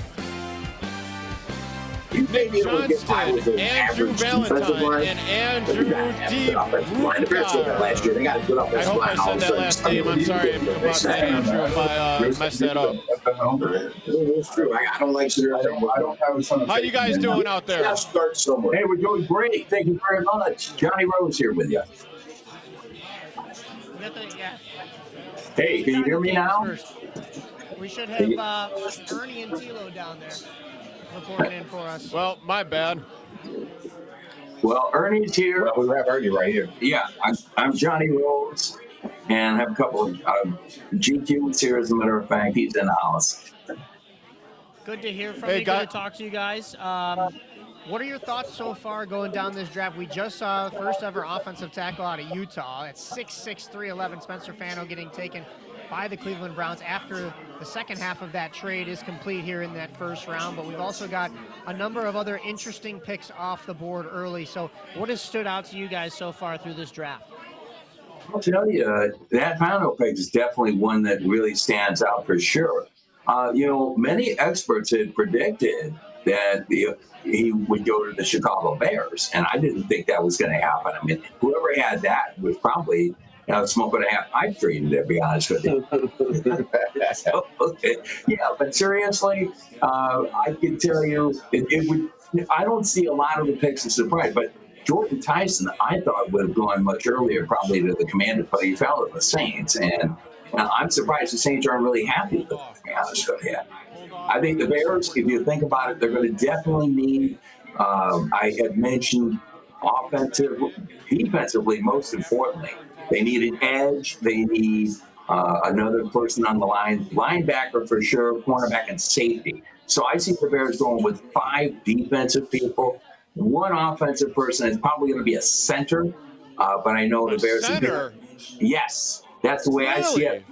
Nick Johnston, Andrew Valentine, and Andrew D. Last year, they got a good I hope I said that last name. I'm sorry about that, Andrew, if I messed that up. It's true. I don't like I don't have a son of How you guys doing out there? Start somewhere. Hey, we're doing great. Thank you very much. Johnny Rose here with you. Hey, can you hear me now? We should have Ernie and Tilo down there reporting in for us. Well, my bad. Well, Ernie's here. Well, we have Ernie right here. Yeah, I'm Johnny Rose, and I have a couple of GQs here, as a matter of fact. He's in the house. Good to hear from you. Good to talk to you guys. What are your thoughts so far going down this draft? We just saw the first ever offensive tackle out of Utah. It's 6'6", 311, Spencer Fano getting taken by the Cleveland Browns after the second half of that trade is complete here in that first round. But we've also got a number of other interesting picks off the board early. So what has stood out to you guys so far through this draft? I'll tell you, that Fano pick is definitely one that really stands out for sure. Many experts had predicted that he would go to the Chicago Bears, and I didn't think that was going to happen. I mean, whoever had that was probably smoking a half pipe dream, to be honest with you. Yeah, but seriously, I can tell you, it would. I don't see a lot of the picks as surprise, but Jordan Tyson, I thought would have gone much earlier, probably to the Commanders, but he fell to the Saints, and I'm surprised the Saints aren't really happy with it, to be honest with you. I think the Bears, if you think about it, they're going to definitely need, I had mentioned defensively, most importantly. They need an edge. They need another person on the line, linebacker for sure, cornerback, and safety. So I see the Bears going with 5 defensive people. One offensive person is probably going to be a center, but I know the Bears. Center? Yes, that's the way I see it.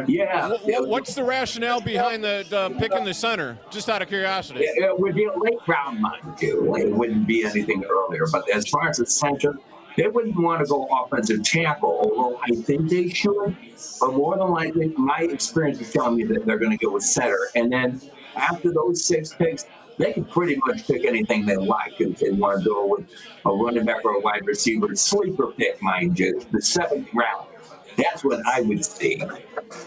Yeah. What's the rationale behind the picking the center? Just out of curiosity. It would be a late round, mind you. It wouldn't be anything earlier. But as far as the center, They wouldn't want to go offensive tackle, although I think they should. But more than likely, my experience is telling me that they're going to go with center. And then after those 6 picks, they can pretty much pick anything they like. If they want to go with a running back or a wide receiver, sleeper pick, mind you, the 7th round. That's what I would see.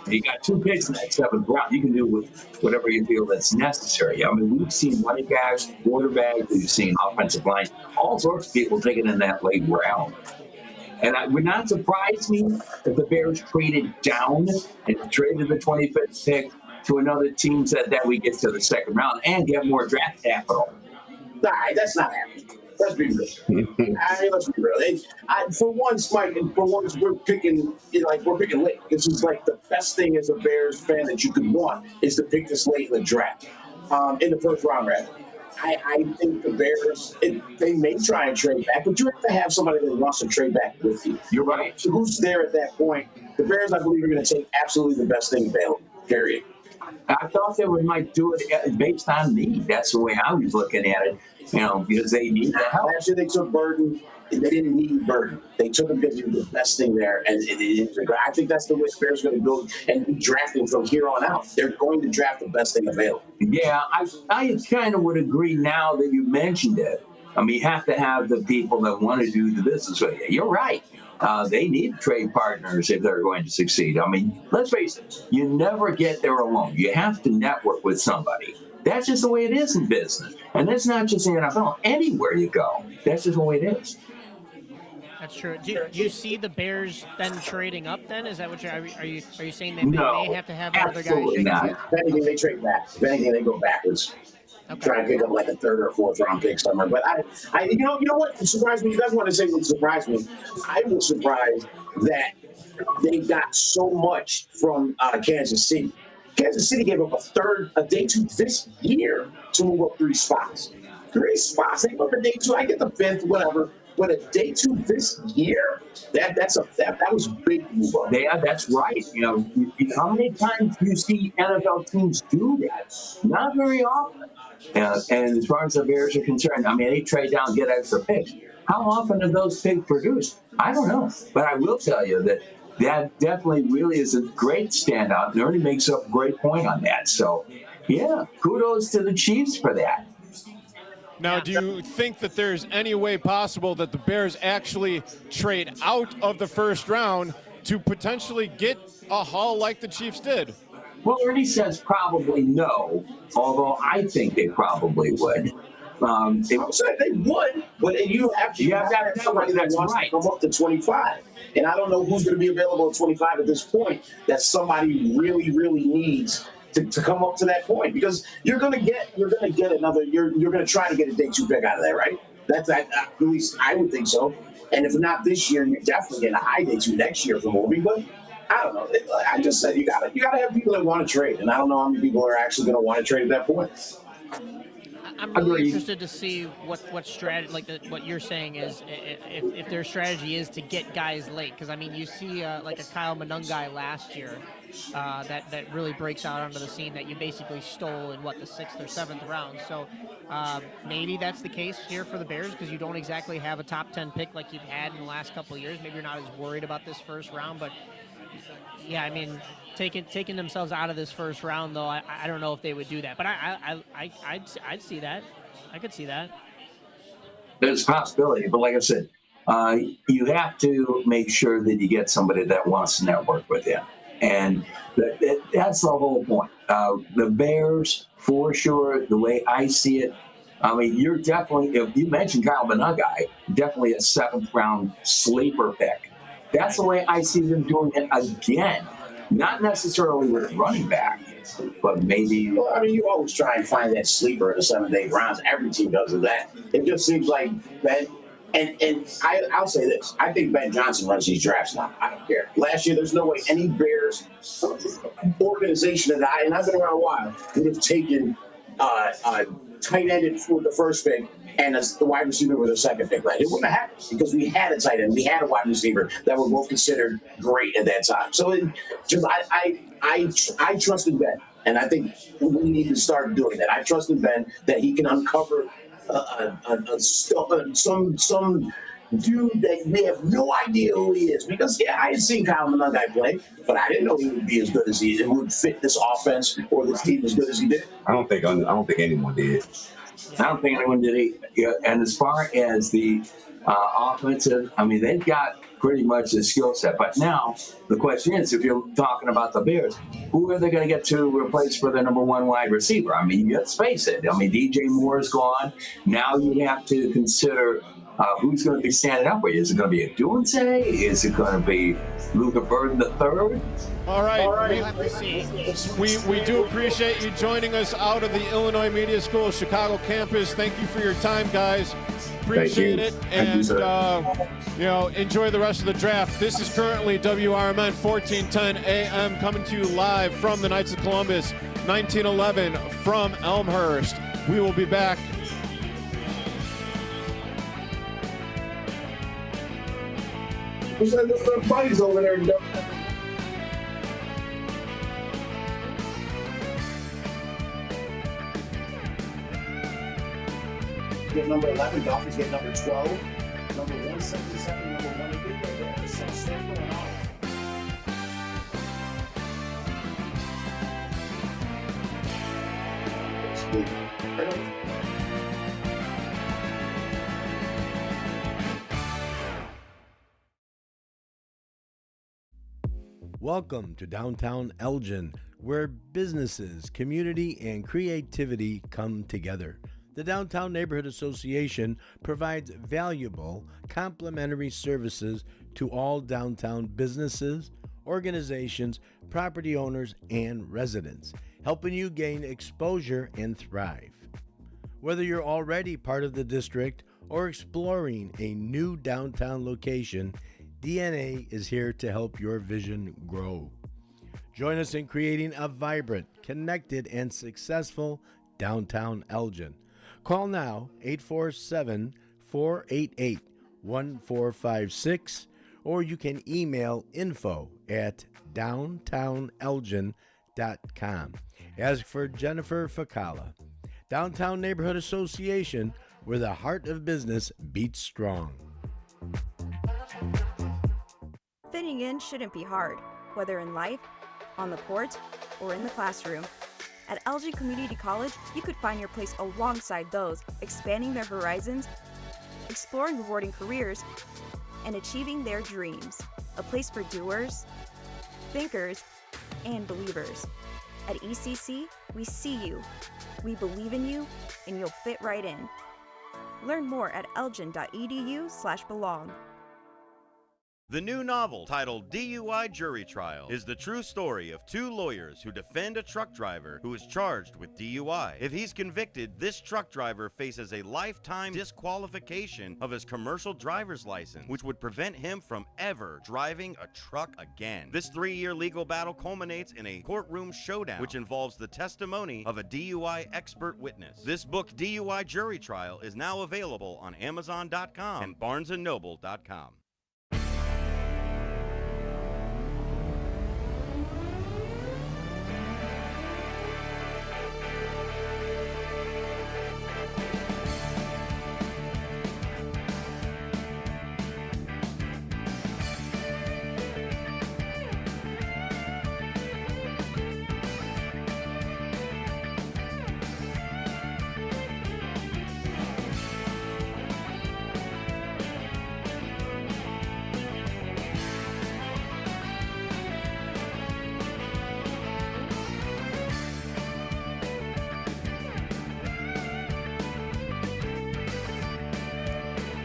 You got 2 picks in that 7th round. You can do with whatever you feel that's necessary. I mean, we've seen running backs, quarterbacks, we've seen offensive line, all sorts of people taken in that late round. And it would not surprise me if the Bears traded down and traded the 25th pick to another team that we get to the 2nd round and get more draft capital. Nah, that's not happening. Let's be real. Let's be real. For once, Mike, we're picking, we're picking late. This is like the best thing as a Bears fan that you could want is to pick this late in the draft, in the 1st round, rather. I think the Bears, they may try and trade back, but you have to have somebody that wants to trade back with you. You're right. So who's there at that point? The Bears, I believe, are going to take absolutely the best thing available, period. I thought they might do it based on need. That's the way I was looking at it, because they need the help. Last year they took Burden. They didn't need Burden. They took him because he was the best thing there. And I think that's the way the Bears are going to build and be drafting from here on out. They're going to draft the best thing available. Yeah, I kind of would agree now that you mentioned it. I mean, you have to have the people that want to do the business with you. You're right. They need trade partners if they're going to succeed. I mean, let's face it, you never get there alone. You have to network with somebody. That's just the way it is in business. And that's not just in the NFL. Anywhere you go, that's just the way it is. That's true. Do you see the Bears then trading up? Then is that what are you saying that No, they may have to have another guy? Absolutely not. If anything, they trade back. If anything, they go backwards. Okay. Try to pick up like a 3rd or 4th round pick somewhere. But you know what surprised me? You guys want to say what surprised me? I was surprised that they got so much from Kansas City. Kansas City gave up a day 2 this year to move up 3 spots. 3 spots. They gave up a day 2. I get the 5th, whatever. But a day 2 this year, that was a big move up. Yeah, that's right. How many times do you see NFL teams do that? Not very often. And as far as the Bears are concerned, I mean, they trade down and get extra picks. How often are those picks produced? I don't know. But I will tell you that definitely really is a great standout. And Ernie makes up a great point on that. So, yeah, kudos to the Chiefs for that. Now, do you think that there's any way possible that the Bears actually trade out of the 1st round to potentially get a haul like the Chiefs did? Well, Ernie says probably no, although I think they probably would. They would, but you have to have somebody that wants to come up to 25. And I don't know who's going to be available at 25 at this point that somebody really, really needs to come up to that point, because you're going to get another. You're going to try to get a day 2 pick out of there, right? That's at least I would think so. And if not this year, you're definitely getting a high day 2 next year for moving. But I don't know. I just said you gotta have people that want to trade, and I don't know how many people are actually going to want to trade at that point. I'm really interested to see what strategy, what you're saying is, if their strategy is to get guys late. Because I mean, you see like a Kyle Monungai last year that really breaks out onto the scene that you basically stole in the 6th or 7th round. So maybe that's the case here for the Bears, because you don't exactly have a top 10 pick like you've had in the last couple of years. Maybe you're not as worried about this 1st round, but yeah, I mean, taking themselves out of this 1st round, though, I don't know if they would do that. But I'd see that. I could see that. There's a possibility, but like I said, you have to make sure that you get somebody that wants to network with you, and that's the whole point. The Bears, for sure, the way I see it, I mean, you're definitely, if you mentioned Kyle Monungai, definitely a 7th round sleeper pick. That's the way I see them doing it again. Not necessarily with a running back, but maybe. Well, I mean, you always try and find that sleeper in the 7th, 8th rounds. Every team does that. It just seems like Ben, and I'll say this: I think Ben Johnson runs these drafts now. I don't care. Last year, there's no way any Bears organization and I've been around a while, would have taken tight end for the 1st pick and the wide receiver with the 2nd pick. Right? It wouldn't have happened because we had a tight end, we had a wide receiver that were both considered great at that time. So I trusted Ben, and I think we need to start doing that. I trusted Ben that he can uncover some dude that we have no idea who he is. Because, yeah, I had seen Kyle Monangai play, but I didn't know he would be as good as he is. It would fit this offense or this team as good as he did. I don't think anyone did. I don't think anyone did. And as far as the offensive, I mean, they've got pretty much the skill set. But now the question is, if you're talking about the Bears, who are they going to get to replace for the number one wide receiver? I mean, let's face it. I mean, DJ Moore is gone. Now you have to consider who's going to be standing up for you. Is it going to be a Dunze? Is it going to be Luka Burden III? All right. We'll have to see. We do appreciate you joining us out of the Illinois Media School Chicago campus. Thank you for your time, guys. Appreciate it. And, enjoy the rest of the draft. This is currently WRMN 1410 AM coming to you live from the Knights of Columbus, 1911 from Elmhurst. We will be back. Who's the buddies over there? Get number 11, Dolphins get number 12, number 177, number 188. There's some stuff going on. Welcome to downtown Elgin, where businesses, community, and creativity come together. The Downtown Neighborhood Association provides valuable, complimentary services to all downtown businesses, organizations, property owners, and residents, helping you gain exposure and thrive. Whether you're already part of the district or exploring a new downtown location, DNA is here to help your vision grow. Join us in creating a vibrant, connected, and successful downtown Elgin. Call now 847-488-1456, or you can email info@downtownelgin.com. Ask for Jennifer Facala. Downtown Neighborhood Association, where the heart of business beats strong. Fitting in shouldn't be hard, whether in life, on the court, or in the classroom. At Elgin Community College, you could find your place alongside those expanding their horizons, exploring rewarding careers, and achieving their dreams. A place for doers, thinkers, and believers. At ECC, we see you, we believe in you, and you'll fit right in. Learn more at elgin.edu/belong. The new novel, titled DUI Jury Trial, is the true story of two lawyers who defend a truck driver who is charged with DUI. If he's convicted, this truck driver faces a lifetime disqualification of his commercial driver's license, which would prevent him from ever driving a truck again. This 3-year legal battle culminates in a courtroom showdown, which involves the testimony of a DUI expert witness. This book, DUI Jury Trial, is now available on Amazon.com and BarnesandNoble.com.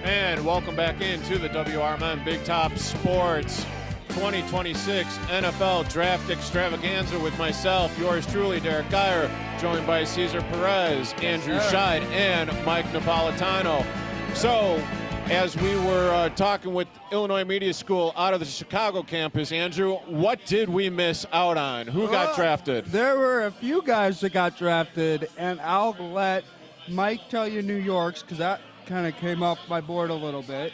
And welcome back into the WRMN Big Top Sports 2026 NFL Draft Extravaganza with myself, yours truly, Derek Geyer, joined by Cesar Perez, Andrew Scheid, and Mike Napolitano. So, as we were talking with Illinois Media School out of the Chicago campus, Andrew, what did we miss out on? Who got drafted? There were a few guys that got drafted, and I'll let Mike tell you New York's, because that kind of came up my board a little bit.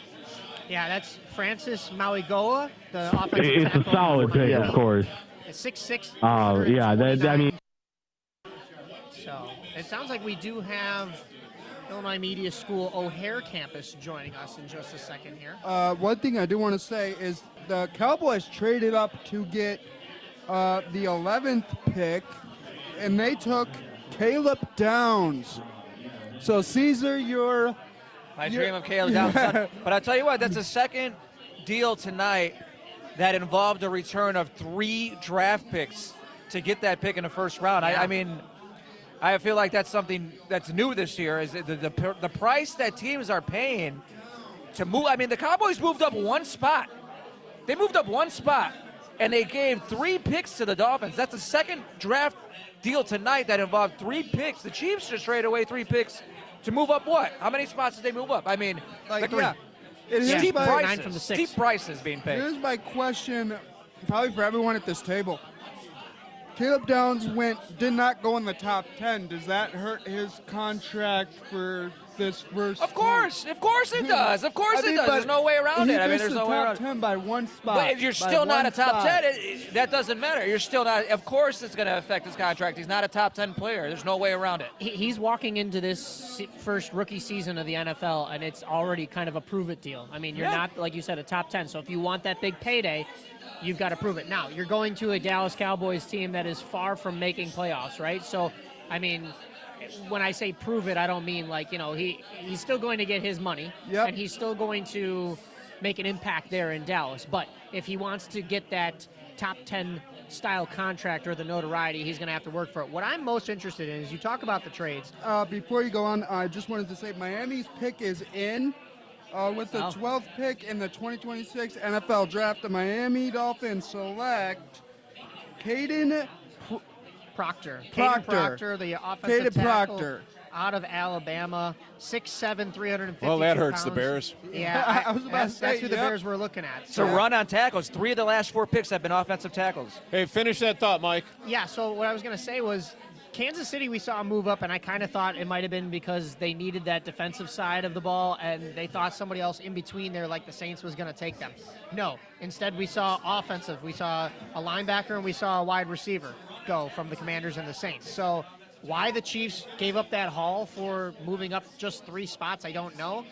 Yeah, that's Francis Mauigoa, the offensive It's tackle. a solid pick, of course. It's 6'6". Yeah, I mean, So it sounds like we do have Illinois Media School O'Hare campus joining us in just a second here. One thing I do want to say is the Cowboys traded up to get the 11th pick, and they took Caleb Downs. So Caesar, I dream of Caleb Downs. But I'll tell you what, that's a second deal tonight that involved a return of 3 draft picks to get that pick in the first round. Yeah. I mean, I feel like that's something that's new this year, is the price that teams are paying to move. I mean, the Cowboys moved up 1 spot. They moved up 1 spot, and they gave 3 picks to the Dolphins. That's the second draft deal tonight that involved 3 picks. The Chiefs just traded away 3 picks to move up what? How many spots did they move up? I mean, steep prices being paid. Here's my question, probably for everyone at this table. Caleb Downs did not go in the top 10. Does that hurt his contract for this first? Of course it does. Of course it does. There's no way around it. I mean, there's no way around it. Top 10 by 1 spot. But if you're still not a top 10, that doesn't matter. You're still not. Of course, it's going to affect his contract. He's not a top 10 player. There's no way around it. He's walking into this first rookie season of the NFL, and it's already kind of a prove-it deal. I mean, you're not, like you said, a top 10. So if you want that big payday, you've got to prove it. Now, you're going to a Dallas Cowboys team that is far from making playoffs, right? So, I mean, when I say prove it, I don't mean he's still going to get his money, and he's still going to make an impact there in Dallas. But if he wants to get that top 10 style contract or the notoriety, he's going to have to work for it. What I'm most interested in is you talk about the trades. Before you go on, I just wanted to say Miami's pick is in. With the 12th pick in the 2026 NFL Draft, the Miami Dolphins select Caden Proctor. Proctor. Caden Proctor, the offensive tackle Proctor. out of Alabama, 6'7", 350 Well, that hurts pounds. the Bears. Yeah, I was about to say, that's who the Bears were looking at. So run on tackles. 3 of the last 4 picks have been offensive tackles. Hey, finish that thought, Mike. Yeah, so what I was going to say was Kansas City, we saw move up, and I kind of thought it might have been because they needed that defensive side of the ball, and they thought somebody else in between there, like the Saints, was going to take them. No, instead we saw offensive. We saw a linebacker, and we saw a wide receiver go from the Commanders and the Saints. So why the Chiefs gave up that haul for moving up just 3 spots, I don't know.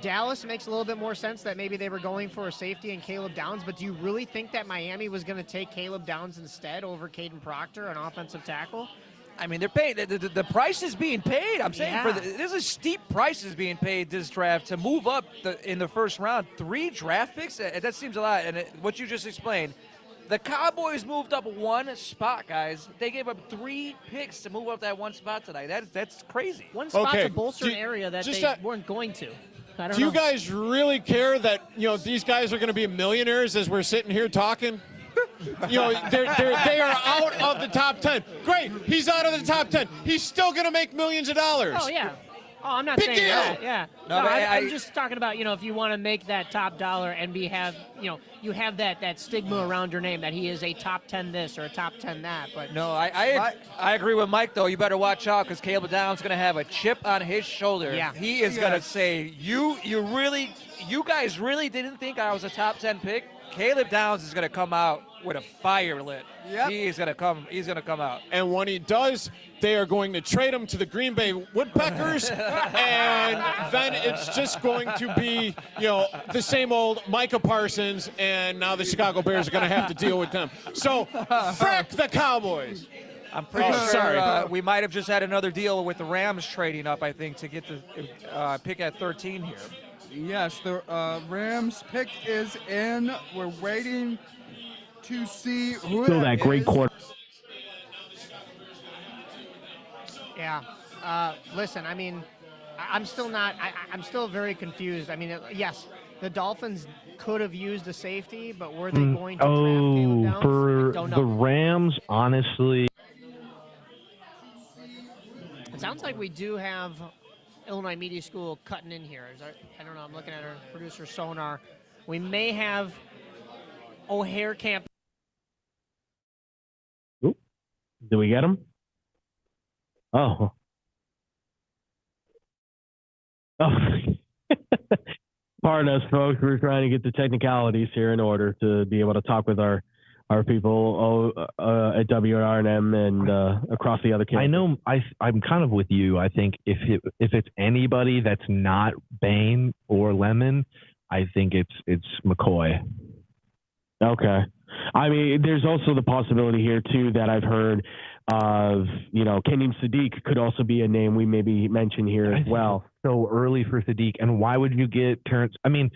Dallas makes a little bit more sense that maybe they were going for a safety and Caleb Downs, but do you really think that Miami was going to take Caleb Downs instead over Caden Proctor, an offensive tackle? I mean, they're paying. The price is being paid. I'm saying there's a steep prices being paid this draft to move up in the first round. 3 draft picks. That seems a lot. And what you just explained, the Cowboys moved up 1 spot, guys. They gave up 3 picks to move up that 1 spot tonight. That's crazy. 1 spot to bolster an area that they weren't going to. I don't Do know. you guys really care that these guys are going to be millionaires as we're sitting here talking? They are out of the top 10. Great, he's out of the top 10. He's still going to make millions of dollars. Oh, yeah. Oh, I'm not Big saying deal. that. Yeah. No, but I'm just talking about, if you want to make that top dollar and you have that stigma around your name that he is a top 10 this or a top 10 that. But no, I agree with Mike, though. You better watch out because Caleb Downs is going to have a chip on his shoulder. Yeah. He is going to say, you guys really didn't think I was a top 10 pick? Caleb Downs is going to come out with a fire lit. Yep. He's going to come out. And when he does, they are going to trade him to the Green Bay Woodpeckers, and then it's just going to be, the same old Micah Parsons, and now the Chicago Bears are going to have to deal with them. So, frack the Cowboys. I'm pretty sure we might have just had another deal with the Rams trading up, I think, to get the pick at 13 here. Yes, the Rams pick is in. We're waiting to see who Still that great quarter. Yeah. Listen, I mean, I'm still not. I'm still very confused. I mean, yes, the Dolphins could have used a safety, but were they going to draft Caleb Downs? For I don't know. the Rams, honestly. It sounds like we do have Illinois Media School cutting in here. I don't know. I'm looking at our producer Sonar. We may have O'Hare Camp. Oop. Did we get him? Oh. Pardon us, folks. We're trying to get the technicalities here in order to be able to talk with our our people at WRMN and across the other campus. I know I'm kind of with you. I think if it's anybody that's not Bain or Lemon, I think it's McCoy. Okay. I mean, there's also the possibility here too that I've heard of, Kenyon Sadiq could also be a name we maybe mention here as well. So early for Sadiq, and why would you get Terrence? I mean,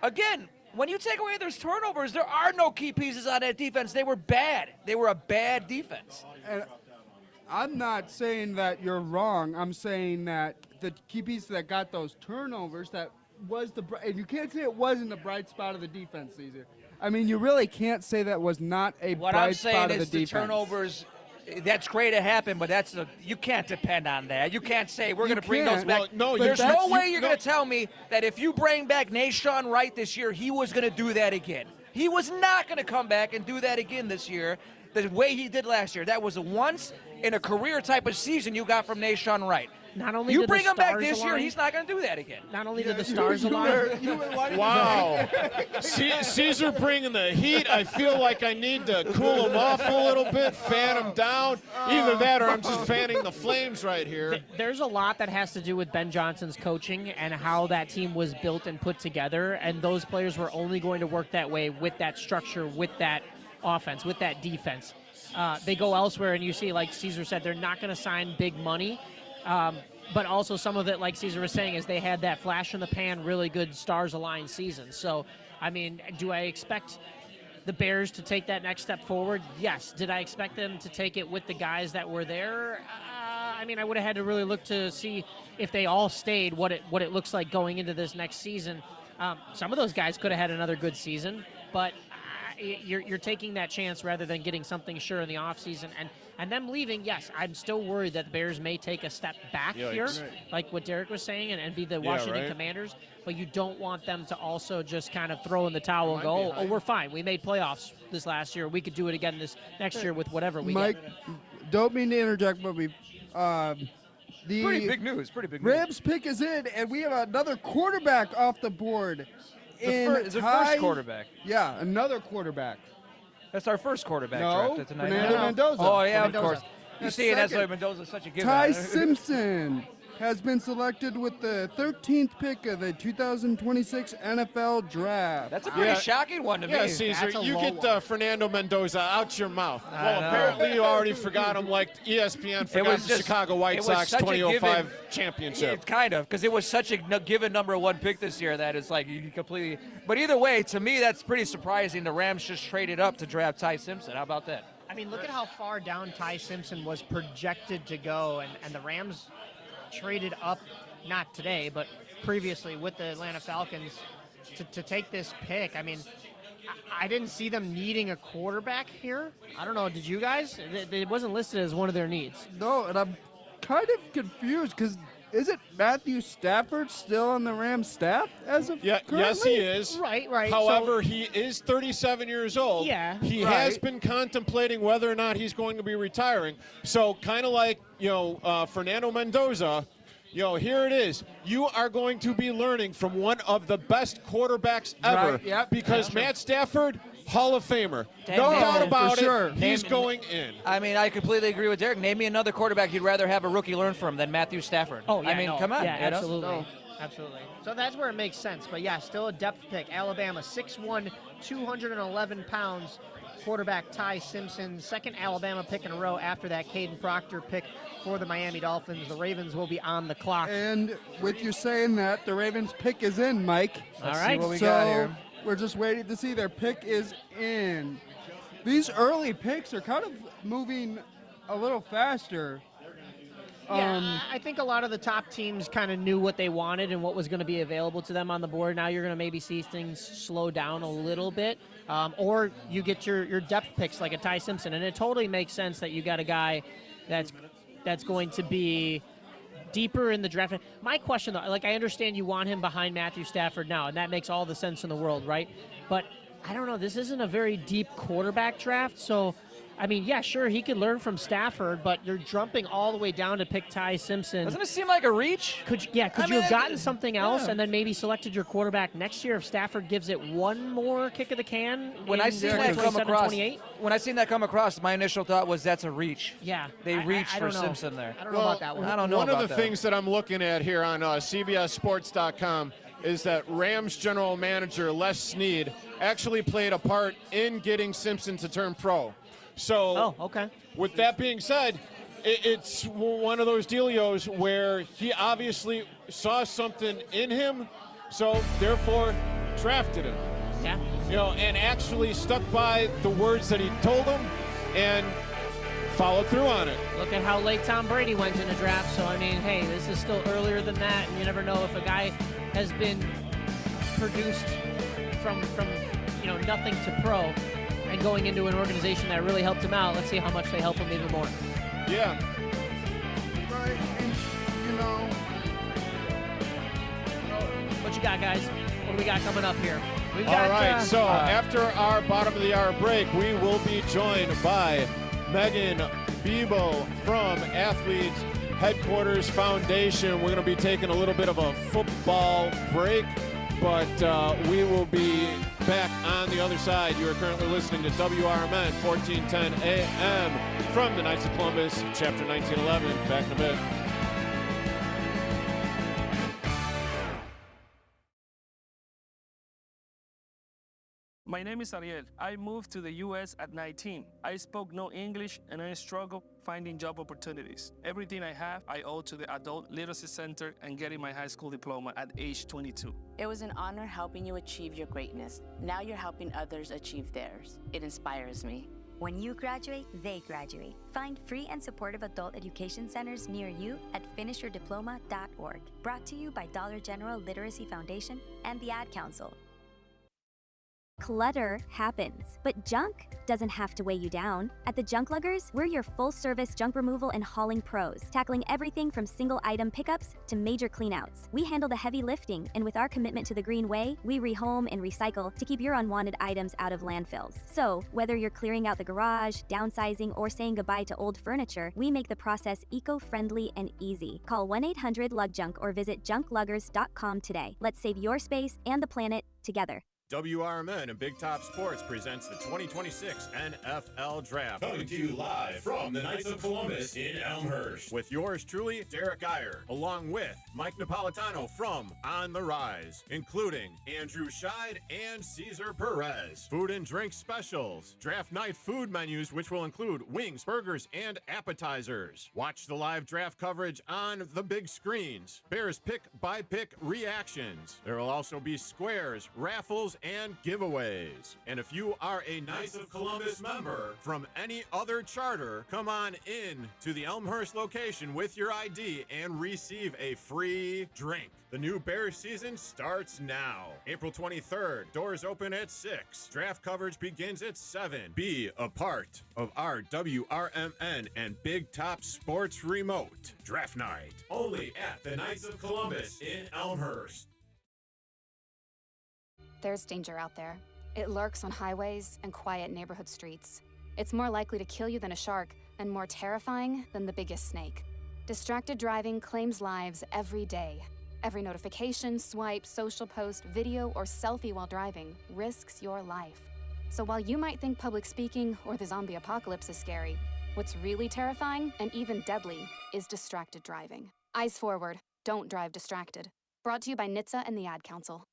Again, when you take away those turnovers, there are no key pieces on that defense. They were bad. They were a bad defense. And I'm not saying that you're wrong. I'm saying that the key piece that got those turnovers, that was and you can't say it wasn't the bright spot of the defense, Caesar. I mean, you really can't say that was not a What bright I'm spot saying of the is the defense. turnovers, that's great to happen, but you can't depend on that. You can't say we're going to bring those can't. back. Well, no, There's but no that's- way you- you're no. going to tell me that if you bring back Nashawn Wright this year, he was going to do that again. He was not going to come back and do that again this year the way he did last year. That was a once in a career type of season you got from Nashawn Wright. Not only You did bring the him back stars this year, align- he's not going to do that again. Not only did the stars align. Wow. Caesar bringing the heat. I feel like I need to cool him off a little bit, fan him down. Either that or I'm just fanning the flames right here. There's a lot that has to do with Ben Johnson's coaching and how that team was built and put together, and those players were only going to work that way with that structure, with that offense, with that defense. They go elsewhere, and you see, like Caesar said, they're not going to sign big money. But also some of it, like Caesar was saying, is they had that flash in the pan, really good stars-aligned season. So, I mean, do I expect the Bears to take that next step forward? Yes. Did I expect them to take it with the guys that were there? I mean, I would have had to really look to see if they all stayed, what it looks like going into this next season. Some of those guys could have had another good season, but you're taking that chance rather than getting something sure in the offseason. And them leaving, yes, I'm still worried that the Bears may take a step back here, like what Derek was saying, and be the Washington Commanders. But you don't want them to also just kind of throw in the towel and go, oh, we're fine. We made playoffs this last year. We could do it again this next year with whatever we Mike, get. don't mean to interject, but the Pretty big news. Rams pick is in, and we have another quarterback off the board. The first quarterback. Yeah, another quarterback. That's our first quarterback No, drafted tonight. Fernando Mendoza. Oh, yeah, Mendoza. of course. You And see, and that's why second, Mendoza's such a given. Ty Simpson has been selected with the 13th pick of the 2026 NFL Draft. That's a pretty shocking one to me. Yeah, Caesar, you get Fernando Mendoza out your mouth. Well, apparently you already forgot him like ESPN forgot the Chicago White Sox 2005 championship. Yeah, kind of, because it was such a given number one pick this year that it's like you completely. But either way, to me, that's pretty surprising. The Rams just traded up to draft Ty Simpson. How about that? I mean, look at how far down Ty Simpson was projected to go, and the Rams traded up, not today, but previously with the Atlanta Falcons to take this pick. I mean, I didn't see them needing a quarterback here. I don't know. Did you guys? It wasn't listed as one of their needs. No, and I'm kind of confused because isn't Matthew Stafford still on the Rams staff as of currently? Yes, he is. Right. However, he is 37 years old. Yeah. He has been contemplating whether or not he's going to be retiring. So kind of like, Fernando Mendoza, here it is. You are going to be learning from one of the best quarterbacks ever. Right, yep. Because Matt Stafford, Hall of Famer. Damn, No man. doubt about For it. sure. He's going in. I mean, I completely agree with Derek. Name me another quarterback you'd rather have a rookie learn from than Matthew Stafford. Oh, yeah, I mean, no. come on. Yeah, you know? absolutely. Absolutely. So that's where it makes sense. But, yeah, still a depth pick. Alabama, 6'1", 211 pounds. Quarterback Ty Simpson, second Alabama pick in a row after that Caden Proctor pick for the Miami Dolphins. The Ravens will be on the clock. And with you saying that, the Ravens pick is in, Mike. All right. what we so got here. We're just waiting to see their pick is in. These early picks are kind of moving a little faster. Yeah, I think a lot of the top teams kind of knew what they wanted and what was going to be available to them on the board. Now you're going to maybe see things slow down a little bit. Or you get your depth picks like a Ty Simpson. And it totally makes sense that you got a guy that's going to be deeper in the draft. My question, though, like I understand you want him behind Matthew Stafford now, and that makes all the sense in the world, right? But I don't know. This isn't a very deep quarterback draft, so I mean, yeah, sure, he could learn from Stafford, but you're jumping all the way down to pick Ty Simpson. Doesn't it seem like a reach? Could you have gotten something else and then maybe selected your quarterback next year if Stafford gives it one more kick of the can? When I seen that come across, my initial thought was that's a reach. Yeah, they reached I for don't know. Simpson there. I don't know about that one. I don't know One about of the that. things that I'm looking at here on CBSSports.com is that Rams general manager Les Snead actually played a part in getting Simpson to turn pro. So, with that being said, it's one of those dealios where he obviously saw something in him, so therefore drafted him. Yeah. And actually stuck by the words that he told him and followed through on it. Look at how late Tom Brady went in the draft. So, I mean, hey, this is still earlier than that, and you never know if a guy has been produced from nothing to pro and going into an organization that really helped him out. Let's see how much they help him even more. Yeah. Right, and, What you got, guys? What do we got coming up here? We've All got, right, so after our bottom of the hour break, we will be joined by Megan Bebo from Athletes Headquarters Foundation. We're going to be taking a little bit of a football break, but we will be back on the other side. You are currently listening to WRMN 1410 AM from the Knights of Columbus, Chapter 1911. Back in a bit. My name is Ariel. I moved to the U.S. at 19. I spoke no English and I struggled finding job opportunities. Everything I have, I owe to the Adult Literacy Center and getting my high school diploma at age 22. It was an honor helping you achieve your greatness. Now you're helping others achieve theirs. It inspires me. When you graduate, they graduate. Find free and supportive adult education centers near you at finishyourdiploma.org. Brought to you by Dollar General Literacy Foundation and the Ad Council. Clutter happens, but junk doesn't have to weigh you down. At the Junk Luggers, we're your full-service junk removal and hauling pros, tackling everything from single-item pickups to major cleanouts. We handle the heavy lifting, and with our commitment to the green way, we rehome and recycle to keep your unwanted items out of landfills. So, whether you're clearing out the garage, downsizing, or saying goodbye to old furniture, we make the process eco-friendly and easy. Call 1-800-LUG-JUNK or visit junkluggers.com today. Let's save your space and the planet together. WRMN and Big Top Sports presents the 2026 NFL Draft. Coming to you live from the Knights of Columbus in Elmhurst. With yours truly, Derek Geyer, along with Mike Napolitano from On the Rise, including Andrew Scheid and Cesar Perez. Food and drink specials, draft night food menus, which will include wings, burgers, and appetizers. Watch the live draft coverage on the big screens. Bears pick-by-pick reactions. There will also be squares, raffles, and giveaways. And if you are a Knights of Columbus member from any other charter, come on in to the Elmhurst location with your ID and receive a free drink. The new Bears season starts now. April 23rd, doors open at 6. Draft coverage begins at 7. Be a part of our WRMN and Big Top Sports Remote Draft Night. Only at the Knights of Columbus in Elmhurst. There's danger out there. It lurks on highways and quiet neighborhood streets. It's more likely to kill you than a shark, and more terrifying than the biggest snake. Distracted driving claims lives every day. Every notification, swipe, social post, video, or selfie while driving risks your life. So while you might think public speaking or the zombie apocalypse is scary, what's really terrifying and even deadly is distracted driving. Eyes forward, don't drive distracted. Brought to you by NHTSA and the Ad Council.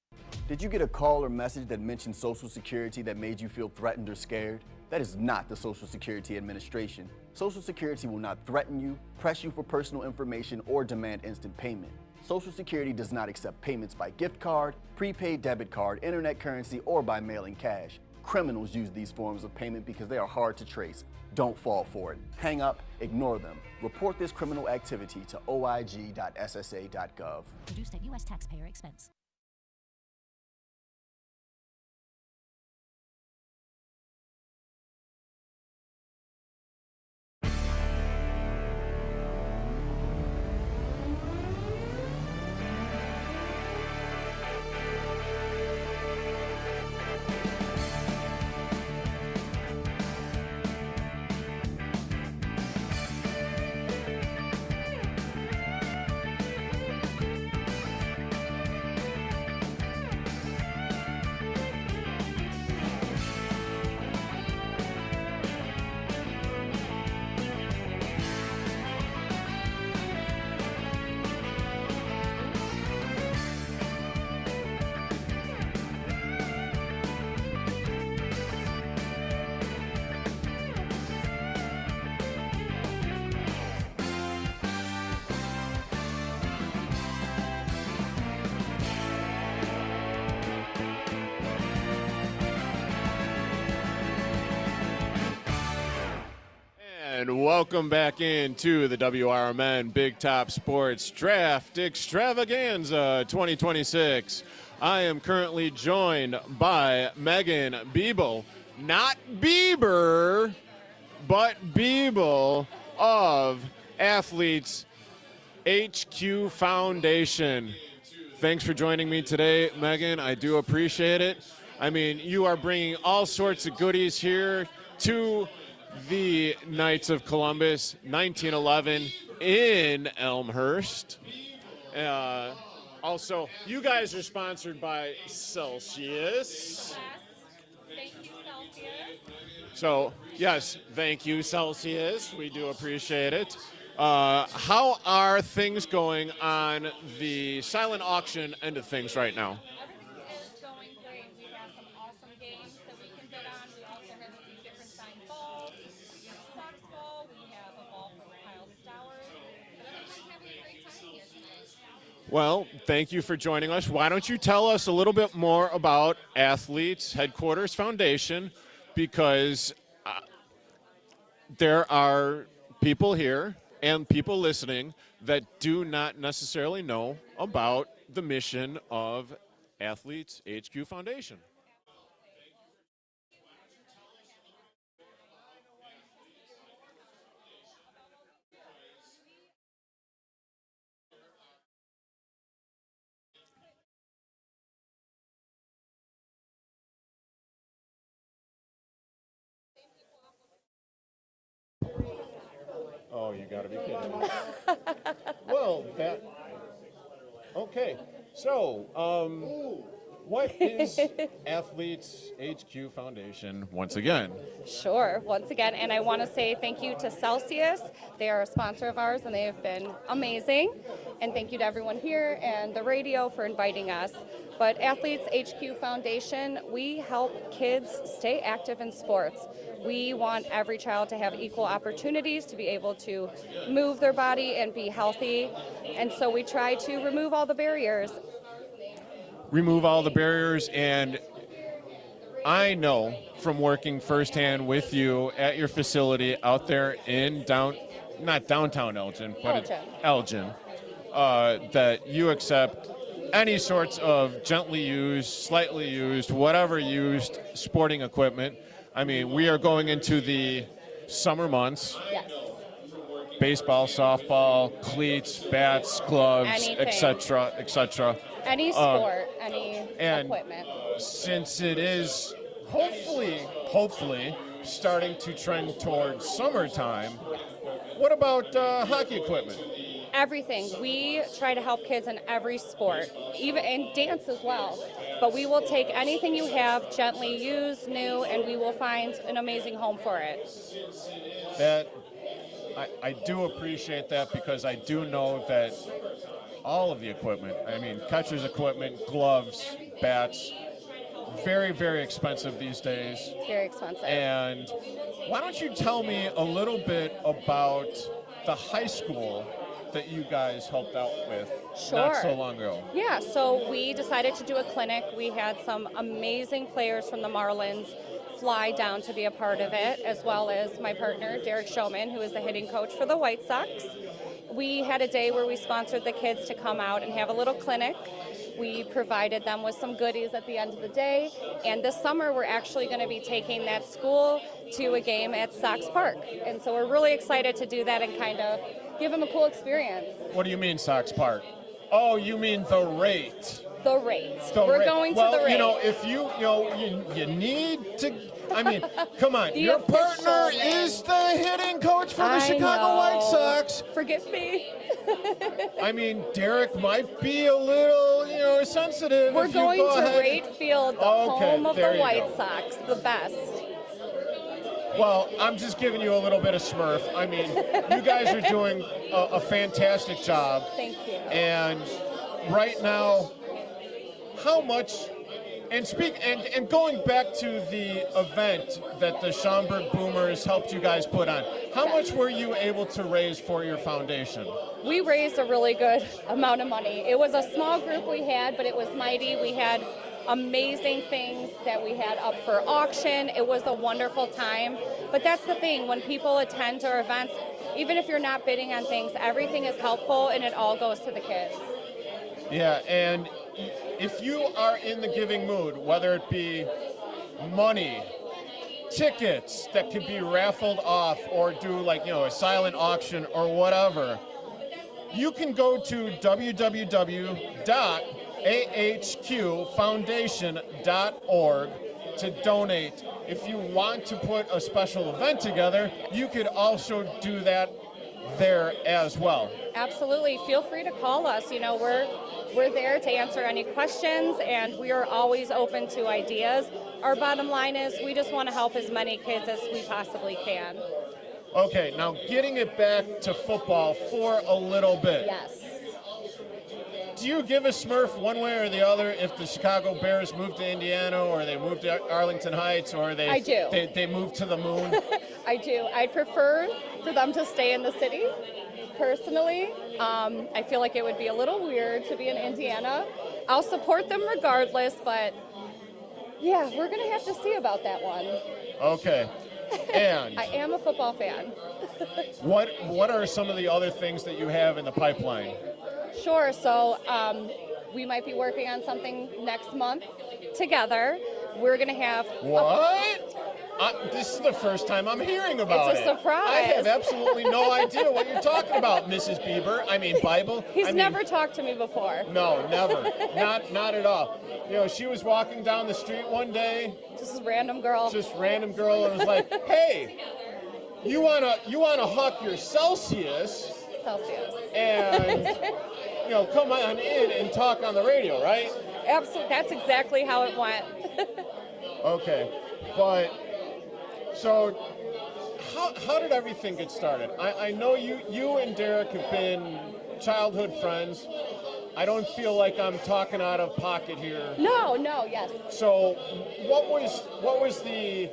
Did you get a call or message that mentioned Social Security that made you feel threatened or scared? That is not the Social Security Administration. Social Security will not threaten you, press you for personal information, or demand instant payment. Social Security does not accept payments by gift card, prepaid debit card, internet currency, or by mailing cash. Criminals use these forms of payment because they are hard to trace. Don't fall for it. Hang up, ignore them. Report this criminal activity to oig.ssa.gov. Produced at U.S. taxpayer expense. And welcome back into the WRMN Big Top Sports Draft Extravaganza 2026. I am currently joined by Megan Biebel, not Bieber, but Biebel of Athletes HQ Foundation. Thanks for joining me today, Megan. I do appreciate it. I mean, you are bringing all sorts of goodies here to the Knights of Columbus, 1911. in Elmhurst. Also, you guys are sponsored by Celsius. Thank you, Celsius. So, yes, thank you, Celsius. We do appreciate it. How are things going on the silent auction end of things right now? Everything is going great. We have some awesome games that we can bid on. We also have some different signed balls. We have a Sox ball. We have a ball from Kyle Stowers. But everyone's having a great time here tonight. Well, thank you for joining us. Why don't you tell us a little bit more about Athletes Headquarters Foundation, because there are people here and people listening that do not necessarily know about the mission of Athletes HQ Foundation. Oh, you gotta be kidding me. Well, okay. So, what is Athletes HQ Foundation once again? Sure, once again, and I want to say thank you to Celsius. They are a sponsor of ours, and they have been amazing. And thank you to everyone here and the radio for inviting us. But Athletes HQ Foundation, we help kids stay active in sports. We want every child to have equal opportunities to be able to move their body and be healthy. And so we try to remove all the barriers. Remove all the barriers, and I know from working firsthand with you at your facility out there in not downtown Elgin, but it's Elgin, that you accept any sorts of gently used, slightly used, whatever used sporting equipment. I mean, we are going into the summer months. Yes. Baseball, softball, cleats, bats, gloves, etc., etc. Any sport, any and equipment. Since it is hopefully starting to trend towards summertime, what about hockey equipment? Everything. We try to help kids in every sport, even in dance as well. But we will take anything you have, gently used, new, and we will find an amazing home for it. I do appreciate that, because I do know that all of the equipment, I mean, catcher's equipment, gloves, bats, very, very expensive these days. Very expensive. And why don't you tell me a little bit about the high school that you guys helped out with not so long ago? Yeah, so we decided to do a clinic. We had some amazing players from the Marlins fly down to be a part of it, as well as my partner, Derek Showman, who is the hitting coach for the White Sox. We had a day where we sponsored the kids to come out and have a little clinic. We provided them with some goodies at the end of the day. And this summer, we're actually going to be taking that school to a game at Sox Park. And so we're really excited to do that and kind of give them a cool experience. What do you mean, Sox Park? Oh, you mean the rate. The rate. We're going to the rate. You know, if you need to, I mean, come on. Your partner is the hitting coach for the Chicago White Sox. Forgive me. I mean, Derek might be a little, sensitive. We're going to Rate Field, the home of the White Sox, the best. Well, I'm just giving you a little bit of smurf. I mean, you guys are doing a fantastic job. Thank you. And right now, how much, and going back to the event that the Schaumburg Boomers helped you guys put on, how much were you able to raise for your foundation? We raised a really good amount of money. It was a small group we had, but it was mighty. We had amazing things that we had up for auction. It was a wonderful time. But that's the thing, when people attend our events, even if you're not bidding on things, everything is helpful and it all goes to the kids. Yeah, and if you are in the giving mood, whether it be money, tickets that could be raffled off, or do a silent auction or whatever, you can go to www.ahqfoundation.org to donate. If you want to put a special event together, you could also do that there as well. Absolutely. Feel free to call us. You know, we're there to answer any questions, and we are always open to ideas. Our bottom line is we just want to help as many kids as we possibly can. Okay, now getting it back to football for a little bit. Yes. Do you give a Smurf one way or the other if the Chicago Bears move to Indiana, or they move to Arlington Heights, or I do. they move to the moon? I do. I prefer for them to stay in the city, personally. I feel like it would be a little weird to be in Indiana. I'll support them regardless, but yeah, we're going to have to see about that one. Okay. And I am a football fan. what are some of the other things that you have in the pipeline? Sure. So we might be working on something next month together. We're going to have... What? This is the first time I'm hearing about it. It's a surprise. I have absolutely no idea what you're talking about, Mrs. Bieber. I mean, Bible. He's never talked to me before. No, never. Not at all. You know, she was walking down the street one day. Just a random girl. And was like, "Hey, you wanna huck your Celsius? And come on in and talk on the radio, right?" Absolutely. That's exactly how it went. Okay, but so how did everything get started? I know you and Derek have been childhood friends. I don't feel like I'm talking out of pocket here. No, yes. So what was the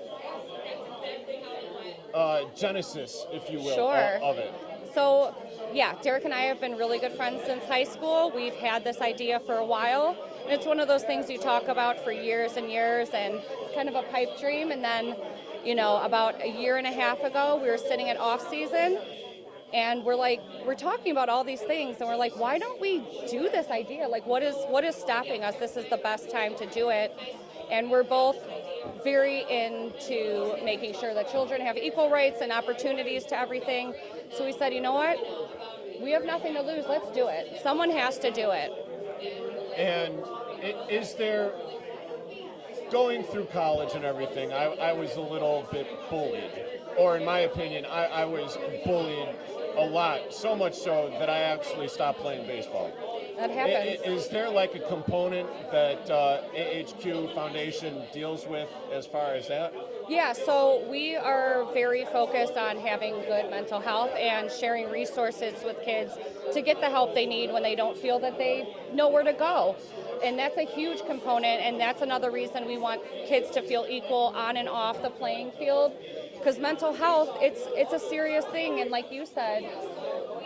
genesis, if you will, Sure. of it? So, yeah, Derek and I have been really good friends since high school. We've had this idea for a while. And it's one of those things you talk about for years and years, and it's kind of a pipe dream. And then, about a year and a half ago, we were sitting at off season, and we're talking about all these things, and we're like, why don't we do this idea? Like, what is stopping us? This is the best time to do it. And we're both very into making sure that children have equal rights and opportunities to everything. So we said, you know what? We have nothing to lose. Let's do it. Someone has to do it. And is there, going through college and everything, I was a little bit bullied. Or in my opinion, I was bullied a lot, so much so that I actually stopped playing baseball. That happens. Is there like a component that AHQ Foundation deals with as far as that? Yeah, so we are very focused on having good mental health and sharing resources with kids to get the help they need when they don't feel that they know where to go. And that's a huge component, and that's another reason we want kids to feel equal on and off the playing field. Because mental health, it's a serious thing, and like you said,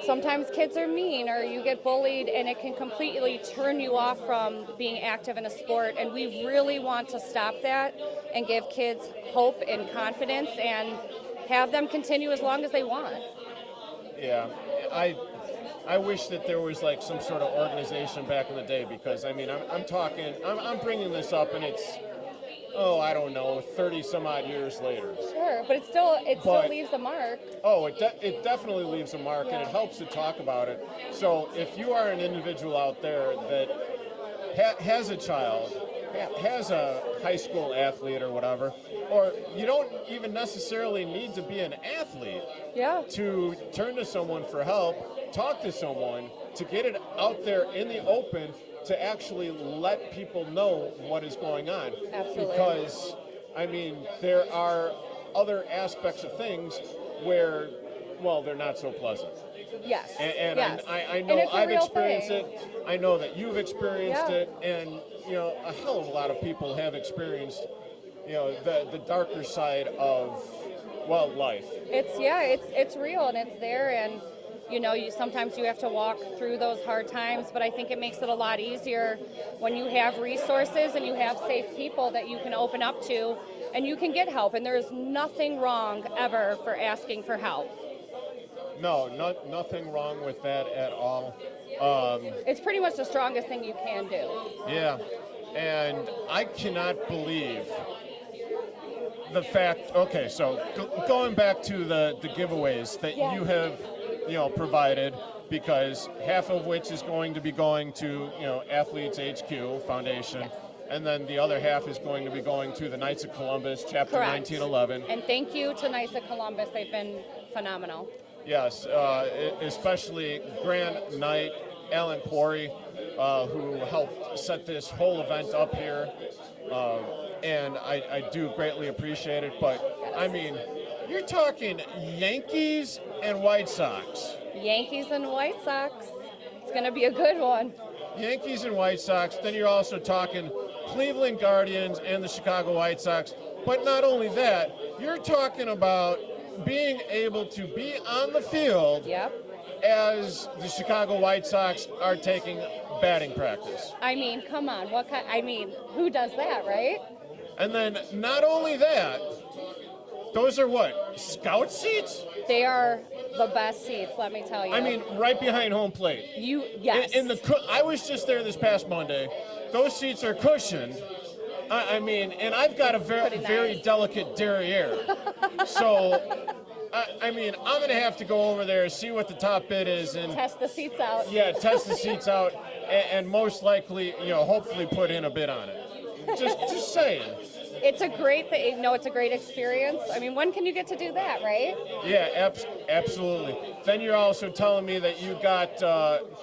sometimes kids are mean or you get bullied, and it can completely turn you off from being active in a sport. And we really want to stop that and give kids hope and confidence and have them continue as long as they want. Yeah, I wish that there was like some sort of organization back in the day, because I mean, I'm bringing this up, and it's, I don't know, 30 some odd years later. Sure, but it still leaves a mark. Oh, it definitely leaves a mark, and it helps to talk about it. So if you are an individual out there that has a child, has a high school athlete or whatever, or you don't even necessarily need to be an athlete to turn to someone for help, talk to someone, to get it out there in the open, to actually let people know what is going on. Absolutely. Because, I mean, there are other aspects of things where, well, they're not so pleasant. Yes. And yes. I know I've experienced it. I know that you've experienced it. And, a hell of a lot of people have experienced, the darker side of, well, life. It's real, and it's there, and sometimes you have to walk through those hard times, but I think it makes it a lot easier when you have resources and you have safe people that you can open up to, and you can get help. And there's nothing wrong ever for asking for help. No, nothing wrong with that at all. It's pretty much the strongest thing you can do. Yeah, and I cannot believe the fact, okay, so going back to the giveaways that you have provided, because half of which is going to be going to, Athletes HQ Foundation, and then the other half is going to be going to the Knights of Columbus, Chapter Correct. 1911. And thank you to Knights of Columbus. They've been phenomenal. Yes, especially Grant Knight, Alan Quarry, who helped set this whole event up here. And I do greatly appreciate it. But, I mean, you're talking Yankees and White Sox. Yankees and White Sox. It's going to be a good one. Yankees and White Sox. Then you're also talking Cleveland Guardians and the Chicago White Sox. But not only that, you're talking about being able to be on the field as the Chicago White Sox are taking batting practice. I mean, come on. Who does that, right? And then not only that, those are what, scout seats? They are the best seats, let me tell you. I mean, right behind home plate. Yes. I was just there this past Monday. Those seats are cushioned. I mean, and I've got a very delicate derriere. So, I mean, I'm going to have to go over there, see what the top bid is. And test the seats out. Yeah, test the seats out, and most likely, hopefully put in a bid on it. Just saying. It's a great thing. No, it's a great experience. I mean, when can you get to do that, right? Yeah, absolutely. Then you're also telling me that you got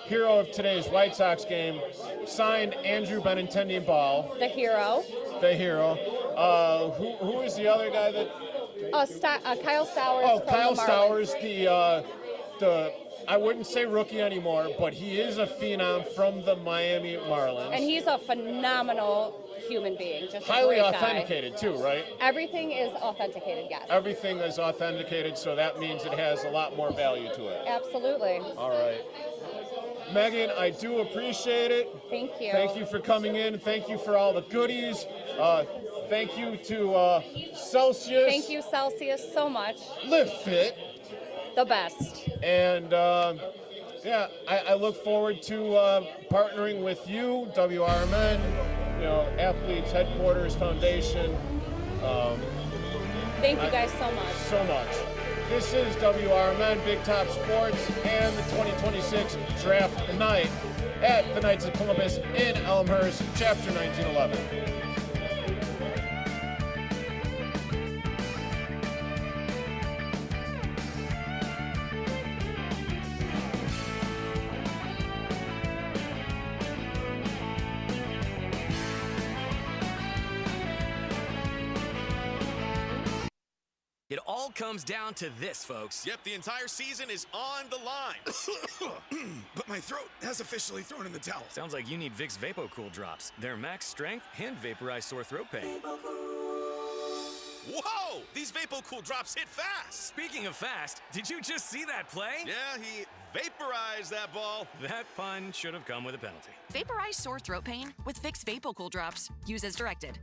hero of today's White Sox game, signed Andrew Benintendi Ball. The hero. The hero. Who is the other guy that? Kyle Stowers. Oh, from Kyle the Stowers, the I wouldn't say rookie anymore, but he is a phenom from the Miami Marlins. And he's a phenomenal human being. Just highly a great authenticated guy. too, right? Everything is authenticated, yes. Everything is authenticated, so that means it has a lot more value to it. Absolutely. All right. Megan, I do appreciate it. Thank you. Thank you for coming in. Thank you for all the goodies. Thank you to Celsius. Thank you, Celsius, so much. Live Fit. The best. And yeah, I look forward to partnering with you, WRMN, Athletes Headquarters Foundation. Thank you guys so much. So much. This is WRMN Big Top Sports and the 2026 Draft Night at the Knights of Columbus in Elmhurst, Chapter 1911. It all comes down to this, folks. Yep, the entire season is on the line. But my throat has officially thrown in the towel. Sounds like you need Vicks VapoCool drops. They're max strength and vaporize sore throat pain. Whoa! These VapoCool drops hit fast. Speaking of fast, did you just see that play? Yeah, he vaporized that ball. That pun should have come with a penalty. Vaporize sore throat pain with Vicks VapoCool drops. Use as directed.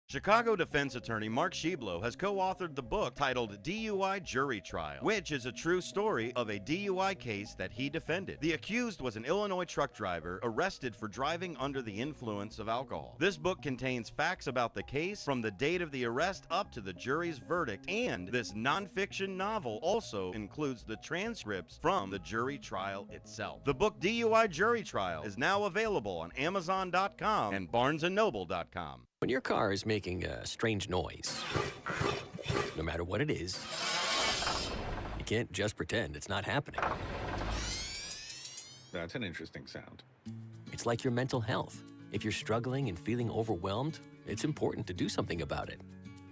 Chicago defense attorney Mark Schieblo has co-authored the book titled DUI Jury Trial, which is a true story of a DUI case that he defended. The accused was an Illinois truck driver arrested for driving under the influence of alcohol. This book contains facts about the case from the date of the arrest up to the jury's verdict, and this nonfiction novel also includes the transcripts from the jury trial itself. The book DUI Jury Trial is now available on Amazon.com and BarnesandNoble.com. When your car is making a strange noise, no matter what it is, you can't just pretend it's not happening. That's an interesting sound. It's like your mental health. If you're struggling and feeling overwhelmed, it's important to do something about it.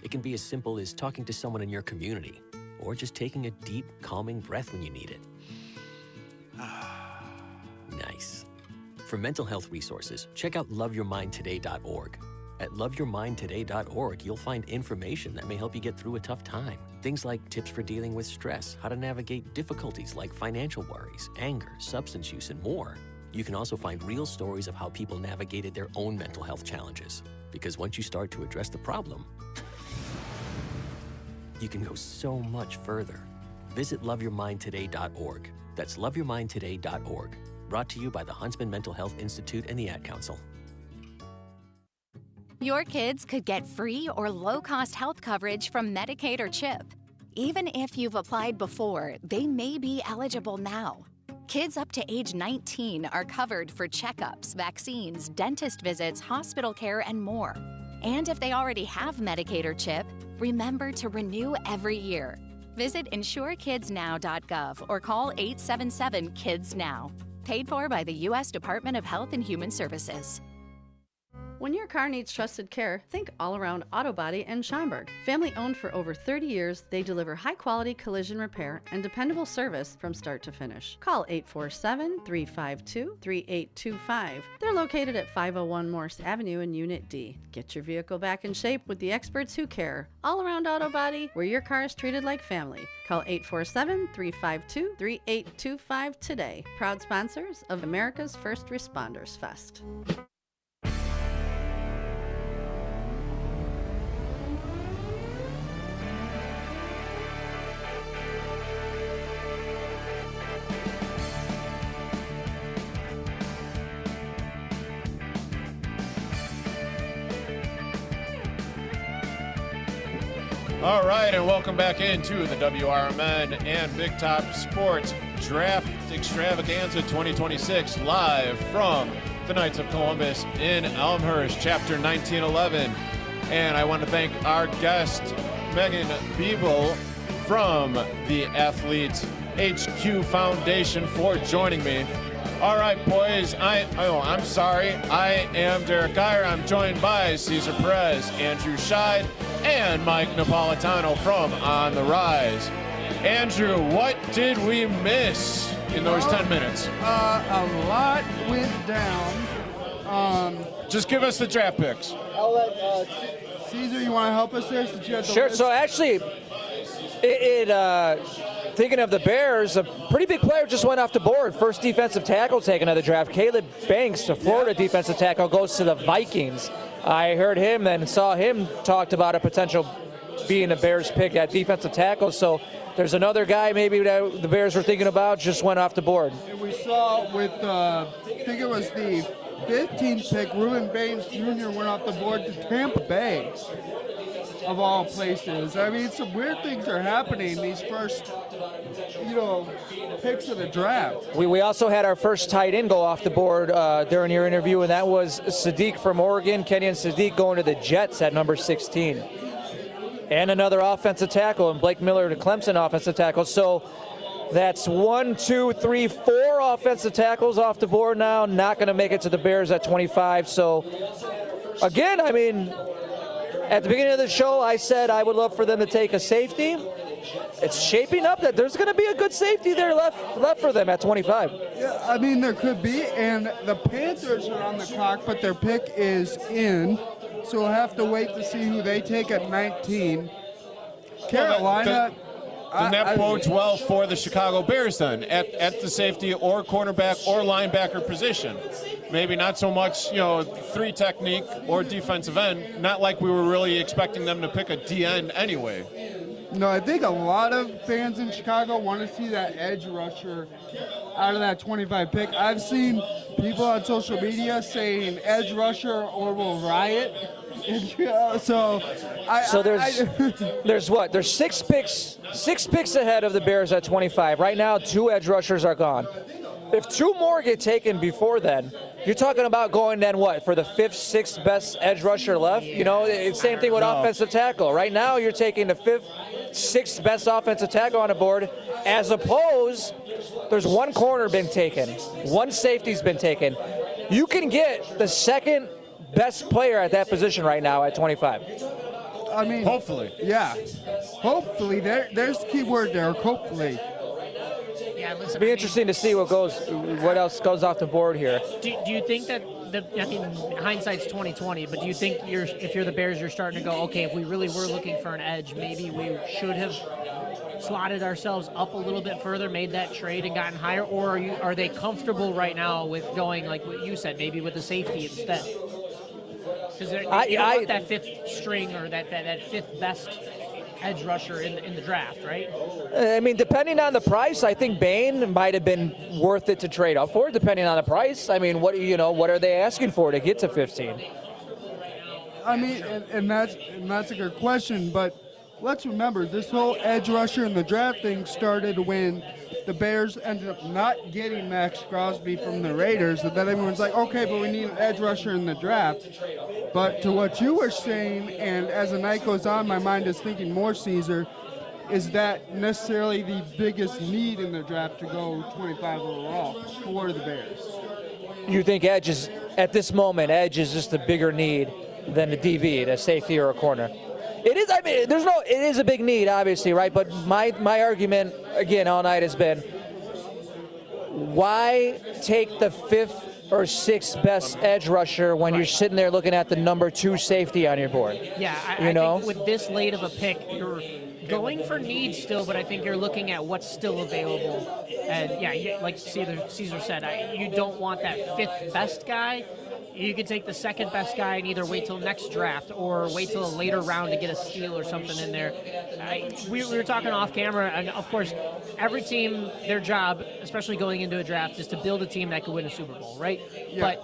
It can be as simple as talking to someone in your community, or just taking a deep, calming breath when you need it. Nice. For mental health resources, check out loveyourmindtoday.org. At loveyourmindtoday.org, you'll find information that may help you get through a tough time. Things like tips for dealing with stress, how to navigate difficulties like financial worries, anger, substance use, and more. You can also find real stories of how people navigated their own mental health challenges. Because once you start to address the problem, you can go so much further. Visit loveyourmindtoday.org. That's loveyourmindtoday.org. Brought to you by the Huntsman Mental Health Institute and the Ad Council. Your kids could get free or low-cost health coverage from Medicaid or CHIP. Even if you've applied before, they may be eligible now. Kids up to age 19 are covered for checkups, vaccines, dentist visits, hospital care, and more. And if they already have Medicaid or CHIP, remember to renew every year. Visit insurekidsnow.gov or call 877-KIDS-NOW. Paid for by the U.S. Department of Health and Human Services. When your car needs trusted care, think All Around Auto Body in Schaumburg. Family owned for over 30 years, they deliver high quality collision repair and dependable service from start to finish. Call 847-352-3825. They're located at 501 Morse Avenue in Unit D. Get your vehicle back in shape with the experts who care. All Around Auto Body, where your car is treated like family. Call 847-352-3825 today. Proud sponsors of America's First Responders Fest. All right, and welcome back into the WRMN and Big Top Sports Draft Extravaganza 2026, live from the Knights of Columbus in Elmhurst, Chapter 1911. And I want to thank our guest, Megan Biebel from the Athletes HQ Foundation, for joining me. All right, boys, I'm sorry. I am Derek Geyer. I'm joined by Cesar Perez, Andrew Scheid, and Mike Napolitano from On the Rise. Andrew, what did we miss in those 10 minutes? A lot went down. Just give us the draft picks. I'll let Caesar, you want to help us there? Since you had the Sure. list? So actually, thinking of the Bears, a pretty big player just went off the board. First defensive tackle taken of the draft. Caleb Banks, the Florida defensive tackle, goes to the Vikings. I heard him and saw him talked about a potential being a Bears pick at defensive tackle. So there's another guy maybe that the Bears were thinking about, just went off the board. And we saw with, I think it was the 15th pick, Reuben Baines Jr. went off the board to Tampa Bay, of all places. I mean, some weird things are happening these first, picks of the draft. We also had our first tight end go off the board during your interview, and that was Sadiq from Oregon. Kenyon Sadiq going to the Jets at number 16. And another offensive tackle, and Blake Miller to Clemson offensive tackle. So that's 1, 2, 3, 4 offensive tackles off the board now. Not going to make it to the Bears at 25. So, again, I mean, at the beginning of the show, I said I would love for them to take a safety. It's shaping up that there's going to be a good safety there left for them at 25. Yeah, I mean, there could be, and the Panthers are on the clock, but their pick is in, so we'll have to wait to see who they take at 19. Carolina. Then that bodes well for the Chicago Bears then, at the safety or cornerback or linebacker position. Maybe not so much, 3 technique or defensive end, not like we were really expecting them to pick a D end anyway. No, I think a lot of fans in Chicago want to see that edge rusher out of that 25 pick. I've seen people on social media saying edge rusher or we'll riot. So there's what? There's 6 picks ahead of the Bears at 25. Right now, 2 edge rushers are gone. If 2 more get taken before then, you're talking about going then what, for the 5th, 6th best edge rusher left? It's same thing with offensive tackle. Right now, you're taking the 5th, 6th best offensive tackle on the board, as opposed, there's 1 corner been taken, 1 safety's been taken. You can get the 2nd best player at that position right now at 25. I mean, hopefully. Yeah. Hopefully. There's the key word there, hopefully. Yeah, listen, It'll be interesting to see what else goes off the board here. Do you think that hindsight's 20/20, but do you think if you're the Bears, you're starting to go, okay, if we really were looking for an edge, maybe we should have slotted ourselves up a little bit further, made that trade and gotten higher, or are they comfortable right now with going like what you said, maybe with a safety instead? Because you don't want that 5th string or that 5th best edge rusher in the draft, right? I mean, depending on the price, I think Bain might have been worth it to trade up for, depending on the price. I mean, what are they asking for to get to 15? I mean, and that's a good question, but let's remember, this whole edge rusher in the draft thing started when the Bears ended up not getting Max Crosby from the Raiders, and then everyone's like, okay, but we need an edge rusher in the draft. But to what you were saying, and as the night goes on, my mind is thinking more, Caesar, is that necessarily the biggest need in the draft to go 25 overall for the Bears? You think edge is, at this moment, edge is just a bigger need than a DB, a safety or a corner? It is. I mean, it is a big need, obviously, right? But my argument again all night has been, why take the 5th or 6th best edge rusher when you're sitting there looking at the number 2 safety on your board? Yeah, I think with this late of a pick, you're going for needs still, but I think you're looking at what's still available. And yeah, like Caesar said, you don't want that 5th best guy. You could take the 2nd best guy and either wait till next draft or wait till a later round to get a steal or something in there. We were talking off camera, and of course, every team, their job, especially going into a draft, is to build a team that could win a Super Bowl, right? Yeah. But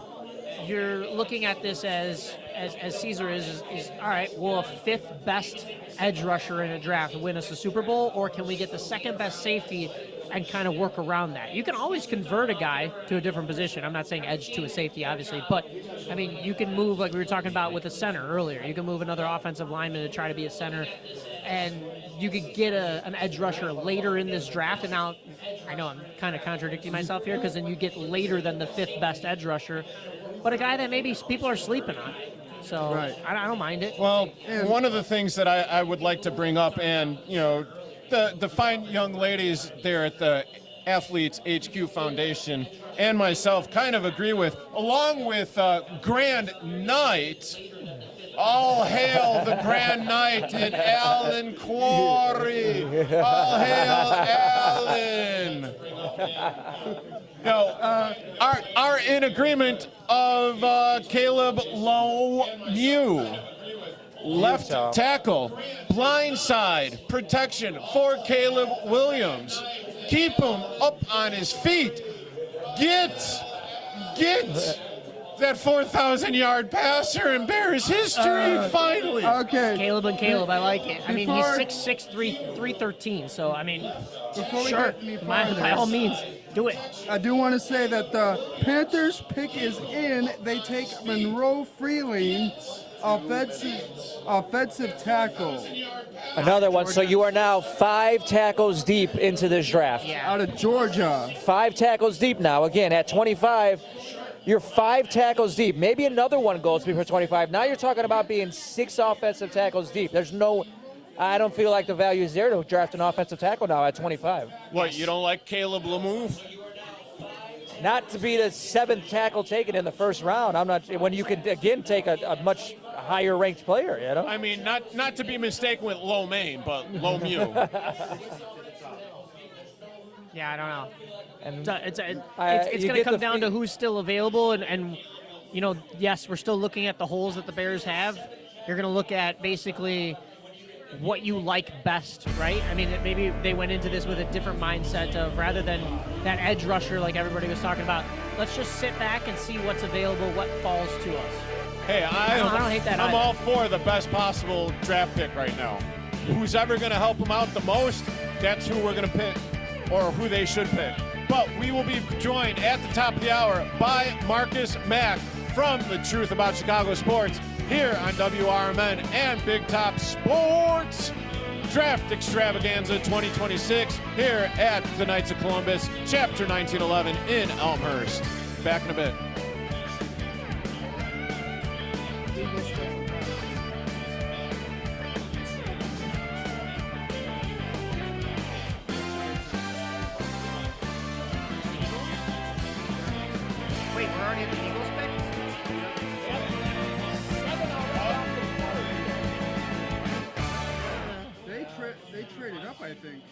you're looking at this as Caesar is all right, will a 5th best edge rusher in a draft win us a Super Bowl, or can we get the 2nd best safety and kind of work around that? You can always convert a guy to a different position. I'm not saying edge to a safety, obviously, but I mean, you can move, like we were talking about with a center earlier. You can move another offensive lineman to try to be a center, and you could get an edge rusher later in this draft. And now, I know I'm kind of contradicting myself here, because then you get later than the 5th best edge rusher, but a guy that maybe people are sleeping on. So I don't mind it. Well, one of the things that I would like to bring up, and the fine young ladies there at the Athletes HQ Foundation and myself kind of agree with, along with Grand Knight. All hail the Grand Knight in Allen Quarry. All hail Allen. Are in agreement of Caleb Lemieux. Left tackle, blindside protection for Caleb Williams. Keep him up on his feet. Get that 4,000-yard passer in Bears history finally. Okay. Caleb, I like it. I mean, he's 6'6", 313. So I mean, Before we sure, get any farther, by all means, do it. I do want to say that the Panthers pick is in. They take Monroe Freeling, offensive tackle. Another one. So you are now 5 tackles deep into this draft. Out of Georgia. 5 tackles deep now. Again, at 25, you're 5 tackles deep. Maybe another one goes before 25. Now you're talking about being 6 offensive tackles deep. I don't feel like the value is there to draft an offensive tackle now at 25. What, you don't like Caleb Lemieux? Not to be the 7th tackle taken in the first round. I'm not. When you could again take a much higher ranked player, I mean, not to be mistaken with Lo Mein, but Lemieux. Yeah, I don't know. And it's going to come down to who's still available, and yes, we're still looking at the holes that the Bears have. You're going to look at basically what you like best, right? I mean, maybe they went into this with a different mindset of, rather than that edge rusher like everybody was talking about, let's just sit back and see what's available, what falls to us. Hey, I don't hate that I'm either. all for the best possible draft pick right now. Who's ever going to help them out the most, that's who we're going to pick, or who they should pick. But we will be joined at the top of the hour by Marcus Mack from The Truth About Chicago Sports here on WRMN and Big Top Sports. Draft Extravaganza 2026 here at the Knights of Columbus, Chapter 1911 in Elmhurst. Back in a bit. Wait, we're already at the Eagles pick? They traded up, I think.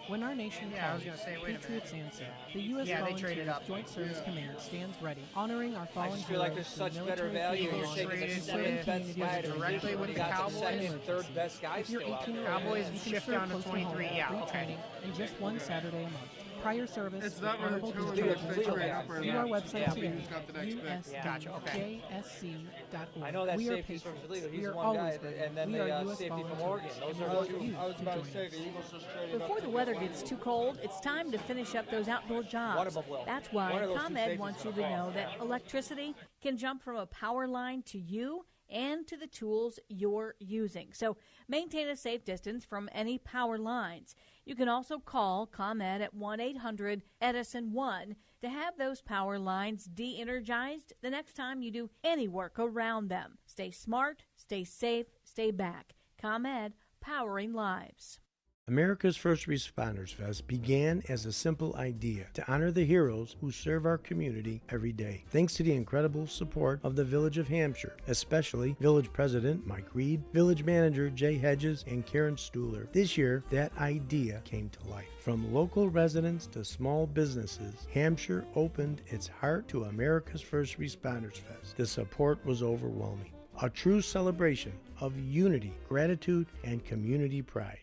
When our nation Yeah, I was calls, gonna say, wait a Patriots answer. The U.S. Yeah, they traded Volunteers up. Joint Service Command stands ready, honoring our I fallen just feel like heroes there's through such better military value. You're favor taking the and 7th serving best communities guy of directly when with you the got Cowboys. the 2nd and 3rd best guy If you're still out 18 there. or Cowboys older, you can shift serve down to close 23, home, yeah, free okay. training, and just one Saturday a month. Prior service, It's not really honorable true discharge. unless they trade up or View not. our website Yeah, today, we just got the next pick. Gotcha, okay. usjsc.org. I know that We are safety's from patriots. Toledo. We He's are one guy, always ready. and then We are the US safety from volunteers. Oregon. Those And we are want the two. you I was to about to join say, us. the Eagles just traded Before the weather gets too cold, it's time to finish up those outdoor jobs. That's why One of those two ComEd safeties wants is you to gonna know fall. that electricity can jump from a power line to you and to the tools you're using. So maintain a safe distance from any power lines. You can also call ComEd at 1-800-EDISON-1 to have those power lines de-energized the next time you do any work around them. Stay smart, stay safe, stay back. ComEd, powering lives. America's First Responders Fest began as a simple idea to honor the heroes who serve our community every day. Thanks to the incredible support of the Village of Hampshire, especially Village President Mike Reed, Village Manager Jay Hedges, and Karen Stuhler. This year, that idea came to life. From local residents to small businesses, Hampshire opened its heart to America's First Responders Fest. The support was overwhelming. A true celebration of unity, gratitude, and community pride.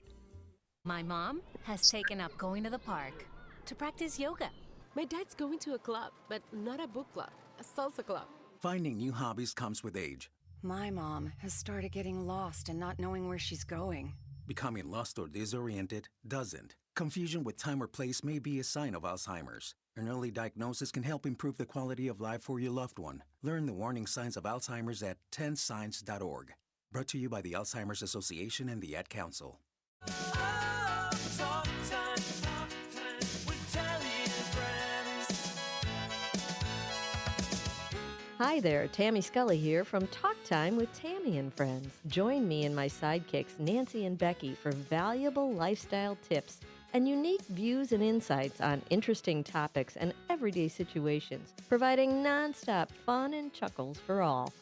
My mom has taken up going to the park to practice yoga. My dad's going to a club, but not a book club, a salsa club. Finding new hobbies comes with age. My mom has started getting lost and not knowing where she's going. Becoming lost or disoriented doesn't. Confusion with time or place may be a sign of Alzheimer's. An early diagnosis can help improve the quality of life for your loved one. Learn the warning signs of Alzheimer's at 10signs.org. Brought to you by the Alzheimer's Association and the Ad Council. Hi there, Tammy Scully here from Talk Time with Tammy and Friends. Join me and my sidekicks Nancy and Becky for valuable lifestyle tips and unique views and insights on interesting topics and everyday situations, providing nonstop fun and chuckles for all.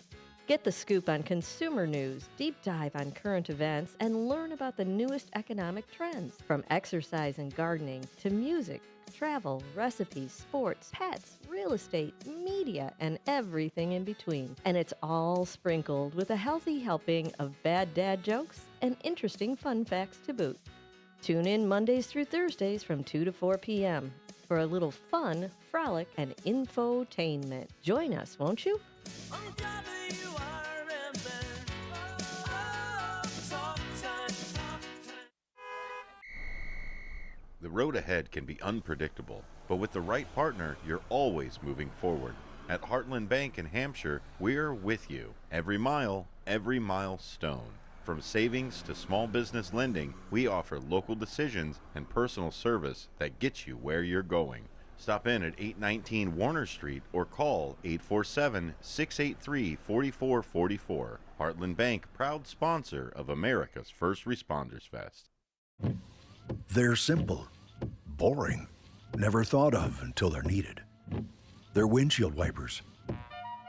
Get the scoop on consumer news, deep dive on current events, and learn about the newest economic trends, from exercise and gardening to music, travel, recipes, sports, pets, real estate, media, and everything in between. And it's all sprinkled with a healthy helping of bad dad jokes and interesting fun facts to boot. Tune in Mondays through Thursdays from 2 to 4 p.m. for a little fun, frolic, and infotainment. Join us, won't you? The road ahead can be unpredictable, but with the right partner, you're always moving forward. At Heartland Bank in Hampshire, we're with you. Every milestone. From savings to small business lending, we offer local decisions and personal service that gets you where you're going. Stop in at 819 Warner Street or call 847-683-4444. Heartland Bank, proud sponsor of America's First Responders Fest. They're simple, boring, never thought of until they're needed. They're windshield wipers.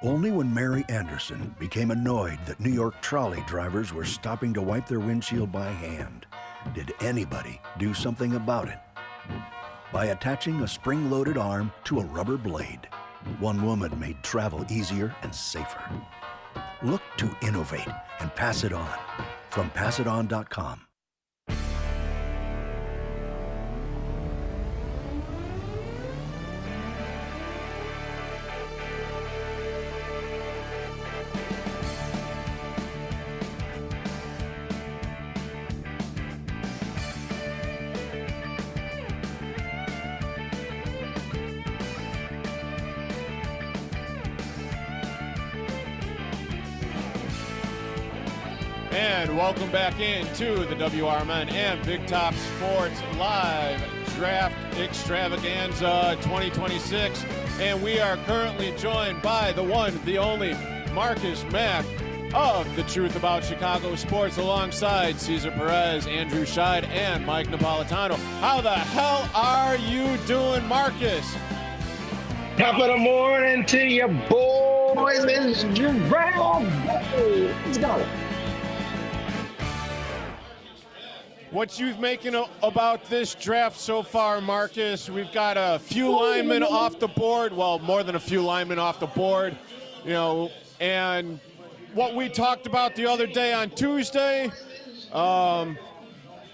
Only when Mary Anderson became annoyed that New York trolley drivers were stopping to wipe their windshield by hand did anybody do something about it. By attaching a spring-loaded arm to a rubber blade, one woman made travel easier and safer. Look to innovate and pass it on. From passiton.com. And welcome back into the WRMN and Big Top Sports Live Draft Extravaganza 2026. And we are currently joined by the one, the only Marcus Mack of The Truth About Chicago Sports, alongside Cesar Perez, Andrew Scheid, and Mike Napolitano. How the hell are you doing, Marcus? Top of the morning to you, boys. It's Let's go. What you making about this draft so far, Marcus? We've got a few linemen off the board. Well, more than a few linemen off the board, you know, and what we talked about the other day on Tuesday, you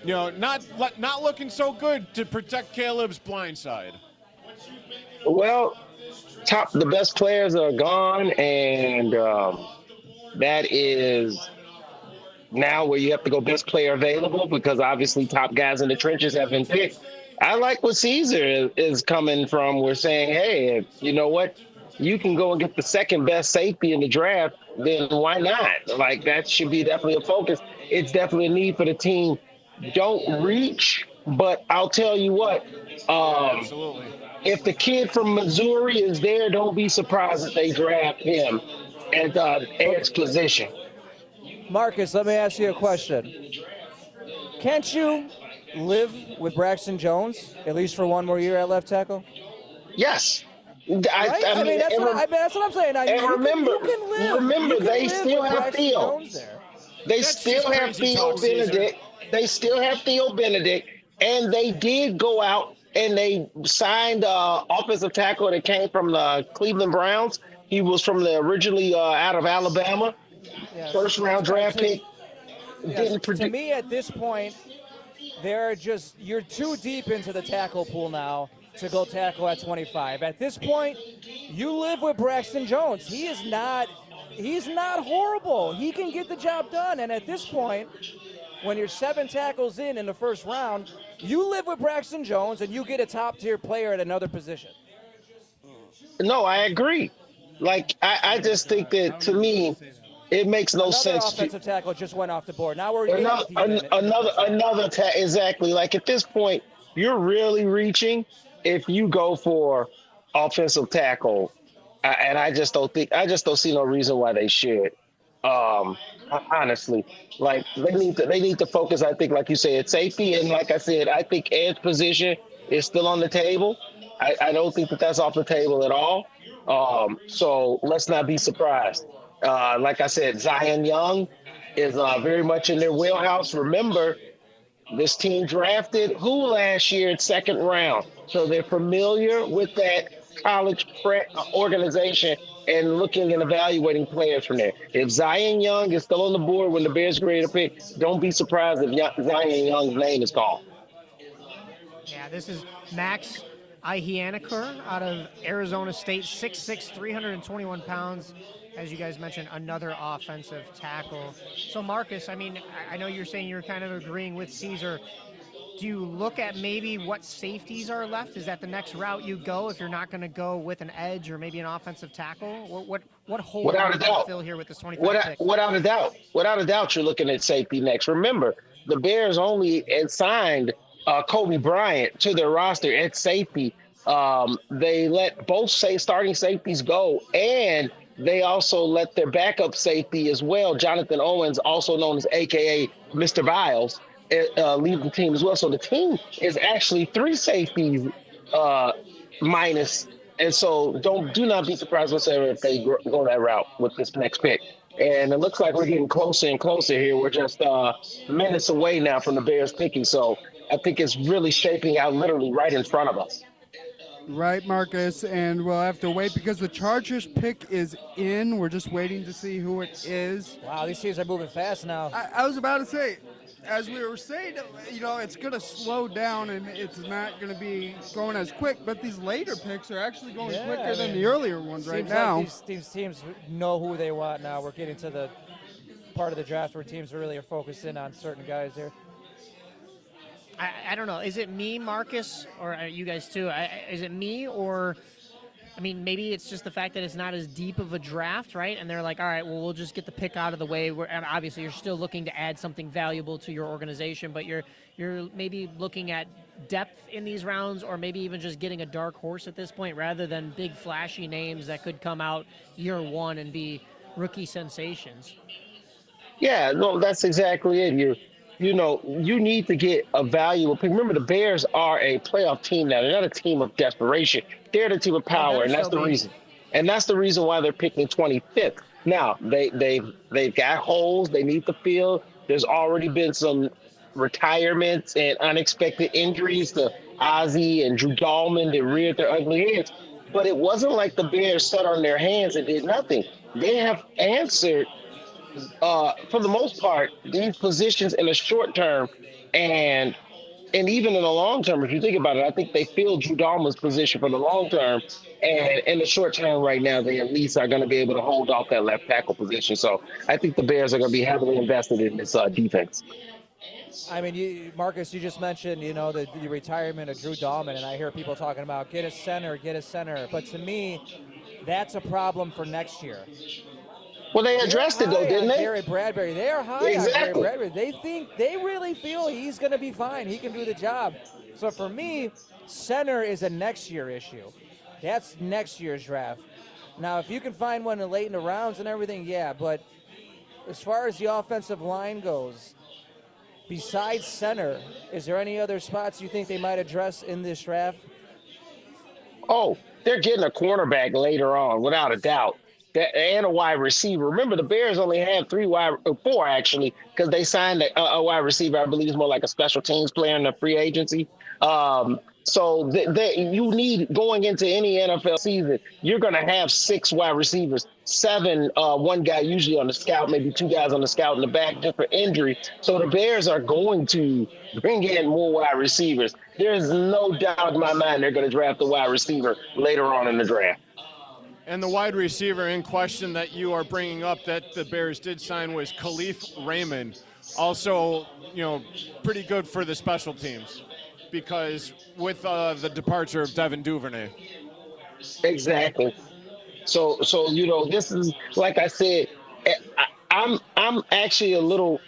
know, not looking so good to protect Caleb's blind side. Well, the best players are gone, and that is now where you have to go best player available, because obviously top guys in the trenches have been picked. I like what Caesar is coming from. We're saying, hey, you know what? you can go and get the second best safety in the draft, then why not? Like, that should be definitely a focus. It's definitely a need for the team. Don't reach, but I'll tell you what. Absolutely. If the kid from Missouri is there, don't be surprised if they draft him at edge position. Marcus, let me ask you a question. Can't you live with Braxton Jones, at least for one more year at left tackle? Yes. Right? I mean, that's what I'm saying. And remember, they live still with have Braxton Theo. Jones there. They still have Theo Benedict. They still have Theo Benedict, and they did go out and they signed offensive tackle that came from the Cleveland Browns. He was from the originally out of Alabama, first round draft pick. To me, at this point, you're too deep into the tackle pool now to go tackle at 25. At this point, you live with Braxton Jones. He's not horrible. He can get the job done. And at this point, when you're 7 tackles in the first round, you live with Braxton Jones and you get a top-tier player at another position. No, I agree. Like, I just think that, to me, it makes no sense. Another offensive tackle just went off the board. Now we're exactly. Like, at this point, you're really reaching if you go for offensive tackle, and I just don't see no reason why they should. Honestly, like, they need to focus. I think, like you said, safety, and like I said, I think edge position is still on the table. I don't think that's off the table at all. So let's not be surprised. Like I said, Zion Young is very much in their wheelhouse. Remember, this team drafted who last year in second round, so they're familiar with that college prep organization and looking and evaluating players from there. If Zion Young is still on the board when the Bears are ready to pick, don't be surprised if Zion Young's name is called. Yeah, this is Max Ihianakur out of Arizona State, 6'6", 321 pounds. As you guys mentioned, another offensive tackle. So, Marcus, I mean, I know you're saying you're kind of agreeing with Caesar. Do you look at maybe what safeties are left? Is that the next route you go if you're not going to go with an edge or maybe an offensive tackle? What hole Without a do you doubt. fill here with this 25 pick? Without a doubt, you're looking at safety next. Remember, the Bears only signed Kobe Bryant to their roster at safety. They let both starting safeties go, and they also let their backup safety as well, Jonathan Owens, also known as AKA Mr. Biles, leave the team as well. So the team is actually 3 safeties minus. And so do not be surprised whatsoever if they go that route with this next pick. And it looks like we're getting closer and closer here. We're just minutes away now from the Bears picking. So I think it's really shaping out literally right in front of us. Right, Marcus, and we'll have to wait because the Chargers pick is in. We're just waiting to see who it is. Wow, these teams are moving fast now. I was about to say, as we were saying, it's going to slow down and it's not going to be going as quick, but these later picks are actually going quicker than the earlier ones right now. Like these teams know who they want now. We're getting to the part of the draft where teams really are focused in on certain guys here. I don't know. Is it me, Marcus, or you guys too? Is it me, or, I mean, maybe it's just the fact that it's not as deep of a draft, right? And they're like, all right, well, we'll just get the pick out of the way. And obviously, you're still looking to add something valuable to your organization, but you're maybe looking at depth in these rounds, or maybe even just getting a dark horse at this point, rather than big flashy names that could come out year one and be rookie sensations. Yeah, no, that's exactly it. You need to get a valuable pick. Remember, the Bears are a playoff team now. They're not a team of desperation. They're the team of power, and that's the reason. And that's the reason why they're picking 25th. Now, they've got holes they need to fill. There's already been some retirements and unexpected injuries to Ozzie and Drew Dahlman that reared their ugly heads. But it wasn't like the Bears sat on their hands and did nothing. They have answered for the most part, these positions in the short term and even in the long term, if you think about it, I think they filled Drew Dahlman's position for the long term. And in the short term right now, they at least are going to be able to hold off that left tackle position. So I think the Bears are going to be heavily invested in this defense. I mean, Marcus, you just mentioned, the retirement of Drew Dahlman, and I hear people talking about get a center. But to me, that's a problem for next year. Well, they addressed it though, didn't they? Jared Bradbury. They are high on Jared Exactly. Bradbury. They really feel he's going to be fine. He can do the job. So for me, center is a next year issue. That's next year's draft. Now, if you can find one late in the rounds and everything, yeah. But as far as the offensive line goes, besides center, is there any other spots you think they might address in this draft? Oh, they're getting a cornerback later on, without a doubt. And a wide receiver. Remember, the Bears only have four actually, because they signed a wide receiver. I believe is more like a special teams player in the free agency. So you need, going into any NFL season, you're going to have 6 wide receivers, 7, one guy usually on the scout, maybe 2 guys on the scout in the back, just for injury. So the Bears are going to bring in more wide receivers. There's no doubt in my mind they're going to draft a wide receiver later on in the draft. And the wide receiver in question that you are bringing up that the Bears did sign was Khalif Raymond. Also, pretty good for the special teams because with the departure of Devin Duvernay. Exactly. So this is, like I said, I'm actually a little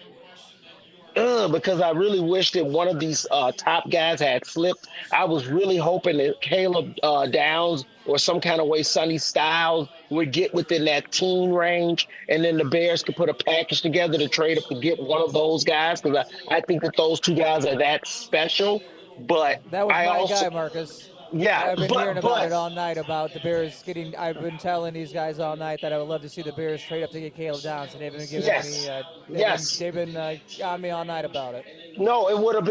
because I really wish that one of these top guys had slipped. I was really hoping that Caleb Downs or some kind of way Sonny Styles would get within that teen range, and then the Bears could put a package together to trade up to get one of those guys, because I think that those 2 guys are that special. But that was my guy, Marcus. Yeah, I've been hearing about it all night about the Bears getting. I've been telling these guys all night that I would love to see the Bears trade up to get Caleb Downs, and they've been giving me. They've been on me all night about it. No, it would have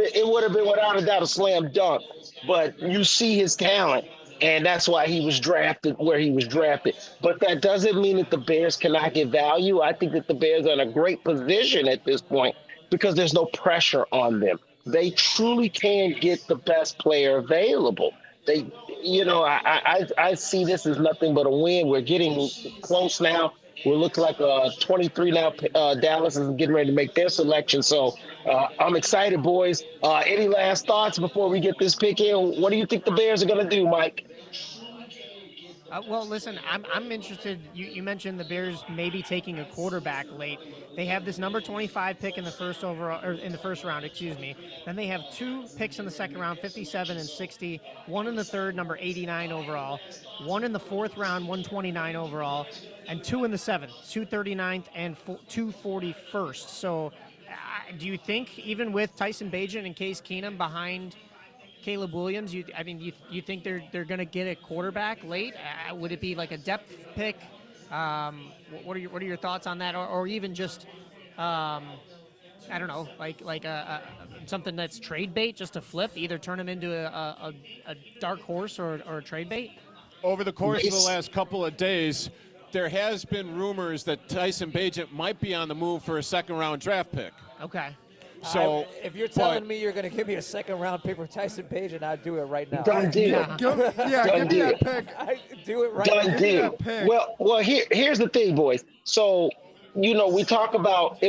been without a doubt a slam dunk. But you see his talent, and that's why he was drafted where he was drafted. But that doesn't mean that the Bears cannot get value. I think that the Bears are in a great position at this point because there's no pressure on them. They truly can get the best player available. I see this as nothing but a win. We're getting close now. We look like 23 now. Dallas is getting ready to make their selection. So I'm excited, boys. Any last thoughts before we get this pick in? What do you think the Bears are going to do, Mike? Well, listen, I'm interested. You mentioned the Bears maybe taking a quarterback late. They have this number 25 pick in the first round, excuse me. Then they have 2 picks in the second round, 57 and 60. 1 in the third, number 89 overall. 1 in the fourth round, 129 overall, and 2 in the seventh, 239th and 241st. So, do you think even with Tyson Bagent and Case Keenum behind Caleb Williams, you think they're going to get a quarterback late? Would it be like a depth pick? What are your thoughts on that, or even just I don't know, like something that's trade bait, just to flip, either turn him into a dark horse or a trade bait? Over the course of the last couple of days, there has been rumors that Tyson Bagent might be on the move for a second-round draft pick. Okay. So if you're telling me you're going to give me a second-round pick for Tyson Bagent, I'd do it right now. Done deal. Give me that pick. I'd do it right now. Done deal. Well, here's the thing, boys. So, we talk about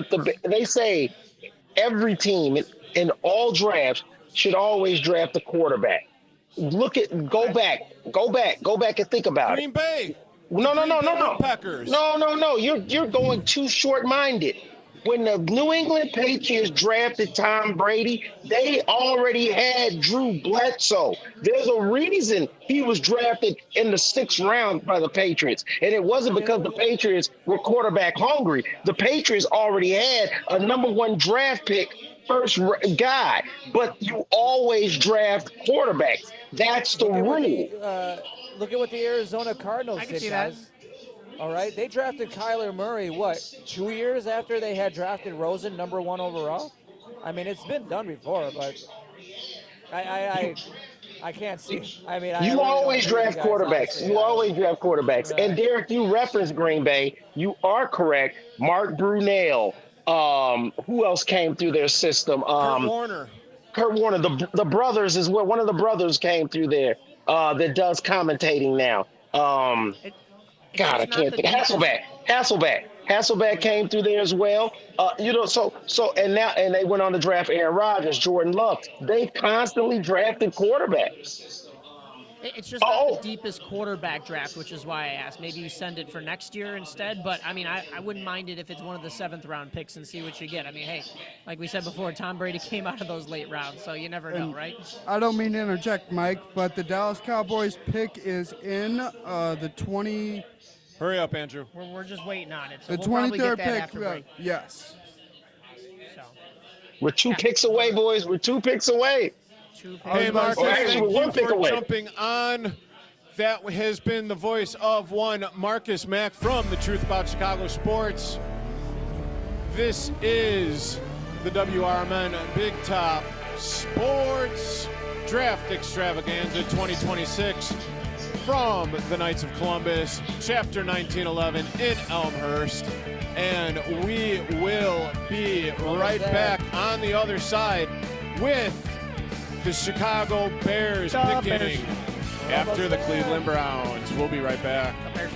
they say every team in all drafts should always draft a quarterback. Go back and think about it. Green Bay. No. Packers. No. You're going too short-minded. When the New England Patriots drafted Tom Brady, they already had Drew Bledsoe. There's a reason he was drafted in the 6th round by the Patriots. And it wasn't because the Patriots were quarterback hungry. The Patriots already had a number 1 draft pick, first guy. But you always draft quarterbacks. That's the rule. Look at what the Arizona Cardinals I can did, see guys. that. All right, they drafted Kyler Murray, 2 years after they had drafted Rosen number 1 overall? I mean, it's been done before, but I can't see. I mean, you always draft quarterbacks. You always draft quarterbacks. And Derek, you referenced Green Bay. You are correct. Mark Brunell. Who else came through their system? Kurt Warner. The brothers is where one of the brothers came through there. That does commentating now. God, I can't think. Hasselbeck came through there as well. And they went on to draft Aaron Rodgers, Jordan Love. They constantly drafted quarterbacks. It's just not the deepest quarterback draft, which is why I asked. Maybe you send it for next year instead. But, I mean, I wouldn't mind it if it's one of the 7th-round picks and see what you get. I mean, hey, like we said before, Tom Brady came out of those late rounds, so you never know, right? I don't mean to interject, Mike, but the Dallas Cowboys pick is in the 20. Hurry up, Andrew. We're just waiting on it. So The we'll probably 23rd get that pick. after break. Yes. We're 2 picks away, boys. We're 2 picks away. Hey, Marcus, thank you one pick for away. jumping on. That has been the voice of one Marcus Mack from The Truth About Chicago Sports. This is the WRMN Big Top Sports Draft Extravaganza 2026 from the Knights of Columbus, Chapter 1911 in Elmhurst. And we will be right back on the other side with the Chicago Bears picking after the Cleveland Browns. We'll be right back. The Bears.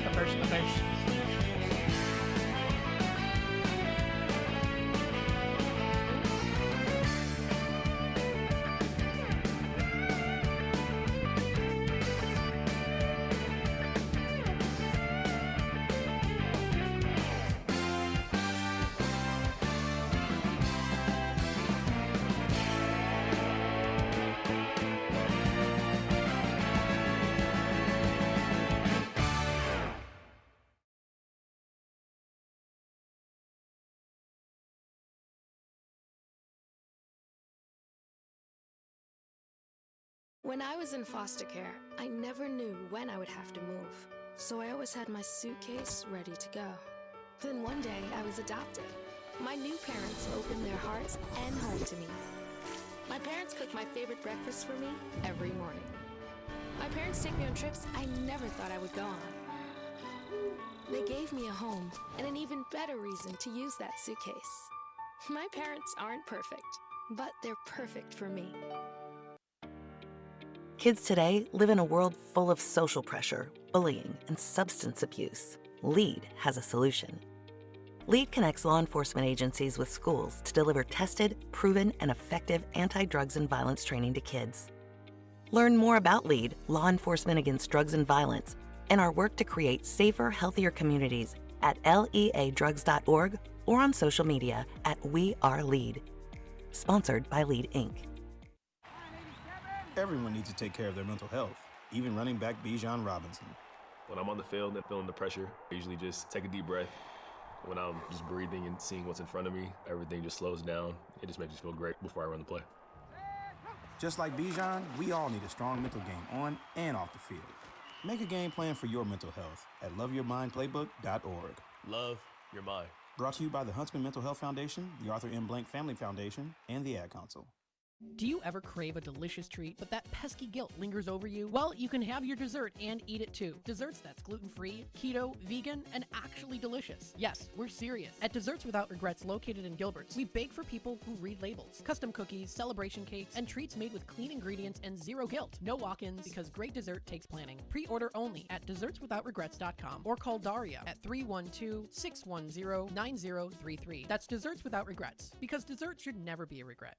When I was in foster care, I never knew when I would have to move, so I always had my suitcase ready to go. Then one day, I was adopted. My new parents opened their hearts and home to me. My parents cook my favorite breakfast for me every morning. My parents take me on trips I never thought I would go on. They gave me a home and an even better reason to use that suitcase. My parents aren't perfect, but they're perfect for me. Kids today live in a world full of social pressure, bullying, and substance abuse. LEAD has a solution. LEAD connects law enforcement agencies with schools to deliver tested, proven, and effective anti-drugs and violence training to kids. Learn more about LEAD, Law Enforcement Against Drugs and Violence, and our work to create safer, healthier communities at leadrugs.org or on social media at We Are LEAD. Sponsored by LEAD, Inc. Everyone needs to take care of their mental health, even running back Bijan Robinson. When I'm on the field and feeling the pressure, I usually just take a deep breath. When I'm just breathing and seeing what's in front of me, everything just slows down. It just makes me feel great before I run the play. Just like Bijan, we all need a strong mental game on and off the field. Make a game plan for your mental health at loveyourmindplaybook.org. Love your mind. Brought to you by the Huntsman Mental Health Foundation, the Arthur M. Blank Family Foundation, and the Ad Council. Do you ever crave a delicious treat, but that pesky guilt lingers over you? Well, you can have your dessert and eat it too. Desserts that's gluten-free, keto, vegan, and actually delicious. Yes, we're serious. At Desserts Without Regrets, located in Gilbert's, we bake for people who read labels. Custom cookies, celebration cakes, and treats made with clean ingredients and zero guilt. No walk-ins, because great dessert takes planning. Pre-order only at dessertswithoutregrets.com or call Daria at 312-610-9033. That's Desserts Without Regrets, because dessert should never be a regret.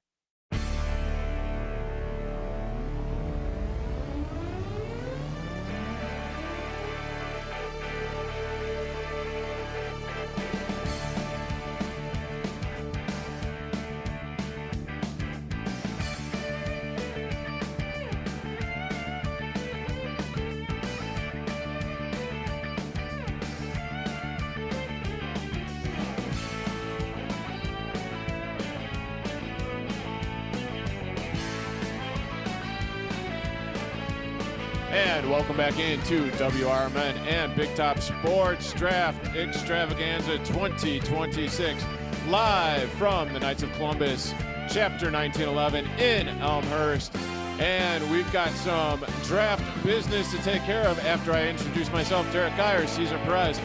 And welcome back into WRMN and Big Top Sports Draft Extravaganza 2026, live from the Knights of Columbus, Chapter 1911 in Elmhurst. And we've got some draft business to take care of after I introduce myself. Derek Geyer, Cesar Perez,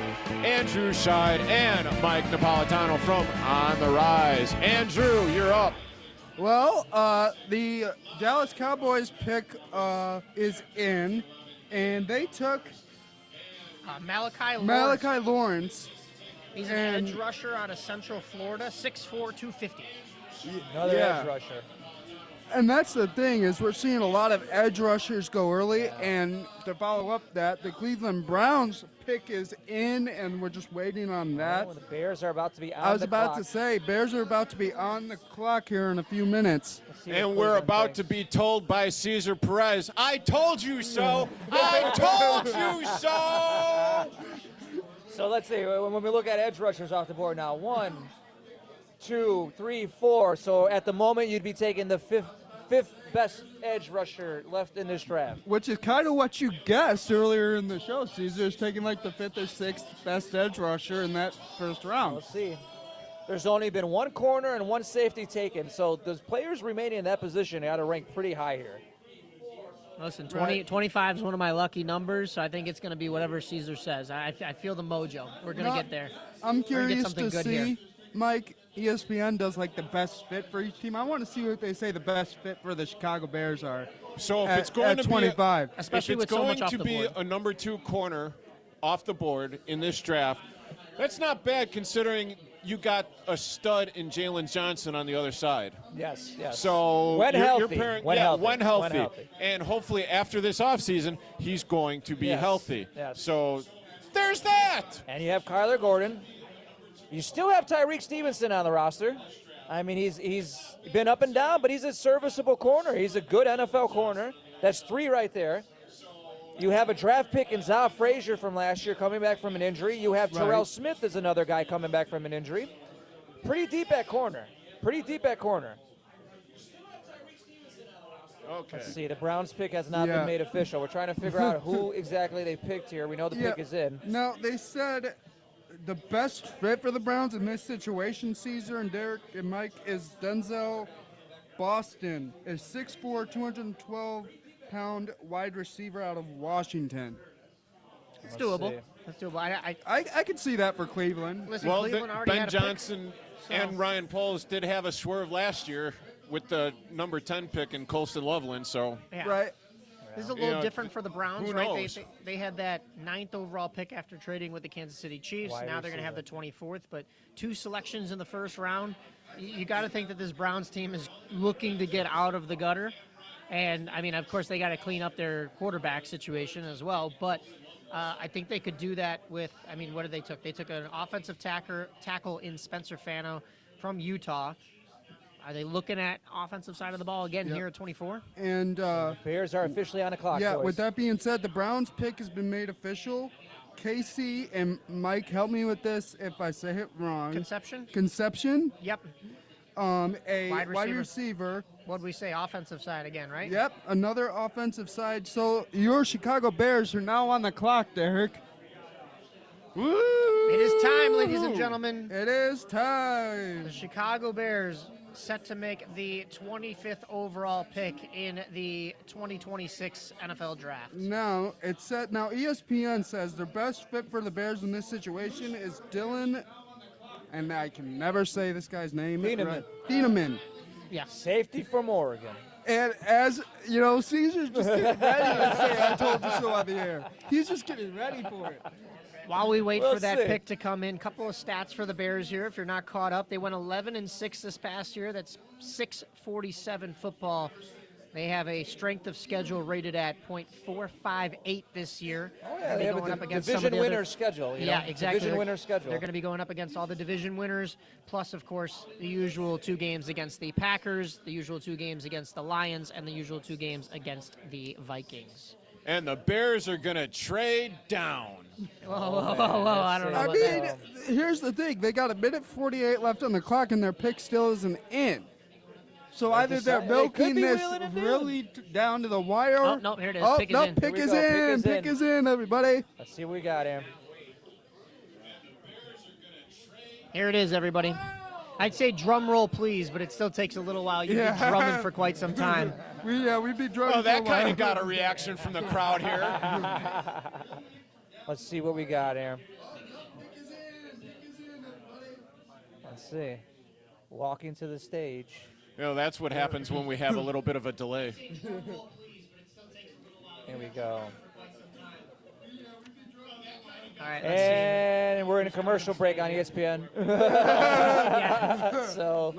Andrew Scheid, and Mike Napolitano from On the Rise. Andrew, you're up. Well, the Dallas Cowboys pick is in, and they took Malachi Lawrence. He's an edge rusher out of Central Florida, 6'4", 250. Another edge rusher. And that's the thing is we're seeing a lot of edge rushers go early, and to follow up that, the Cleveland Browns pick is in, and we're just waiting on that. The Bears are about to be on I was the about clock. to say, Bears are about to be on the clock here in a few minutes. And we're about to be told by Cesar Perez, I told you so! I told you so! So let's see, when we look at edge rushers off the board now, 1, 2, 3, 4. So at the moment, you'd be taking the fifth best edge rusher left in this draft. Which is kind of what you guessed earlier in the show. Caesar's taking like the 5th or 6th best edge rusher in that first round. Let's see. There's only been 1 corner and 1 safety taken, so the players remaining in that position got to rank pretty high here. Listen, 25 is one of my lucky numbers, so I think it's going to be whatever Caesar says. I feel the mojo. We're going to get there. I'm We're gonna get curious something to good see, here. Mike, ESPN does like the best fit for each team. I want to see what they say the best fit for the Chicago Bears are. So if at, it's going at to 25. be, if it's going to be a number 2 corner off the board in this draft, that's not bad considering you got a stud in Jalen Johnson on the other side. Yes, yes. So when you're healthy. pairing, When yeah, healthy. when healthy. When healthy. And hopefully after this offseason, he's going to be Yes, healthy. yes. So there's that. And you have Kyler Gordon. You still have Tyreek Stevenson on the roster. I mean, he's been up and down, but he's a serviceable corner. He's a good NFL corner. That's 3 right there. You have a draft pick in Za Frazier from last year coming back from an injury. You have Terrell Right. Smith as another guy coming back from an injury. Pretty deep at corner. Pretty deep at corner. Okay. Let's see. The Browns pick has not been made official. We're trying to figure out who exactly they picked here. We know the pick is in. Now, they said the best fit for the Browns in this situation, Caesar and Derek and Mike, is Denzel Boston, a 6'4", 212-pound wide receiver out of Washington. It's doable. It's doable. I could see that for Cleveland. Listen, Well, Cleveland already Ben had a pick, Johnson so- and Ryan Poles did have a swerve last year with the number 10 pick in Colston Loveland, so Yeah. Right. This is a You little know, different for the Browns, who right? knows? They had that 9th overall pick after trading with the Kansas City Chiefs. Wide Now they're going to have the receiver. 24th, but 2 selections in the first round. You got to think that this Browns team is looking to get out of the gutter. And, I mean, of course, they got to clean up their quarterback situation as well. But I think they could do that with, I mean, what did they took? They took an offensive tackle in Spencer Fano from Utah. Are they looking at offensive side of the ball again here at 24? And Bears are officially on the clock, yeah, boys. with that being said, the Browns pick has been made official. Casey and Mike, help me with this if I say it wrong. Conception? Yep. A Wide wide receiver. receiver. What did we say? Offensive side again, right? Yep, another offensive side. So your Chicago Bears are now on the clock, Derek. Woo! It is time, ladies and gentlemen. It is time. The Chicago Bears set to make the 25th overall pick in the 2026 NFL Draft. Now it's set. Now ESPN says their best fit for the Bears in this situation is Dylan, and I can never say this guy's name. Thieneman. Thieneman. Yeah. Safety from Oregon. And as you know, Caesar's just getting ready to say "I told you so" on the air. He's just getting ready for it. While we wait We'll for that see. pick to come in, couple of stats for the Bears here. If you're not caught up, they went 11-6 this past year. That's 647 football. They have a strength of schedule rated at .458 this year. Oh, yeah, They'll be they have going a up against some of division the other- winner's schedule. You Yeah, know? exactly. Division winner's schedule. They're going to be going up against all the division winners, plus, of course, the usual 2 games against the Packers, the usual 2 games against the Lions, and the usual 2 games against the Vikings. and the Bears are going to trade down. Whoa, whoa, whoa, whoa. I don't know I about mean, that. here's the thing. They got a minute 48 left on the clock, and their pick still isn't in. So either they're They could milking be this wheeling and really down to the wire. Oh, no, here it is. Oh, Pick is no, in. pick Here is we go. in. Pick is in, everybody. Let's see what we got here. Here it is, everybody. I'd say drum roll, please, but it still takes a little while. You've been drumming for quite some time. We'd be drumming. Oh, that for a while. kind of got a reaction from the crowd here. Let's see what we got here. Let's see. Walking to the stage. You know, that's what happens when we have a little bit of a delay. Here we go. All right, let's see. And we're in a commercial break on ESPN. Yeah. So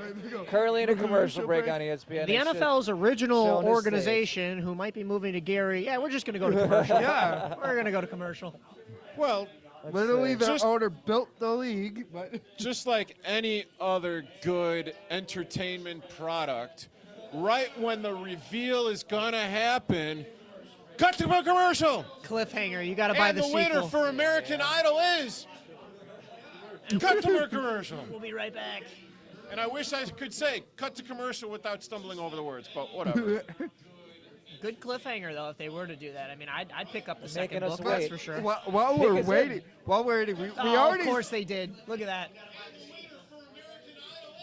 currently in a commercial break on ESPN. The They should NFL's original show on this organization, who might be moving to Gary, we're just going to go to commercial. Yeah. We're going to go to commercial. Well, literally, the Just- owner built the league, but just like any other good entertainment product, right when the reveal is gonna happen, cut to a commercial. Cliffhanger. You got to buy And the the winner sequel. for American Idol is cut to a commercial. We'll be right back. And I wish I could say cut to commercial without stumbling over the words, but whatever. Good cliffhanger, though, if they were to do that. I mean, I'd pick up the They're making second us book, that's wait. for sure. while we're waiting, we already. Of course they did. Look at that.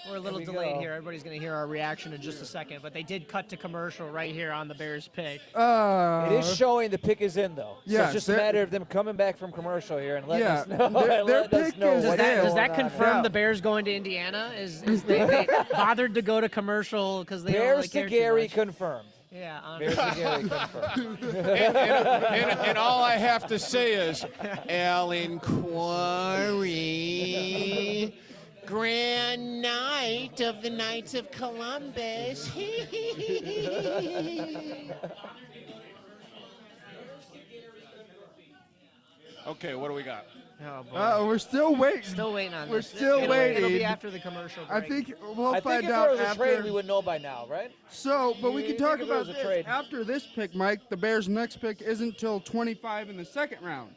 We're a little Here we delayed go. here. Everybody's going to hear our reaction in just a second, but they did cut to commercial right here on the Bears pick. It is showing the pick is in, though. So yes, it's just a matter of them coming back from commercial here and letting us know. their letting us pick know is what's in. Does that going on confirm here. the Bears going to Indiana? Is they bothered to go to commercial because they don't really Bears care to too Gary much? confirmed. Yeah, Bears honestly. to Gary confirmed. And all I have to say is, Alan Quarry, Grand Knight of the Knights of Columbus. Okay, what do we got? Oh, boy. We're still waiting. Still waiting on We're this. still It'll be waiting. after the commercial I break. think we'll I find think if out there was a after. trade, we would know by now, right? So, but we You can think talk if there about was a this. trade? After this pick, Mike, the Bears' next pick isn't until 25 in the second round.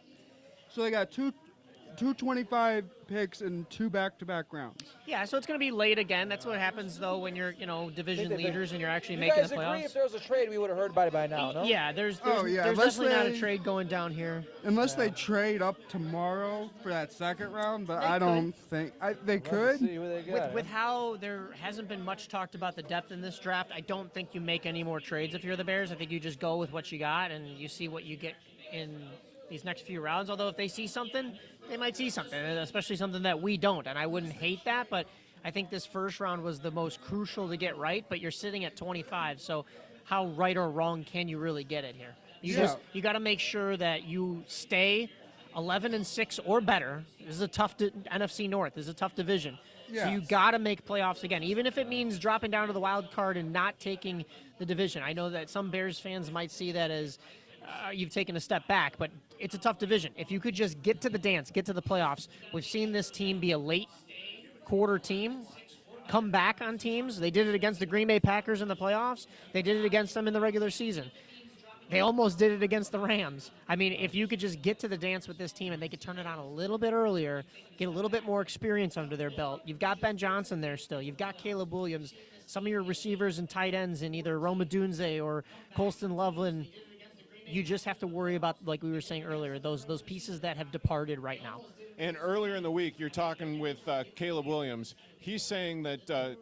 So they got two 25 picks and two back-to-back rounds. Yeah, so it's going to be late again. That's what happens, though, when you're, division Think that leaders and you're actually you making guys the agree playoffs. if there was a trade, we would have heard about it by now, no? Yeah, there's unless definitely not a they- trade going down here. Unless they trade up tomorrow for that second round, but They I could. don't think they could. See who they got. With how there hasn't been much talked about the depth in this draft, I don't think you make any more trades if you're the Bears. I think you just go with what you got and you see what you get in these next few rounds. Although if they see something, they might see something, especially something that we don't. And I wouldn't hate that, but I think this first round was the most crucial to get right. But you're sitting at 25, so how right or wrong can you really get it here? You got to make sure that you stay 11-6 or better. This is a tough NFC North. This is a tough division. So you got to make playoffs again, even if it means dropping down to the wild card and not taking the division. I know that some Bears fans might see that as you've taken a step back, but it's a tough division. If you could just get to the dance, get to the playoffs, we've seen this team be a late quarter team, come back on teams. They did it against the Green Bay Packers in the playoffs. They did it against them in the regular season. They almost did it against the Rams. I mean, if you could just get to the dance with this team and they could turn it on a little bit earlier, get a little bit more experience under their belt. You've got Ben Johnson there still. You've got Caleb Williams. Some of your receivers and tight ends in either Roma Dunze or Colston Loveland. You just have to worry about, like we were saying earlier, those pieces that have departed right now. And earlier in the week, you're talking with Caleb Williams. He's saying that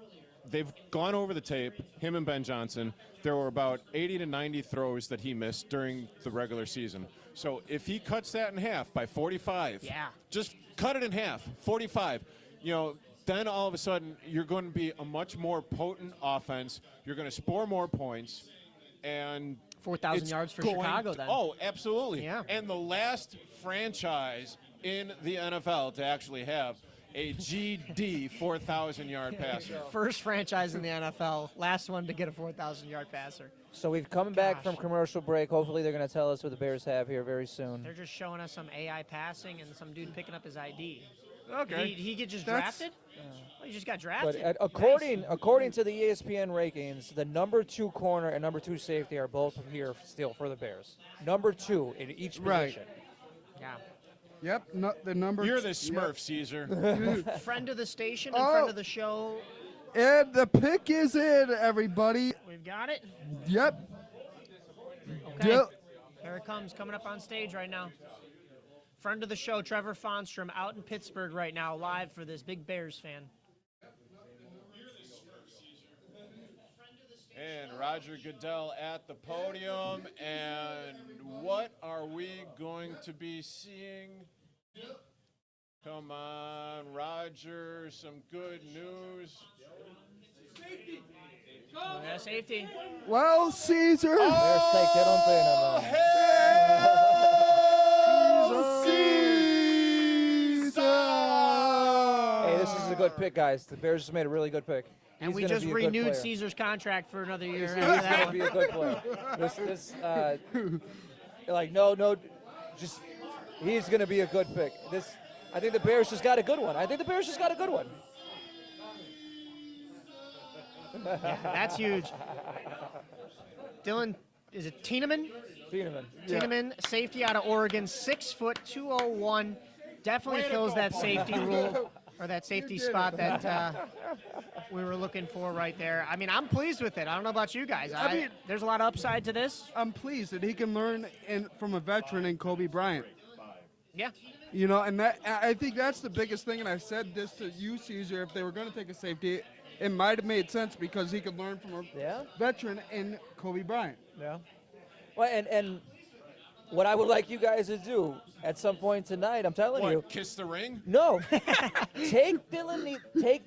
they've gone over the tape, him and Ben Johnson. There were about 80 to 90 throws that he missed during the regular season. So if he cuts that in half by 45, just cut it in half, 45, then all of a sudden you're going to be a much more potent offense. You're going to score more points. And 4,000 yards for Chicago then. Oh, absolutely. Yeah. And the last franchise in the NFL to actually have a GD 4,000-yard passer. First franchise in the NFL, last one to get a 4,000-yard passer. So we've come back from commercial break. Hopefully they're going to tell us what the Bears have here very soon. They're just showing us some AI passing and some dude picking up his ID. Okay. Did he get just drafted? Well, he just got drafted. But according to the ESPN rankings, the number 2 corner and number 2 safety are both here still for the Bears. Number 2 in each position. Right. Yeah. Yep, the number. You're the Smurf, Caesar. Friend of the station and friend of the show. And the pick is in, everybody. We've got it. Yep. Okay. Yep. Here it comes, coming up on stage right now. Friend of the show, Trevor Fonstrom, out in Pittsburgh right now, live for this big Bears fan. And Roger Goodell at the podium. And what are we going to be seeing? Come on, Roger, some good news. Yeah, safety. Well, Caesar. Bears take that on playing Caesar. this is a good pick, guys. The Bears just made a really good pick. And He's we gonna just be a good renewed player. Caesar's contract for another year. He's after going that to one. be a good player. Just he's going to be a good pick. I think the Bears just got a good one. Yeah, that's huge. Dylan, is it Tiedemann? Tiedemann. Tiedemann, safety out of Oregon, 6 foot 201. Definitely fills that safety rule or that safety spot that we were looking for right there. I mean, I'm pleased with it. I don't know about you guys. I mean, there's a lot of upside to this. I'm pleased that he can learn from a veteran in Kobe Bryant. Yeah. You know, and I think that's the biggest thing. And I said this to you, Caesar. If they were going to take a safety, it might have made sense because he could learn from a veteran in Kobe Bryant. Yeah. Well, and what I would like you guys to do at some point tonight, I'm telling you. Kiss the ring? No. Take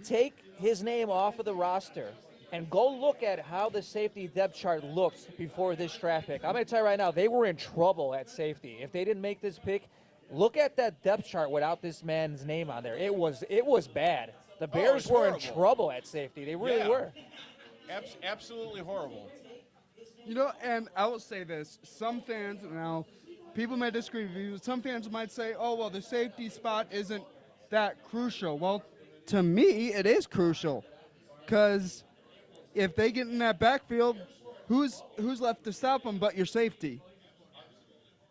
take his name off of the roster and go look at how the safety depth chart looks before this draft pick. I'm going to tell you right now, they were in trouble at safety. If they didn't make this pick, look at that depth chart without this man's name on there. It was bad. The Bears were in trouble at safety. They really were. Absolutely horrible. You know, and I will say this. Some fans, now, people may disagree with you. Some fans might say, oh, well, the safety spot isn't that crucial. Well, to me, it is crucial. Because if they get in that backfield, who's left to stop them but your safety?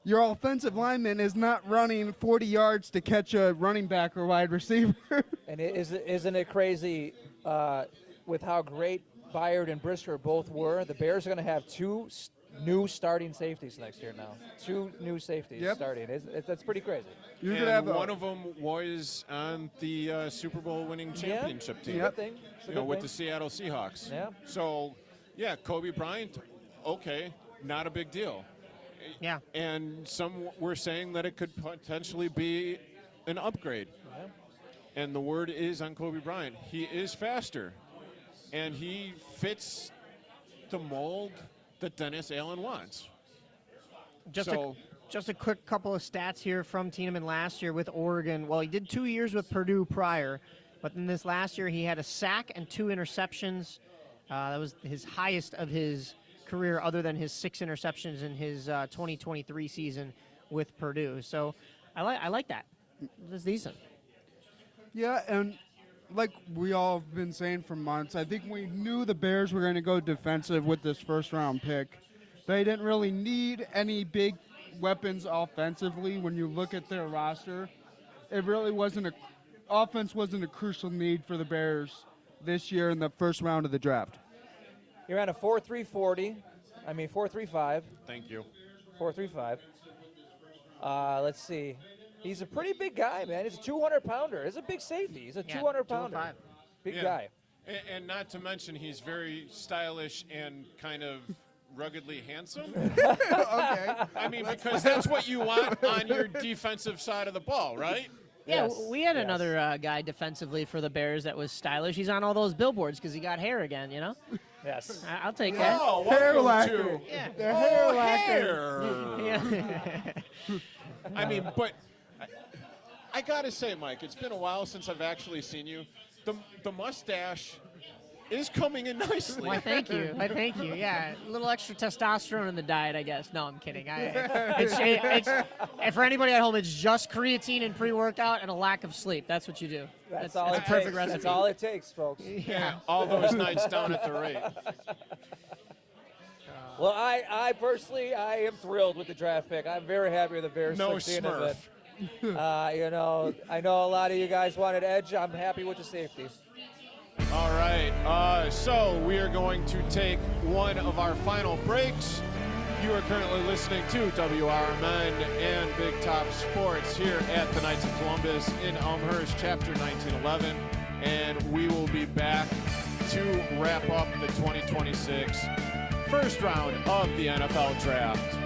Your offensive lineman is not running 40 yards to catch a running back or wide receiver. And isn't it crazy with how great Byard and Brisker both were? The Bears are going to have two new starting safeties next year now. Two new safeties starting. That's pretty crazy. You're gonna have one of them was on the Super Bowl winning championship team. Good thing. With the Seattle Seahawks. Yeah. So, Kobe Bryant, okay, not a big deal. Yeah. And some were saying that it could potentially be an upgrade. Yeah. And the word is on Kobe Bryant. He is faster. And he fits the mold that Dennis Allen wants. Just a quick couple of stats here from Tiedemann last year with Oregon. Well, he did 2 years with Purdue prior, but in this last year he had a sack and 2 interceptions. That was his highest of his career other than his 6 interceptions in his 2023 season with Purdue. So I like that. That's decent. Yeah, and like we all have been saying for months, I think we knew the Bears were going to go defensive with this first-round pick. They didn't really need any big weapons offensively when you look at their roster. It really offense wasn't a crucial need for the Bears this year in the first round of the draft. He ran a 4.35. Thank you. 4.35. Let's see. He's a pretty big guy, man. He's a 200-pounder. He's a big safety. He's a 200-pounder. Big guy. And not to mention, he's very stylish and kind of ruggedly handsome. Okay. I mean, because that's what you want on your defensive side of the ball, right? Yeah, we had another guy defensively for the Bears that was stylish. He's on all those billboards because he got hair again, you know? Yes. I'll take that. Oh, hair welcome lacquer. to Yeah. The hair hair. lacquer. I mean, but I gotta say, Mike, it's been a while since I've actually seen you. The mustache is coming in nicely. Why, thank you. Yeah, a little extra testosterone in the diet, I guess. No, I'm kidding. It's for anybody at home, it's just creatine and pre-workout and a lack of sleep. That's what you do. That's all a it perfect takes. recipe. That's all it takes, folks. Yeah, all those nights down at the rate. Well, I personally, I am thrilled with the draft pick. I'm very happy with the Bears. No succeeding Smurf. with it. I know a lot of you guys wanted edge. I'm happy with the safety. All right, so we are going to take one of our final breaks. You are currently listening to WRMN and Big Top Sports here at the Knights of Columbus in Elmhurst, Chapter 1911. And we will be back to wrap up the 2026 first round of the NFL Draft.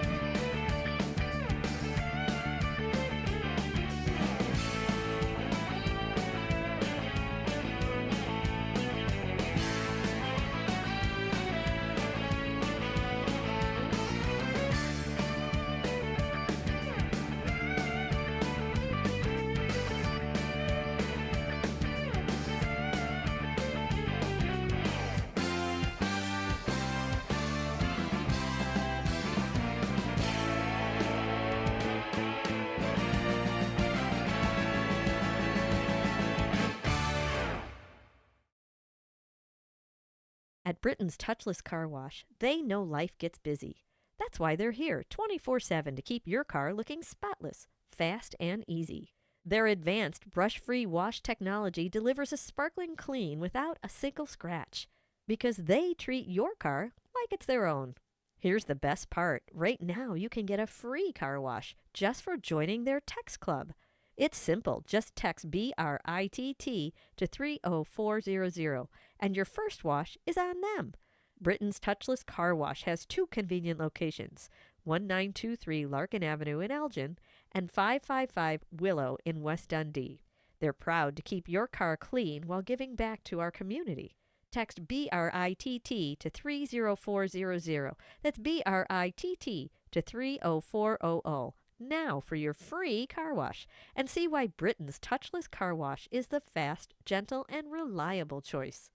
At Britain's Touchless Car Wash, they know life gets busy. That's why they're here 24/7 to keep your car looking spotless, fast, and easy. Their advanced brush-free wash technology delivers a sparkling clean without a single scratch, because they treat your car like it's their own. Here's the best part. Right now, you can get a free car wash just for joining their text club. It's simple. Just text BRITT to 30400, and your first wash is on them. Britain's Touchless Car Wash has 2 convenient locations, 1923 Larkin Avenue in Elgin and 555 Willow in West Dundee. They're proud to keep your car clean while giving back to our community. Text BRITT to 30400. That's BRITT to 30400 now for your free car wash, and see why Britain's Touchless Car Wash is the fast, gentle, and reliable choice.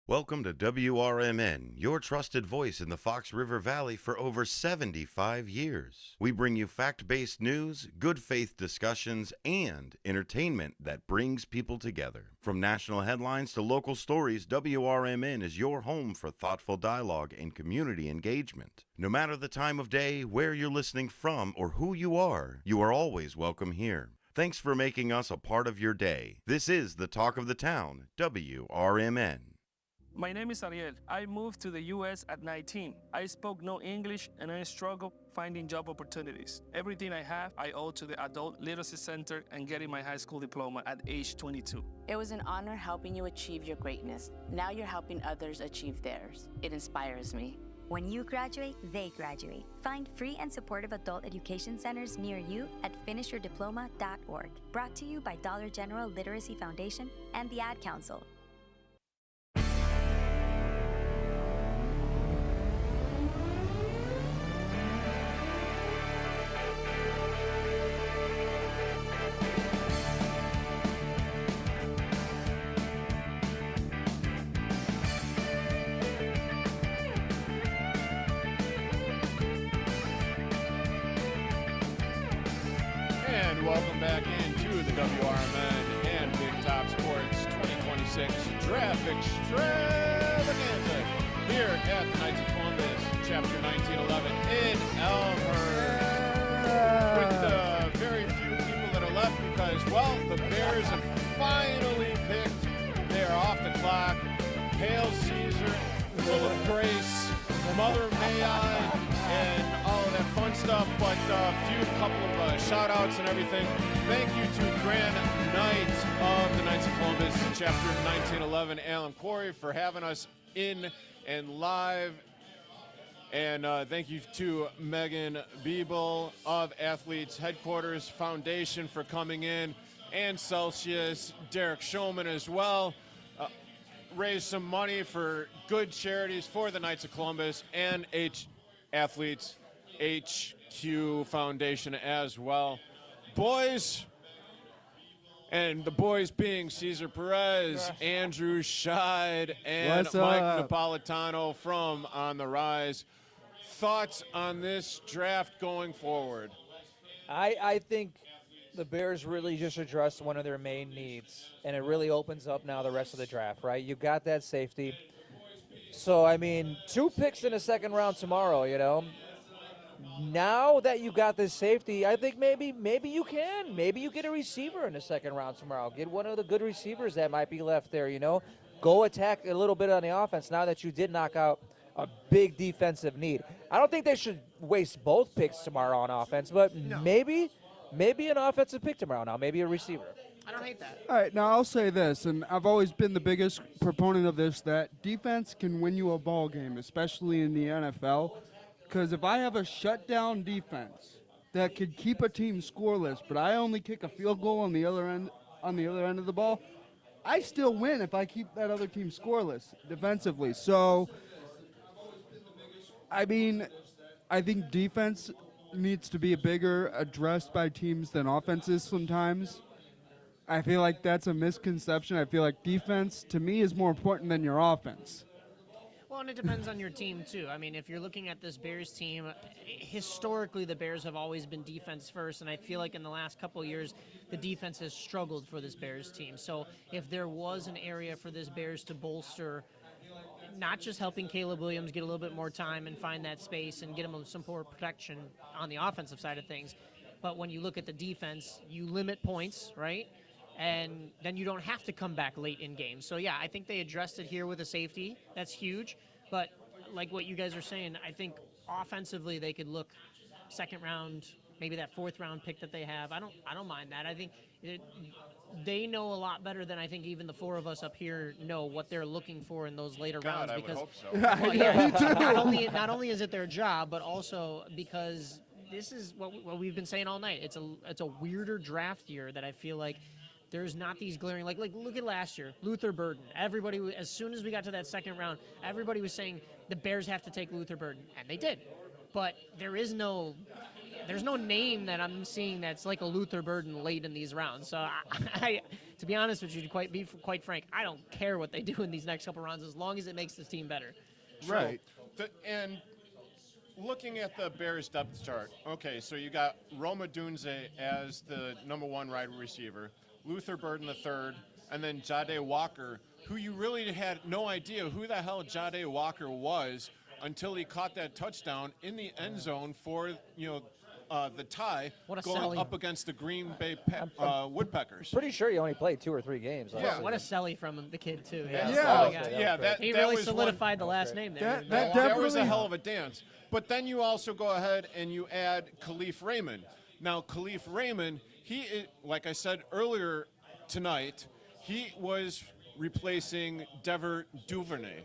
Welcome to WRMN, your trusted voice in the Fox River Valley for over 75 years. We bring you fact-based news, good faith discussions, and entertainment that brings people together. From national headlines to local stories, WRMN is your home for thoughtful dialogue and community engagement. No matter the time of day, where you're listening from, or who you are always welcome here. Thanks for making us a part of your day. This is the Talk of the Town, WRMN. My name is Ariel. I moved to the U.S. at 19. I spoke no English and I struggled finding job opportunities. Everything I have, I owe to the Adult Literacy Center and getting my high school diploma at age 22. It was an honor helping you achieve your greatness. Now you're helping others achieve theirs. It inspires me. When you graduate, they graduate. Find free and supportive adult education centers near you at finishyourdiploma.org. Brought to you by Dollar General Literacy Foundation and the Ad Council. And welcome back into the WRMN and Big Top Sports 2026 Draft Extravaganza here at the Knights of Columbus, Chapter 1911 in Elmhurst. With very few people that are left because, well, the Bears have finally picked. They are off the clock. Hail Caesar, full of grace, Mother May I, and all of that fun stuff, but a couple of shout outs and everything. Thank you to Grand Knight of the Knights of Columbus, Chapter 1911, Alan Quarry, for having us in and live. And thank you to Megan Biebel of Athletes Headquarters Foundation for coming in, and Celsius, Derek Showman as well. Raise some money for good charities for the Knights of Columbus and Athletes HQ Foundation as well. Boys, and the boys being Cesar Perez, Andrew Scheid, and What's Mike up? Napolitano from On the Rise. Thoughts on this draft going forward? I think the Bears really just addressed one of their main needs, and it really opens up now the rest of the draft, right? You got that safety. So, I mean, 2 picks in the second round tomorrow, you know. Now that you got this safety, I think maybe you can. Maybe you get a receiver in the second round tomorrow. Get one of the good receivers that might be left there, you know. Go attack a little bit on the offense now that you did knock out a big defensive need. I don't think they should waste both picks tomorrow on offense, but maybe an offensive pick tomorrow now, maybe a receiver. I don't hate that. All right, now I'll say this, and I've always been the biggest proponent of this, that defense can win you a ball game, especially in the NFL. Because if I have a shutdown defense that could keep a team scoreless, but I only kick a field goal on the other end of the ball, I still win if I keep that other team scoreless defensively. So, I mean, I think defense needs to be bigger addressed by teams than offenses sometimes. I feel like that's a misconception. I feel like defense, to me, is more important than your offense. Well, and it depends on your team, too. I mean, if you're looking at this Bears team, historically the Bears have always been defense first, and I feel like in the last couple of years the defense has struggled for this Bears team. So if there was an area for this Bears to bolster not just helping Caleb Williams get a little bit more time and find that space and get him some more protection on the offensive side of things, but when you look at the defense, you limit points, right? And then you don't have to come back late in games. So, yeah, I think they addressed it here with a safety. That's huge. But like what you guys are saying, I think offensively they could look second round, maybe that fourth round pick that they have. I don't mind that. I think they know a lot better than I think even the four of us up here know what they're looking for in those later rounds. I Because would hope so. well, yeah, not only is it their job, but also because this is what we've been saying all night. It's a weirder draft year that I feel like there's not these glaring, like look at last year, Luther Burden. Everybody, as soon as we got to that second round, everybody was saying the Bears have to take Luther Burden, and they did. But there's no name that I'm seeing that's like a Luther Burden late in these rounds. So I to be honest with you, to be quite frank, I don't care what they do in these next couple rounds as long as it makes this team better. Right. And looking at the Bears depth chart, okay, so you got Roma Dunze as the number one wide receiver, Luther Burden the third, and then Jade Walker, who you really had no idea who the hell Jade Walker was until he caught that touchdown in the end zone for, the tie going up against the Green Bay Woodpeckers. Pretty sure he only played 2 or 3 games. Yeah. What a selly from the kid, too. He really solidified the last name there. That was a hell of a dance. But then you also go ahead and you add Khalif Raymond. Now, Khalif Raymond, like I said earlier tonight, he was replacing Dever Duvernay.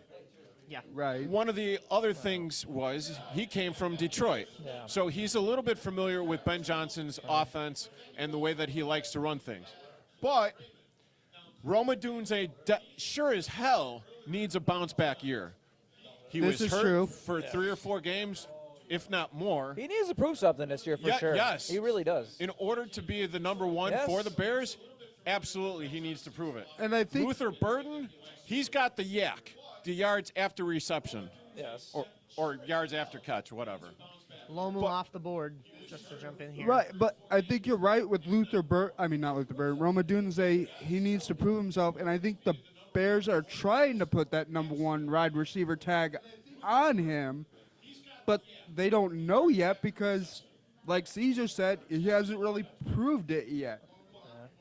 Yeah. Right. One of the other things was he came from Detroit. Yeah. So he's a little bit familiar with Ben Johnson's offense and the way that he likes to run things. But Roma Dunze sure as hell needs a bounce back year. He was hurt for 3 or 4 games, if not more. He needs to prove something this year for sure. Yes. He really does. In order to be the number one for the Bears, absolutely he needs to prove it. And I think Luther Burden, he's got the yak. The yards after reception. Yes. Or yards after catch, whatever. Lomu off the board, just to jump in here. Right, but I think you're right with not Luther Bird. Roma Dunze, he needs to prove himself, and I think the Bears are trying to put that number one wide receiver tag on him, but they don't know yet because, like Caesar said, he hasn't really proved it yet.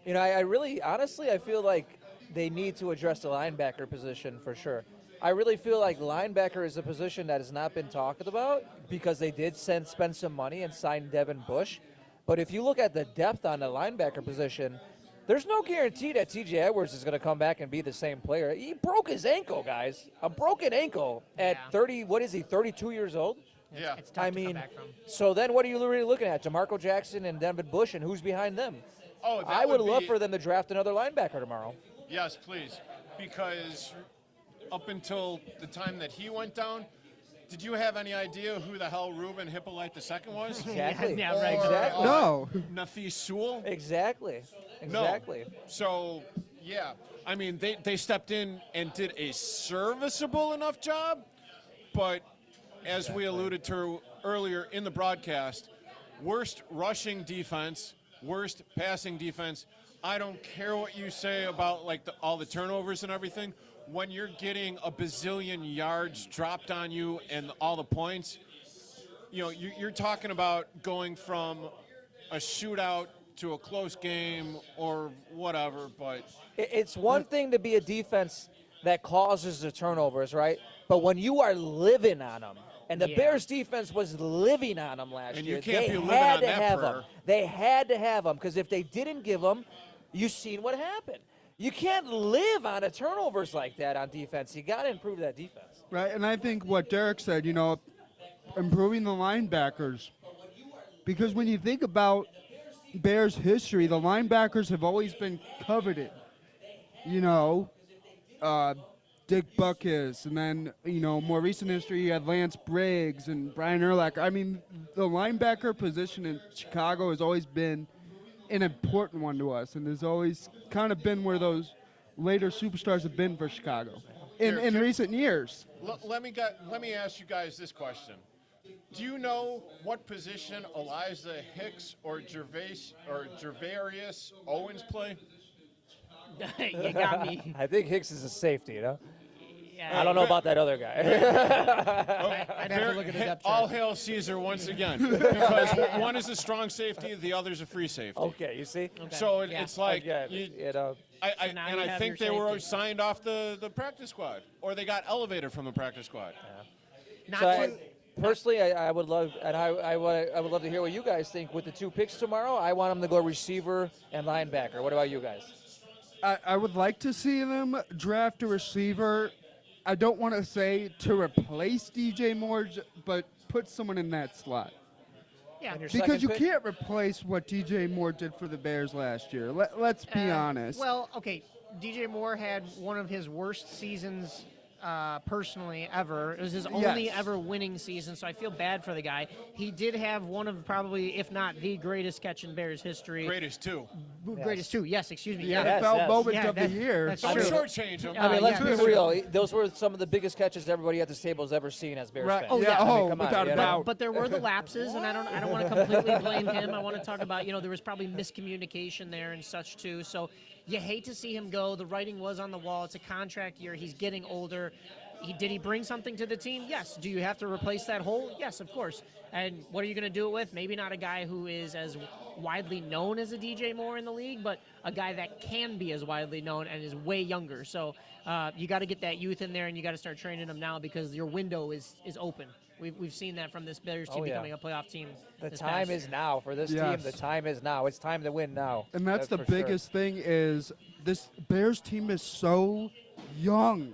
I really, honestly, I feel like they need to address the linebacker position for sure. I really feel like linebacker is a position that has not been talked about because they did spend some money and sign Devin Bush. But if you look at the depth on the linebacker position, there's no guarantee that TJ Edwards is going to come back and be the same player. He broke his ankle, guys. A broken ankle at 32 years old? Yeah. It's tough to come back from. So then what are you really looking at? DeMarco Jackson and Devin Bush, and who's behind them? I would love for them to draft another linebacker tomorrow. Yes, please. Because up until the time that he went down, did you have any idea who the hell Ruben Hippolyte II was? Exactly. Yeah, right. Exactly. No. Nafis Sewell? Exactly. Exactly. No. So, yeah. I mean, they stepped in and did a serviceable enough job, but as we alluded to earlier in the broadcast, worst rushing defense, worst passing defense. I don't care what you say about all the turnovers and everything. When you're getting a bazillion yards dropped on you and all the points, you're talking about going from a shootout to a close game or whatever. But it's one thing to be a defense that causes the turnovers, right? But when you are living on them, and the Bears defense was living on them last year, they had to have them. They had to have them because if they didn't give them, you've seen what happened. You can't live on turnovers like that on defense. You got to improve that defense. Right, and I think what Derek said, improving the linebackers. Because when you think about Bears history, the linebackers have always been coveted. Dick Butkus, and then, more recent history, you had Lance Briggs and Brian Urlacher. I mean, the linebacker position in Chicago has always been an important one to us, and has always kind of been where those later superstars have been for Chicago in recent years. Let me ask you guys this question. Do you know what position Eliza Hicks or Gervarius Owens play? You got me. I think Hicks is a safety, I don't know about that other guy. I'd have to look at the depth All chart. hail Caesar once again, because one is a strong safety, the other's a free safety. Okay, you see? So it's like, Again, I think they were signed off the practice squad, or they got elevated from the practice squad. Personally, I would love, and I would love to hear what you guys think with the 2 picks tomorrow. I want them to go receiver and linebacker. What about you guys? I would like to see them draft a receiver. I don't want to say to replace DJ Moore, but put someone in that slot. Yeah, Because you can't replace what DJ Moore did for the Bears last year. Let's be honest. Well, okay, DJ Moore had one of his worst seasons personally ever. It was his only ever winning season, so I feel bad for the guy. He did have one of probably, if not the greatest catch in Bears history. Greatest two. Greatest two, yes, excuse me. NFL moment of the year. That's I'm true. shortchange him. I mean, let's be real. Those were some of the biggest catches everybody at this table has ever seen as Bears fans. Oh, yeah. I mean, come on, without a doubt. But there were the lapses, and I don't want to completely blame him. I want to talk about, there was probably miscommunication there and such too. So you hate to see him go. The writing was on the wall. It's a contract year. He's getting older. Did he bring something to the team? Yes. Do you have to replace that hole? Yes, of course. And what are you going to do it with? Maybe not a guy who is as widely known as a DJ Moore in the league, but a guy that can be as widely known and is way younger. So you got to get that youth in there, and you got to start training them now because your window is open. We've seen that from this Bears team becoming a playoff team. The time is now for this team. The time is now. It's time to win now. And that's the for biggest thing is this Bears team is so young.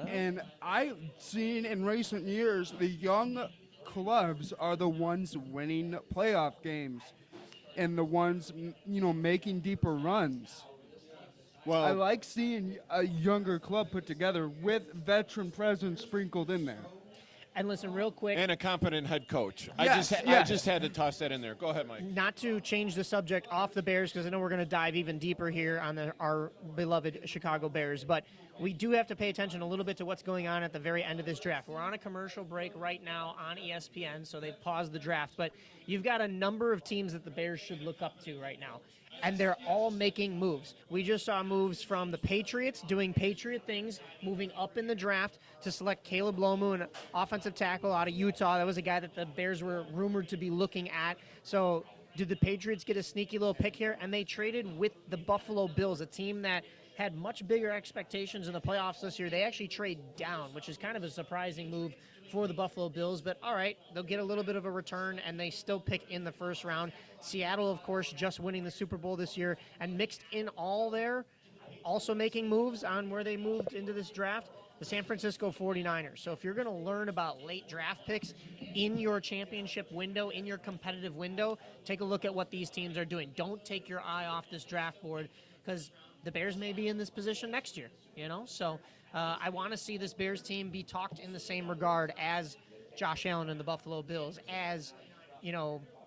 And I've seen in recent years the young clubs are the ones winning playoff games and the ones, making deeper runs. Well, I like seeing a younger club put together with veteran presence sprinkled in there. And listen, real quick. And a competent head coach. Yes, I just had to toss that in there. Go ahead, Mike. Not to change the subject off the Bears, because I know we're going to dive even deeper here on our beloved Chicago Bears, but we do have to pay attention a little bit to what's going on at the very end of this draft. We're on a commercial break right now on ESPN, so they've paused the draft, but you've got a number of teams that the Bears should look up to right now, and they're all making moves. We just saw moves from the Patriots doing Patriot things, moving up in the draft to select Caleb Lomu, an offensive tackle out of Utah. That was a guy that the Bears were rumored to be looking at. So did the Patriots get a sneaky little pick here? And they traded with the Buffalo Bills, a team that had much bigger expectations in the playoffs this year. They actually trade down, which is kind of a surprising move for the Buffalo Bills. But all right, they'll get a little bit of a return, and they still pick in the first round. Seattle, of course, just winning the Super Bowl this year, and mixed in all there, also making moves on where they moved into this draft, the San Francisco 49ers. So if you're going to learn about late draft picks in your championship window, in your competitive window, take a look at what these teams are doing. Don't take your eye off this draft board, because the Bears may be in this position next year, So I want to see this Bears team be talked in the same regard as Josh Allen and the Buffalo Bills, as,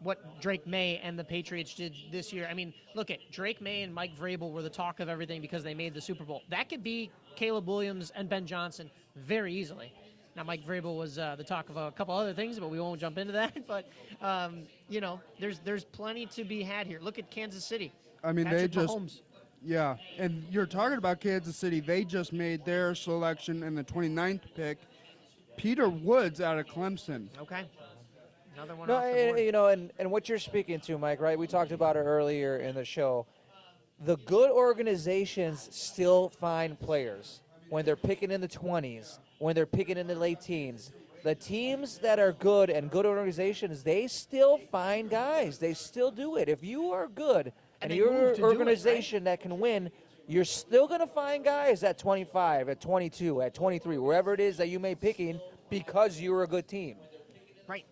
what Drake May and the Patriots did this year. I mean, look at Drake May and Mike Vrabel were the talk of everything because they made the Super Bowl. That could be Caleb Williams and Ben Johnson very easily. Now, Mike Vrabel was the talk of a couple other things, but we won't jump into that. But, there's plenty to be had here. Look at Kansas City. I mean, Patrick they just... Mahomes. Yeah, and you're talking about Kansas City. They just made their selection in the 29th pick. Peter Woods out of Clemson. Okay. Another one No, off the board. and what you're speaking to, Mike, right? We talked about it earlier in the show. The good organizations still find players when they're picking in the 20s, when they're picking in the late teens. The teams that are good and good organizations, they still find guys. They still do it. If you are good and you're an organization that can win, you're still going to find guys at 25, at 22, at 23, wherever it is that you may pick in, because you're a good team. Right.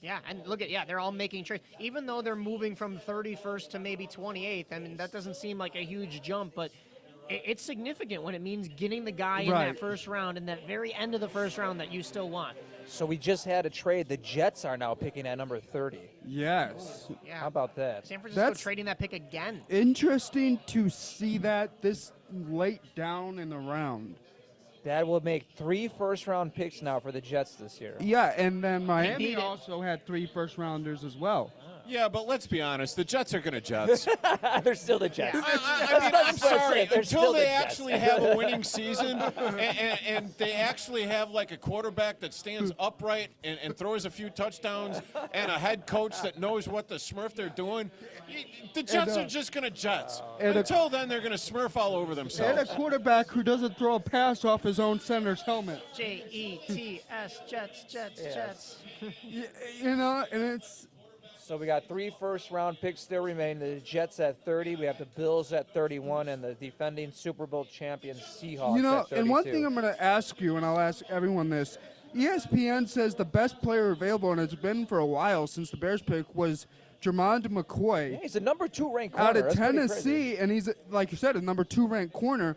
Yeah, and look at, they're all making trades. Even though they're moving from 31st to maybe 28th, I mean, that doesn't seem like a huge jump, but it's significant when it means getting the guy in that first round, in that very end of the first round that you still want. So we just had a trade. The Jets are now picking at number 30. Yes. Yeah. How about that? San Francisco trading that pick again. Interesting to see that this late down in the round. That will make 3 first-round picks now for the Jets this year. Yeah, and then Miami also had 3 first-rounders as well. Yeah, but let's be honest. The Jets are going to Jets. They're still the Jets. I mean, I'm sorry. They're Until still the they Jets. actually have a winning season and they actually have like a quarterback that stands upright and throws a few touchdowns and a head coach that knows what the Smurf they're doing, the Jets are just going to Jets. Until then, they're going to Smurf all over And themselves. a quarterback who doesn't throw a pass off his own center's helmet. Jets, Jets. You know, and it's. So we got 3 first-round picks still remain. The Jets at 30. We have the Bills at 31, and the defending Super Bowl champion Seahawks You know, at 32. and one thing I'm going to ask you, and I'll ask everyone this. ESPN says the best player available, and it's been for a while since the Bears pick, was Jermond McCoy. Yeah, he's a number 2 ranked corner. Out of That's pretty crazy. Tennessee, and he's, like you said, a number 2 ranked corner.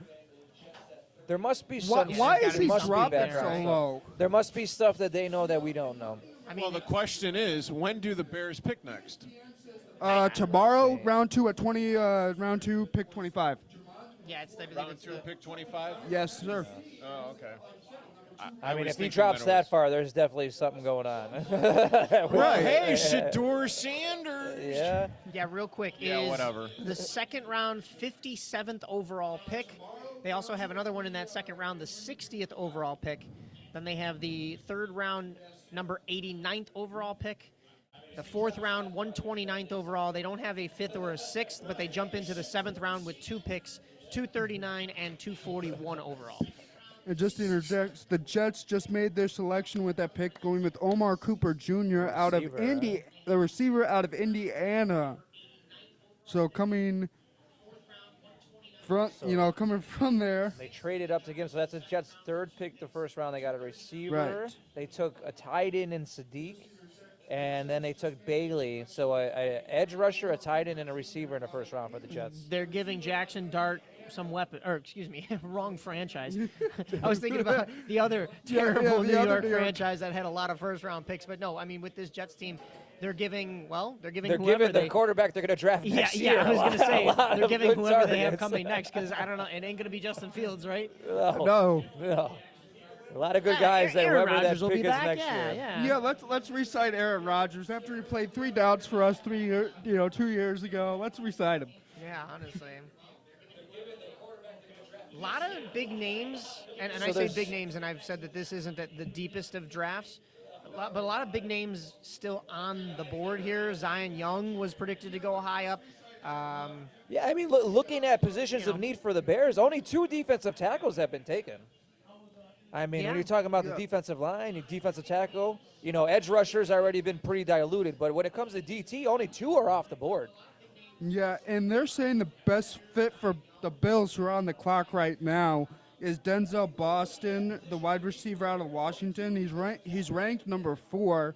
There must be some. Why is he must be dropping background so low? stuff. There must be stuff that they know that we don't know. Well, the question is, when do the Bears pick next? Tomorrow, round 2 at 20, round 2, pick 25. Yeah, it's Round 2, pick 25? Yes, sir. Oh, okay. I mean, was if he thinking drops it that was- far, there's definitely something going on. Right. Hey, Shador Sanders. Yeah. Yeah, real quick. Yeah, is whatever. The second round, 57th overall pick. They also have another one in that second round, the 60th overall pick. Then they have the third round, number 89th overall pick. The fourth round, 129th overall. They don't have a 5th or a 6th, but they jump into the 7th round with 2 picks, 239 and 241 overall. And just to interject, the Jets just made their selection with that pick, going with Omar Cooper Jr. out of the receiver out of Indiana. So coming from, coming from there. They traded up to get him, so that's the Jets' 3rd pick the first round. They got a receiver. Right. They took a tight end in Sadiq, and then they took Bailey. So a edge rusher, a tight end, and a receiver in the first round for the Jets. They're giving Jackson Dart some weapon, or excuse me, wrong franchise. I was thinking about the other terrible New York franchise that had a lot of first-round picks, but no, I mean with this Jets team, they're giving whoever the quarterback they're going to draft next year. Yeah, I was going to say A lot they're of giving good whoever they have targets. coming next because I don't know, it ain't going to be Justin Fields, right? No. A lot of good guys that Aaron whoever Rodgers will that be pick is back, next yeah, year. yeah. Let's re-sign Aaron Rodgers after he played 3 downs for us 2 years ago. Let's re-sign him. Yeah, honestly. A lot of big names, and So I say there's- big names, and I've said that this isn't the deepest of drafts, but a lot of big names still on the board here. Zion Young was predicted to go high up. Yeah, I mean, looking at positions of need for the Bears, only 2 defensive tackles have been taken. I mean, when you're talking about the defensive line, your defensive tackle, edge rushers already been pretty diluted, but when it comes to DT, only 2 are off the board. Yeah, and they're saying the best fit for the Bills who are on the clock right now is Denzel Boston, the wide receiver out of Washington. He's ranked number 4.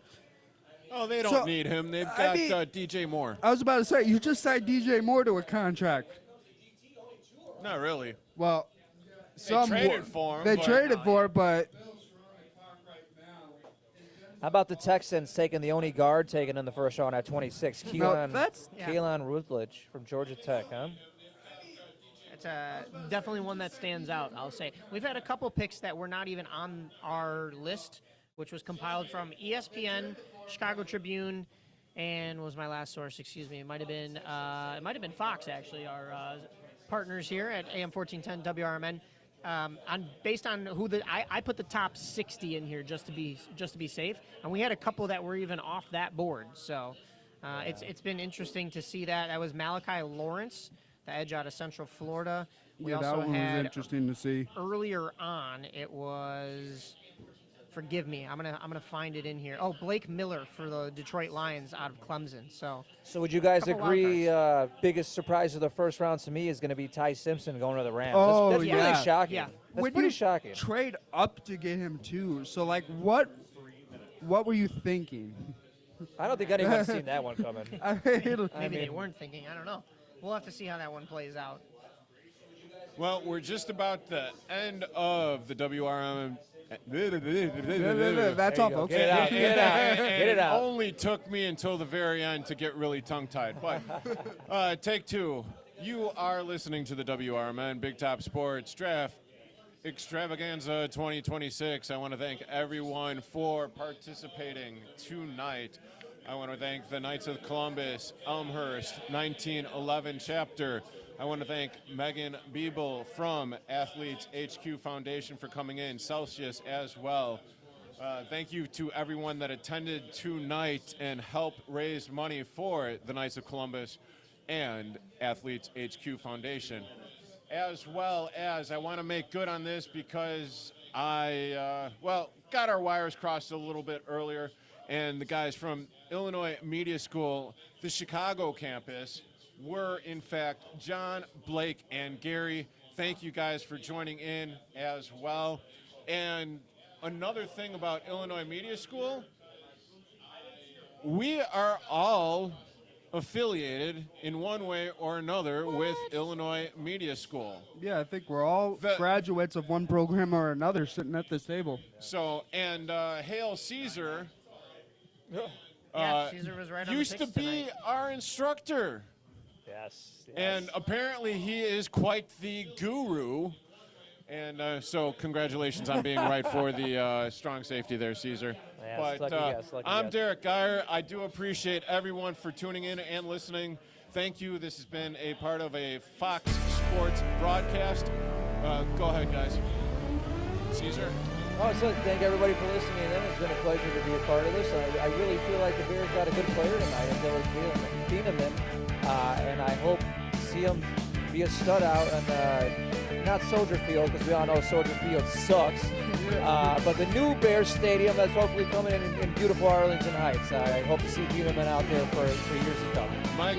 Oh, they don't need him. They've got DJ Moore. I was about to say, you just signed DJ Moore to a contract. Not really. Well, They traded for him. They but- traded for it, but How about the Texans taking the only guard taken in the first round at 26, Keelan Rutledge from Georgia Tech, huh? It's definitely one that stands out, I'll say. We've had a couple picks that were not even on our list, which was compiled from ESPN, Chicago Tribune, and what was my last source? Excuse me. It might have been Fox, actually, our partners here at AM 1410 WRMN. Based on who I put the top 60 in here just to be safe, and we had a couple that were even off that board. So it's been interesting to see that. That was Malachi Lawrence, the edge out of Central Florida. We that also one was had interesting to see. earlier on. It was, forgive me, I'm gonna find it in here. Oh, Blake Miller for the Detroit Lions out of Clemson. So would you guys couple agree biggest surprise of the first round to me is going to be Ty Simpson going to the Rams? Oh, that's yeah. really shocking. Yeah. That's When pretty you shocking. trade up to get him too. So what were you thinking? I don't think anyone's seen that one coming. Maybe they weren't thinking. I don't know. We'll have to see how that one plays out. Well, we're just about the end of the WRMN. That's all, folks. Get it out. Get it out. Get it out. Only took me until the very end to get really tongue-tied. But take 2. You are listening to the WRMN Big Top Sports Draft Extravaganza 2026. I want to thank everyone for participating tonight. I want to thank the Knights of Columbus, Elmhurst, 1911 chapter. I want to thank Megan Biebel from Athletes HQ Foundation for coming in, Celsius as well. Thank you to everyone that attended tonight and helped raise money for the Knights of Columbus and Athletes HQ Foundation. As well as I want to make good on this because I, got our wires crossed a little bit earlier, and the guys from Illinois Media School, the Chicago campus, were in fact John, Blake, and Gary. Thank you guys for joining in as well. And another thing about Illinois Media School, we are all affiliated in one way or another with Illinois Media School. Yeah, I think we're all graduates of one program or another sitting at this table. So, and Hale Caesar, Caesar was right on the used to picks be tonight. our instructor. Yes. And apparently he is quite the guru. And so congratulations on being right for the strong safety there, Caesar. Yes, But lucky guess, lucky I'm guess. Derek Geyer. I do appreciate everyone for tuning in and listening. Thank you. This has been a part of a Fox Sports broadcast. Go ahead, guys. Caesar? Oh, so thank everybody for listening in. It's been a pleasure to be a part of this. I really feel like the Bears got a good player tonight in Dylan Thieneman, and I hope to see him be a stud out on not Soldier Field, because we all know Soldier Field sucks, but the new Bears Stadium that's hopefully coming in beautiful Arlington Heights. I hope to see Thieneman out there for years to come. Mike,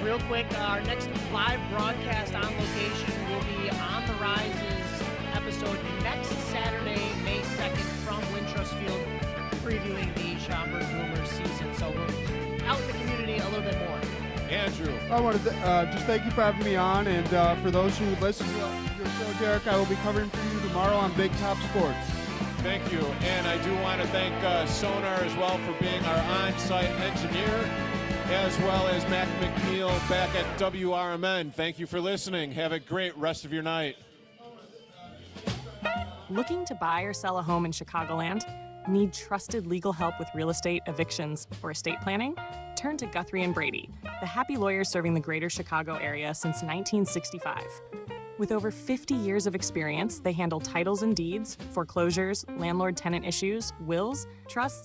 Real quick, our next live broadcast on location will be On the Rises episode next Saturday, May 2nd from Wintrust Field, previewing the Schaumburg Boomers season. So we're out in the community a little bit more. Andrew. I want to just thank you for having me on, and for those who listen to your show, Derek, I will be covering for you tomorrow on Big Top Sports. Thank you. And I do want to thank Sonar as well for being our on-site engineer, as well as Mac McNeil back at WRMN. Thank you for listening. Have a great rest of your night. Looking to buy or sell a home in Chicagoland? Need trusted legal help with real estate, evictions, or estate planning? Turn to Guthrie & Brady, the happy lawyers serving the greater Chicago area since 1965. With over 50 years of experience, they handle titles and deeds, foreclosures, landlord-tenant issues, wills, trusts,